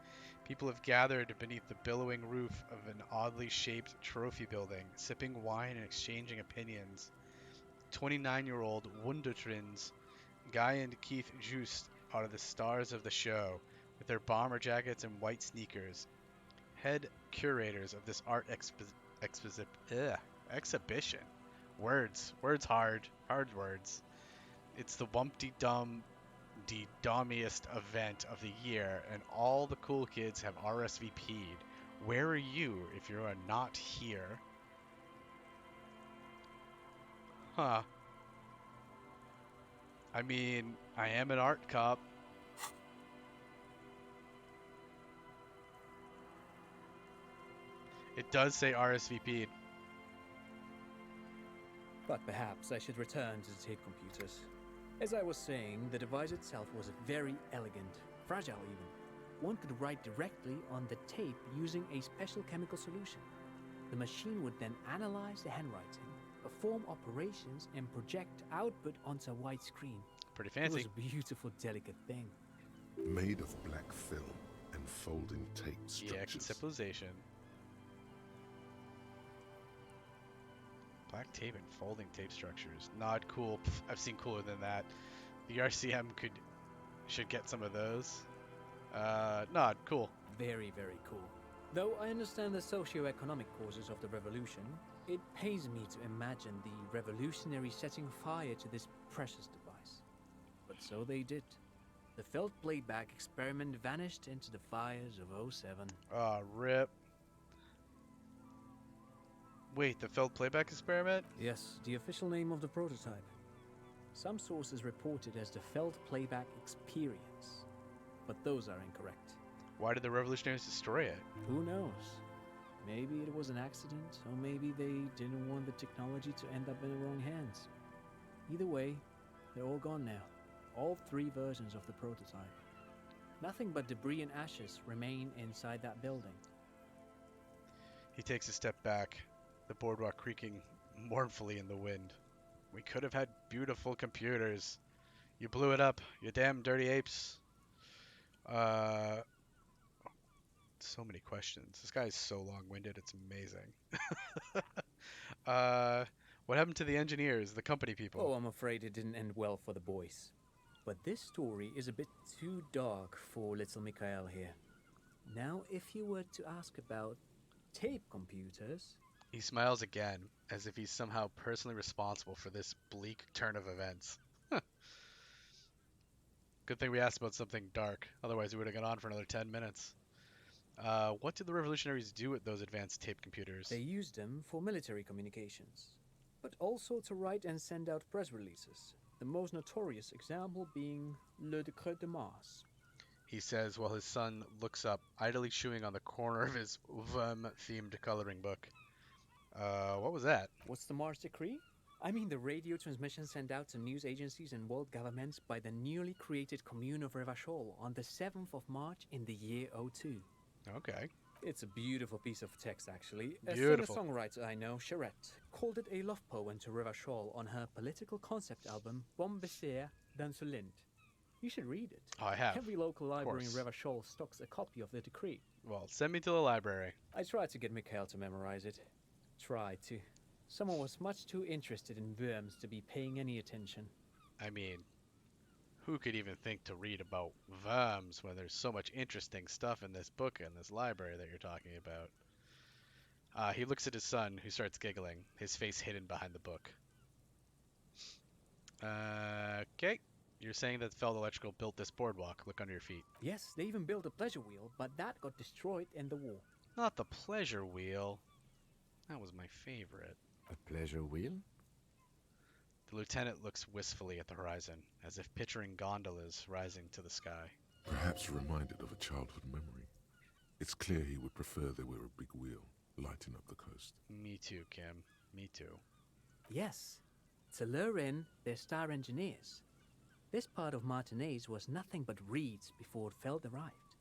People have gathered beneath the billowing roof of an oddly shaped trophy building, sipping wine and exchanging opinions. 29-year-old Wundertrins, Guy and Keith Just are the stars of the show, with their bomber jackets and white sneakers. Head curators of this art exhibition. Words hard words. It's the wumpty-dum dommiest event of the year, and all the cool kids have RSVP'd. Where are you if you are not here? Huh. I mean, I am an art cop. It does say RSVP'd. But perhaps I should return to the tape computers. As I was saying, the device itself was very elegant, fragile even. One could write directly on the tape using a special chemical solution. The machine would then analyze the handwriting, perform operations, and project output onto a white screen. Pretty fancy. It was a beautiful, delicate thing. Made of black film and folding tape structures. Yeah, conceptualization. Black tape and folding tape structures. Not cool. Pff, I've seen cooler than that. The RCM should get some of those. Not cool. Very, very cool. Though I understand the socio-economic causes of the revolution, it pains me to imagine the revolutionaries setting fire to this precious device. But so they did. The felt playback experiment vanished into the fires of '07. Ah, rip. Wait, the felt playback experiment? Yes, the official name of the prototype. Some sources report it as the felt playback experience, but those are incorrect. Why did the revolutionaries destroy it? Who knows? Maybe it was an accident, or maybe they didn't want the technology to end up in the wrong hands. Either way, they're all gone now. All 3 versions of the prototype. Nothing but debris and ashes remain inside that building. He takes a step back, the boardwalk creaking mournfully in the wind. We could have had beautiful computers. You blew it up, you damn dirty apes. So many questions. This guy is so long-winded, it's amazing. What happened to the engineers, the company people? Oh, I'm afraid it didn't end well for the boys. But this story is a bit too dark for little Mikhail here. Now, if you were to ask about tape computers... He smiles again, as if he's somehow personally responsible for this bleak turn of events. Good thing we asked about something dark, otherwise we would have gone on for another 10 minutes. What did the revolutionaries do with those advanced tape computers? They used them for military communications, but also to write and send out press releases. The most notorious example being Le Décret de Mars. He says while his son looks up, idly chewing on the corner of his themed coloring book. What was that? What's the Mars Decree? I mean the radio transmission sent out to news agencies and world governments by the newly created commune of Revachol on the 7th of March in the year 02. Okay. It's a beautiful piece of text, actually. Beautiful. A singer-songwriter I know, Charette, called it a love poem to Revachol on her political concept album, Bon Baiser dans ce Lind. You should read it. Oh, I have. Every local library in Revachol stocks a copy of the decree. Well, send me to the library. I tried to get Mikhail to memorize it. Tried to. Someone was much too interested in worms to be paying any attention. I mean, who could even think to read about worms when there's so much interesting stuff in this book and this library that you're talking about? He looks at his son, who starts giggling, his face hidden behind the book. Okay. You're saying that Feld Electrical built this boardwalk. Look under your feet. Yes, they even built a pleasure wheel, but that got destroyed in the war. Not the pleasure wheel. That was my favorite. A pleasure wheel? The lieutenant looks wistfully at the horizon, as if picturing gondolas rising to the sky. Perhaps reminded of a childhood memory. It's clear he would prefer there were a big wheel lighting up the coast. Me too, Kim. Me too. Yes, to lure in their star engineers. This part of Martinez was nothing but reeds before Feld arrived.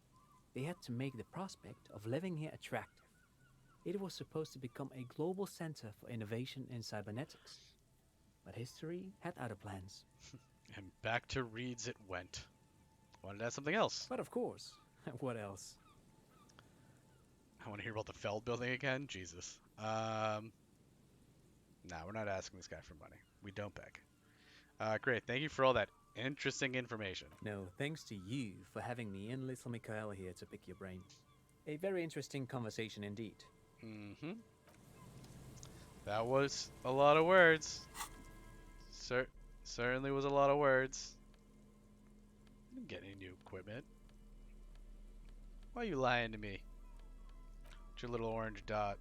They had to make the prospect of living here attractive. It was supposed to become a global center for innovation in cybernetics. But history had other plans. And back to Reeds it went. Wanted to add something else. But of course, what else? I want to hear about the Feld building again. Jesus. Nah, we're not asking this guy for money. We don't beg. Great. Thank you for all that interesting information. No, thanks to you for having me and little Mikhail here to pick your brain. A very interesting conversation indeed. Mm-hmm. That was a lot of words. Certainly was a lot of words. I didn't get any new equipment. Why are you lying to me? With your little orange dot.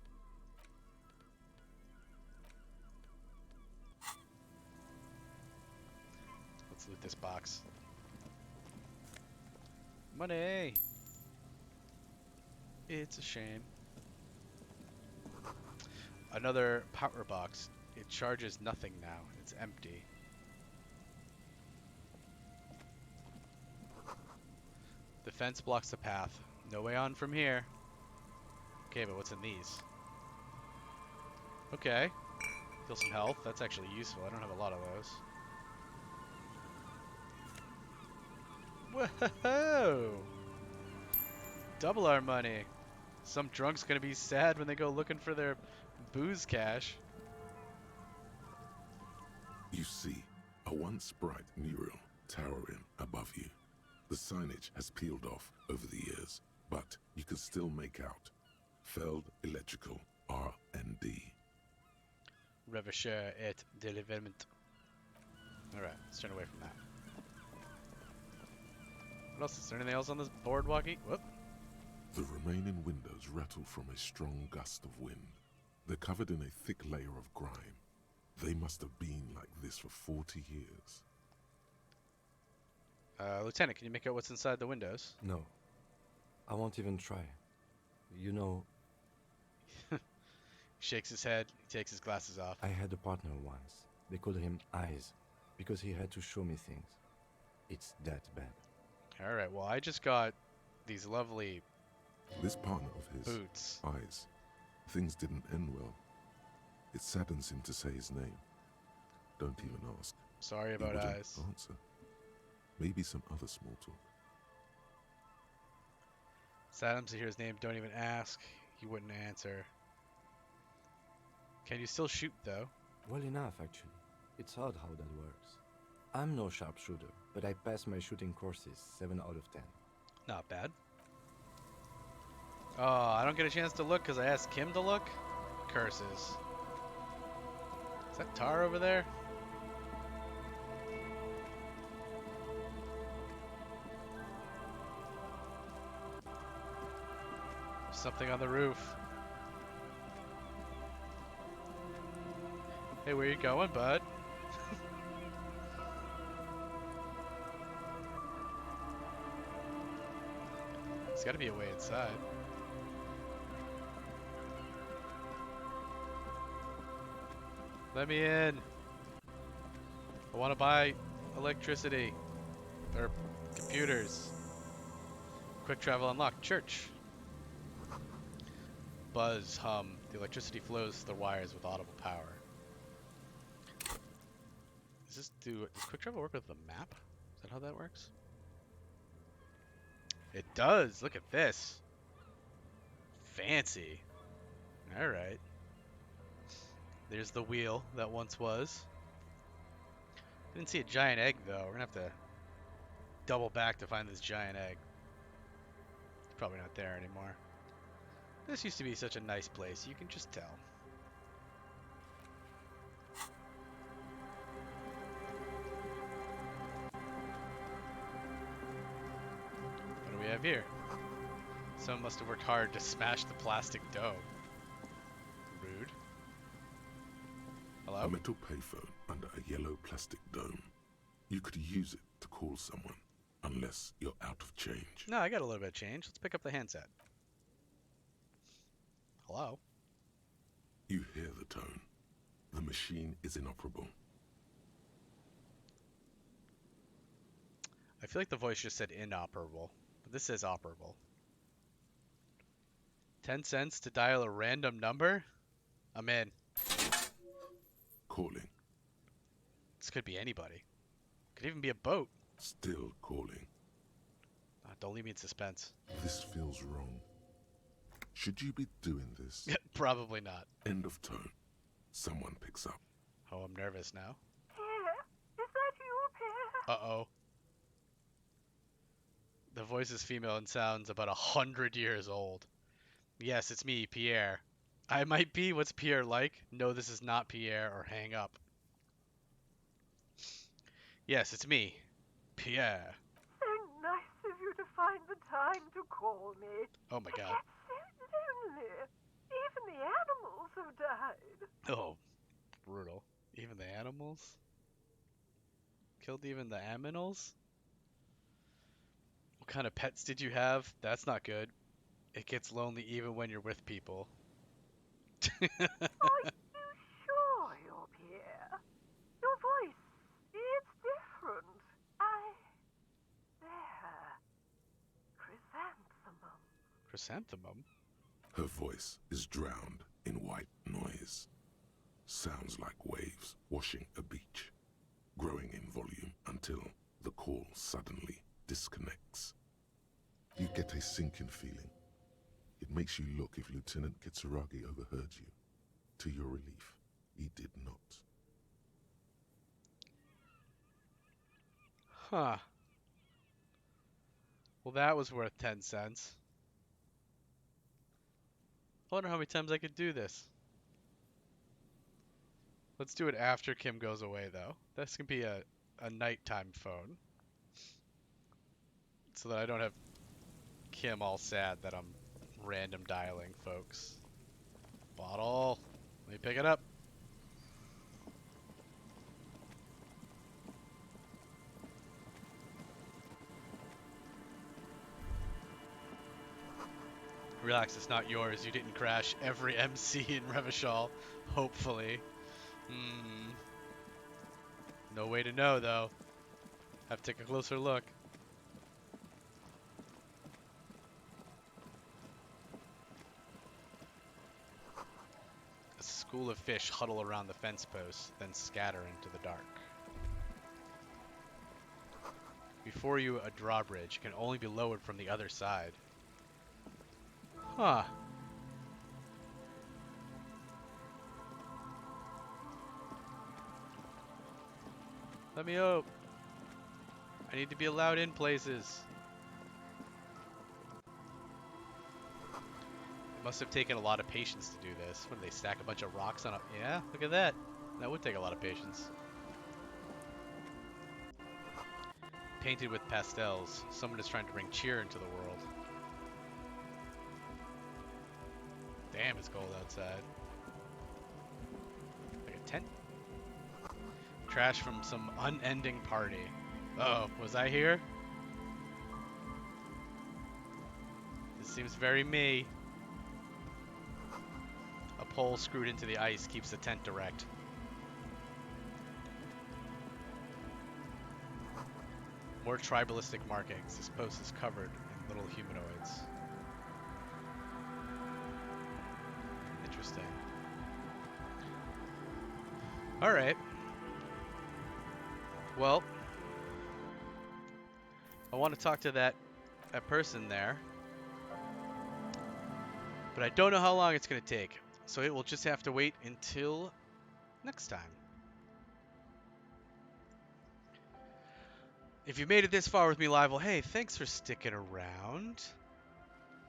Let's loot this box. Money! It's a shame. Another power box. It charges nothing now. It's empty. The fence blocks the path. No way on from here. Okay, but what's in these? Okay. Feel some health. That's actually useful. I don't have a lot of those. Whoa! Double our money. Some drunk's gonna be sad when they go looking for their booze cash. You see a once bright mural towering above you. The signage has peeled off over the years, but you can still make out Feld Electrical R&D. Recherche et développement. Alright, let's turn away from that. What else? Is there anything else on this boardwalkie? Whoop. The remaining windows rattle from a strong gust of wind. They're covered in a thick layer of grime. They must have been like this for 40 years. Lieutenant, can you make out what's inside the windows? No. I won't even try. You know, He shakes his head. He takes his glasses off. I had a partner once. They called him Eyes, because he had to show me things. It's that bad. Alright, well, I just got these lovely This partner of his, boots. Eyes, things didn't end well. It saddens him to say his name. Don't even ask. Sorry He about wouldn't eyes. answer. Maybe some other small talk. Sad to hear his name. Don't even ask. He wouldn't answer. Can you still shoot, though? Well enough, actually. It's odd how that works. I'm no sharpshooter, but I passed my shooting courses 7 out of 10. Not bad. Oh, I don't get a chance to look because I asked Kim to look? Curses. Is that tar over there? Something on the roof. Hey, where you going, bud? There's gotta be a way inside. Let me in. I want to buy electricity. Or computers. Quick travel unlocked. Church. Buzz, hum. The electricity flows through the wires with audible power. Does quick travel work with the map? Is that how that works? It does. Look at this. Fancy. Alright. There's the wheel that once was. Didn't see a giant egg, though. We're gonna have to double back to find this giant egg. It's probably not there anymore. This used to be such a nice place. You can just tell. What do we have here? Someone must have worked hard to smash the plastic dome. Rude. Hello? A metal payphone under a yellow plastic dome. You could use it to call someone, unless you're out of change. No, I got a little bit of change. Let's pick up the handset. Hello? You hear the tone. The machine is inoperable. I feel like the voice just said inoperable, but this says operable. 10 cents to dial a random number? I'm in. Calling. This could be anybody. Could even be a boat. Still calling. Don't leave me in suspense. This feels wrong. Should you be doing this? Probably not. End of tone. Someone picks up. Oh, I'm nervous now. Pierre? Is that you, Pierre? Uh-oh. The voice is female and sounds about 100 years old. Yes, it's me, Pierre. I might be. What's Pierre like? No, this is not Pierre, or hang up. Yes, it's me, Pierre. So nice of you to find the time to call me. Oh my god. It's so lonely. Even the animals have died. Oh, brutal. Even the animals? Killed even the aminals? What kind of pets did you have? That's not good. It gets lonely even when you're with people. Are you sure you're Pierre? Your voice, it's different. There. Chrysanthemum. Chrysanthemum? Her voice is drowned in white noise. Sounds like waves washing a beach, growing in volume until the call suddenly disconnects. You get a sinking feeling. It makes you look if Lieutenant Kitsuragi overheard you. To your relief, he did not. Huh. Well, that was worth 10 cents. I wonder how many times I could do this. Let's do it after Kim goes away, though. This can be a nighttime phone. So that I don't have Kim all sad that I'm random dialing folks. Bottle. Let me pick it up. Relax, it's not yours. You didn't crash every MC in Revachol. Hopefully. No way to know, though. Have to take a closer look. A school of fish huddle around the fence posts, then scatter into the dark. Before you, a drawbridge can only be lowered from the other side. Huh. Let me out. I need to be allowed in places. It must have taken a lot of patience to do this. When they stack a bunch of rocks on a... Yeah, look at that. That would take a lot of patience. Painted with pastels, someone is trying to bring cheer into the world. Damn, it's cold outside. Like a tent? Trash from some unending party. Uh-oh, was I here? This seems very me. A pole screwed into the ice keeps the tent direct. More tribalistic markings. This post is covered in little humanoids. Interesting. Alright. Well, I want to talk to that person there. But I don't know how long it's going to take. So it will just have to wait until next time. If you made it this far with me live, well, hey, thanks for sticking around.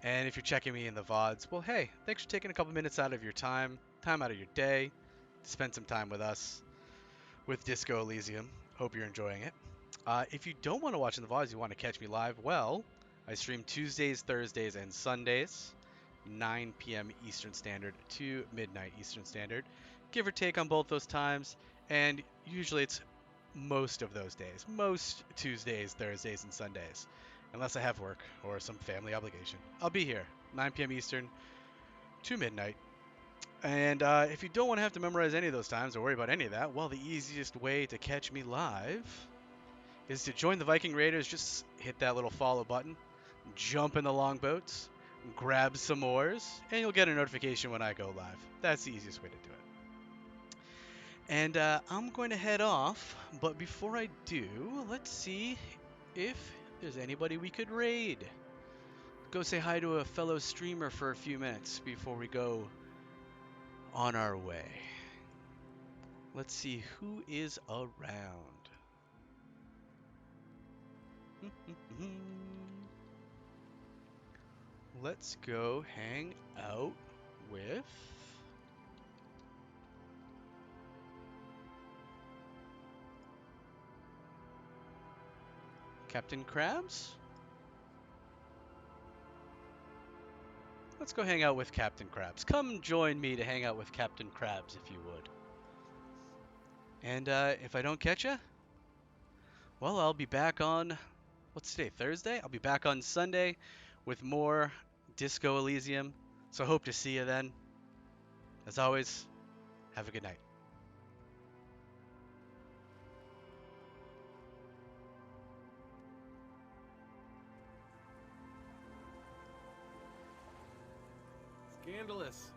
And if you're checking me in the VODs, well, hey, thanks for taking a couple minutes out of your time out of your day, to spend some time with us with Disco Elysium. Hope you're enjoying it. If you don't want to watch in the VODs, you want to catch me live, well, I stream Tuesdays, Thursdays, and Sundays, 9 p.m. Eastern Standard to midnight Eastern Standard, give or take on both those times, and usually it's most of those days, most Tuesdays, Thursdays, and Sundays, unless I have work or some family obligation. I'll be here, 9 p.m. Eastern to midnight. And if you don't want to have to memorize any of those times or worry about any of that, well, the easiest way to catch me live is to join the Viking Raiders. Just hit that little follow button, jump in the longboats, grab some s'mores, and you'll get a notification when I go live. That's the easiest way to do it. And I'm going to head off, but before I do, let's see if there's anybody we could raid. Go say hi to a fellow streamer for a few minutes before we go on our way. Let's see who is around. Let's go hang out with Captain Krabs? Let's go hang out with Captain Krabs. Come join me to hang out with Captain Krabs if you would. And if I don't catch you, well, I'll be back on, what's today, Thursday? I'll be back on Sunday with more Disco Elysium. So hope to see you then. As always, have a good night. Scandalous.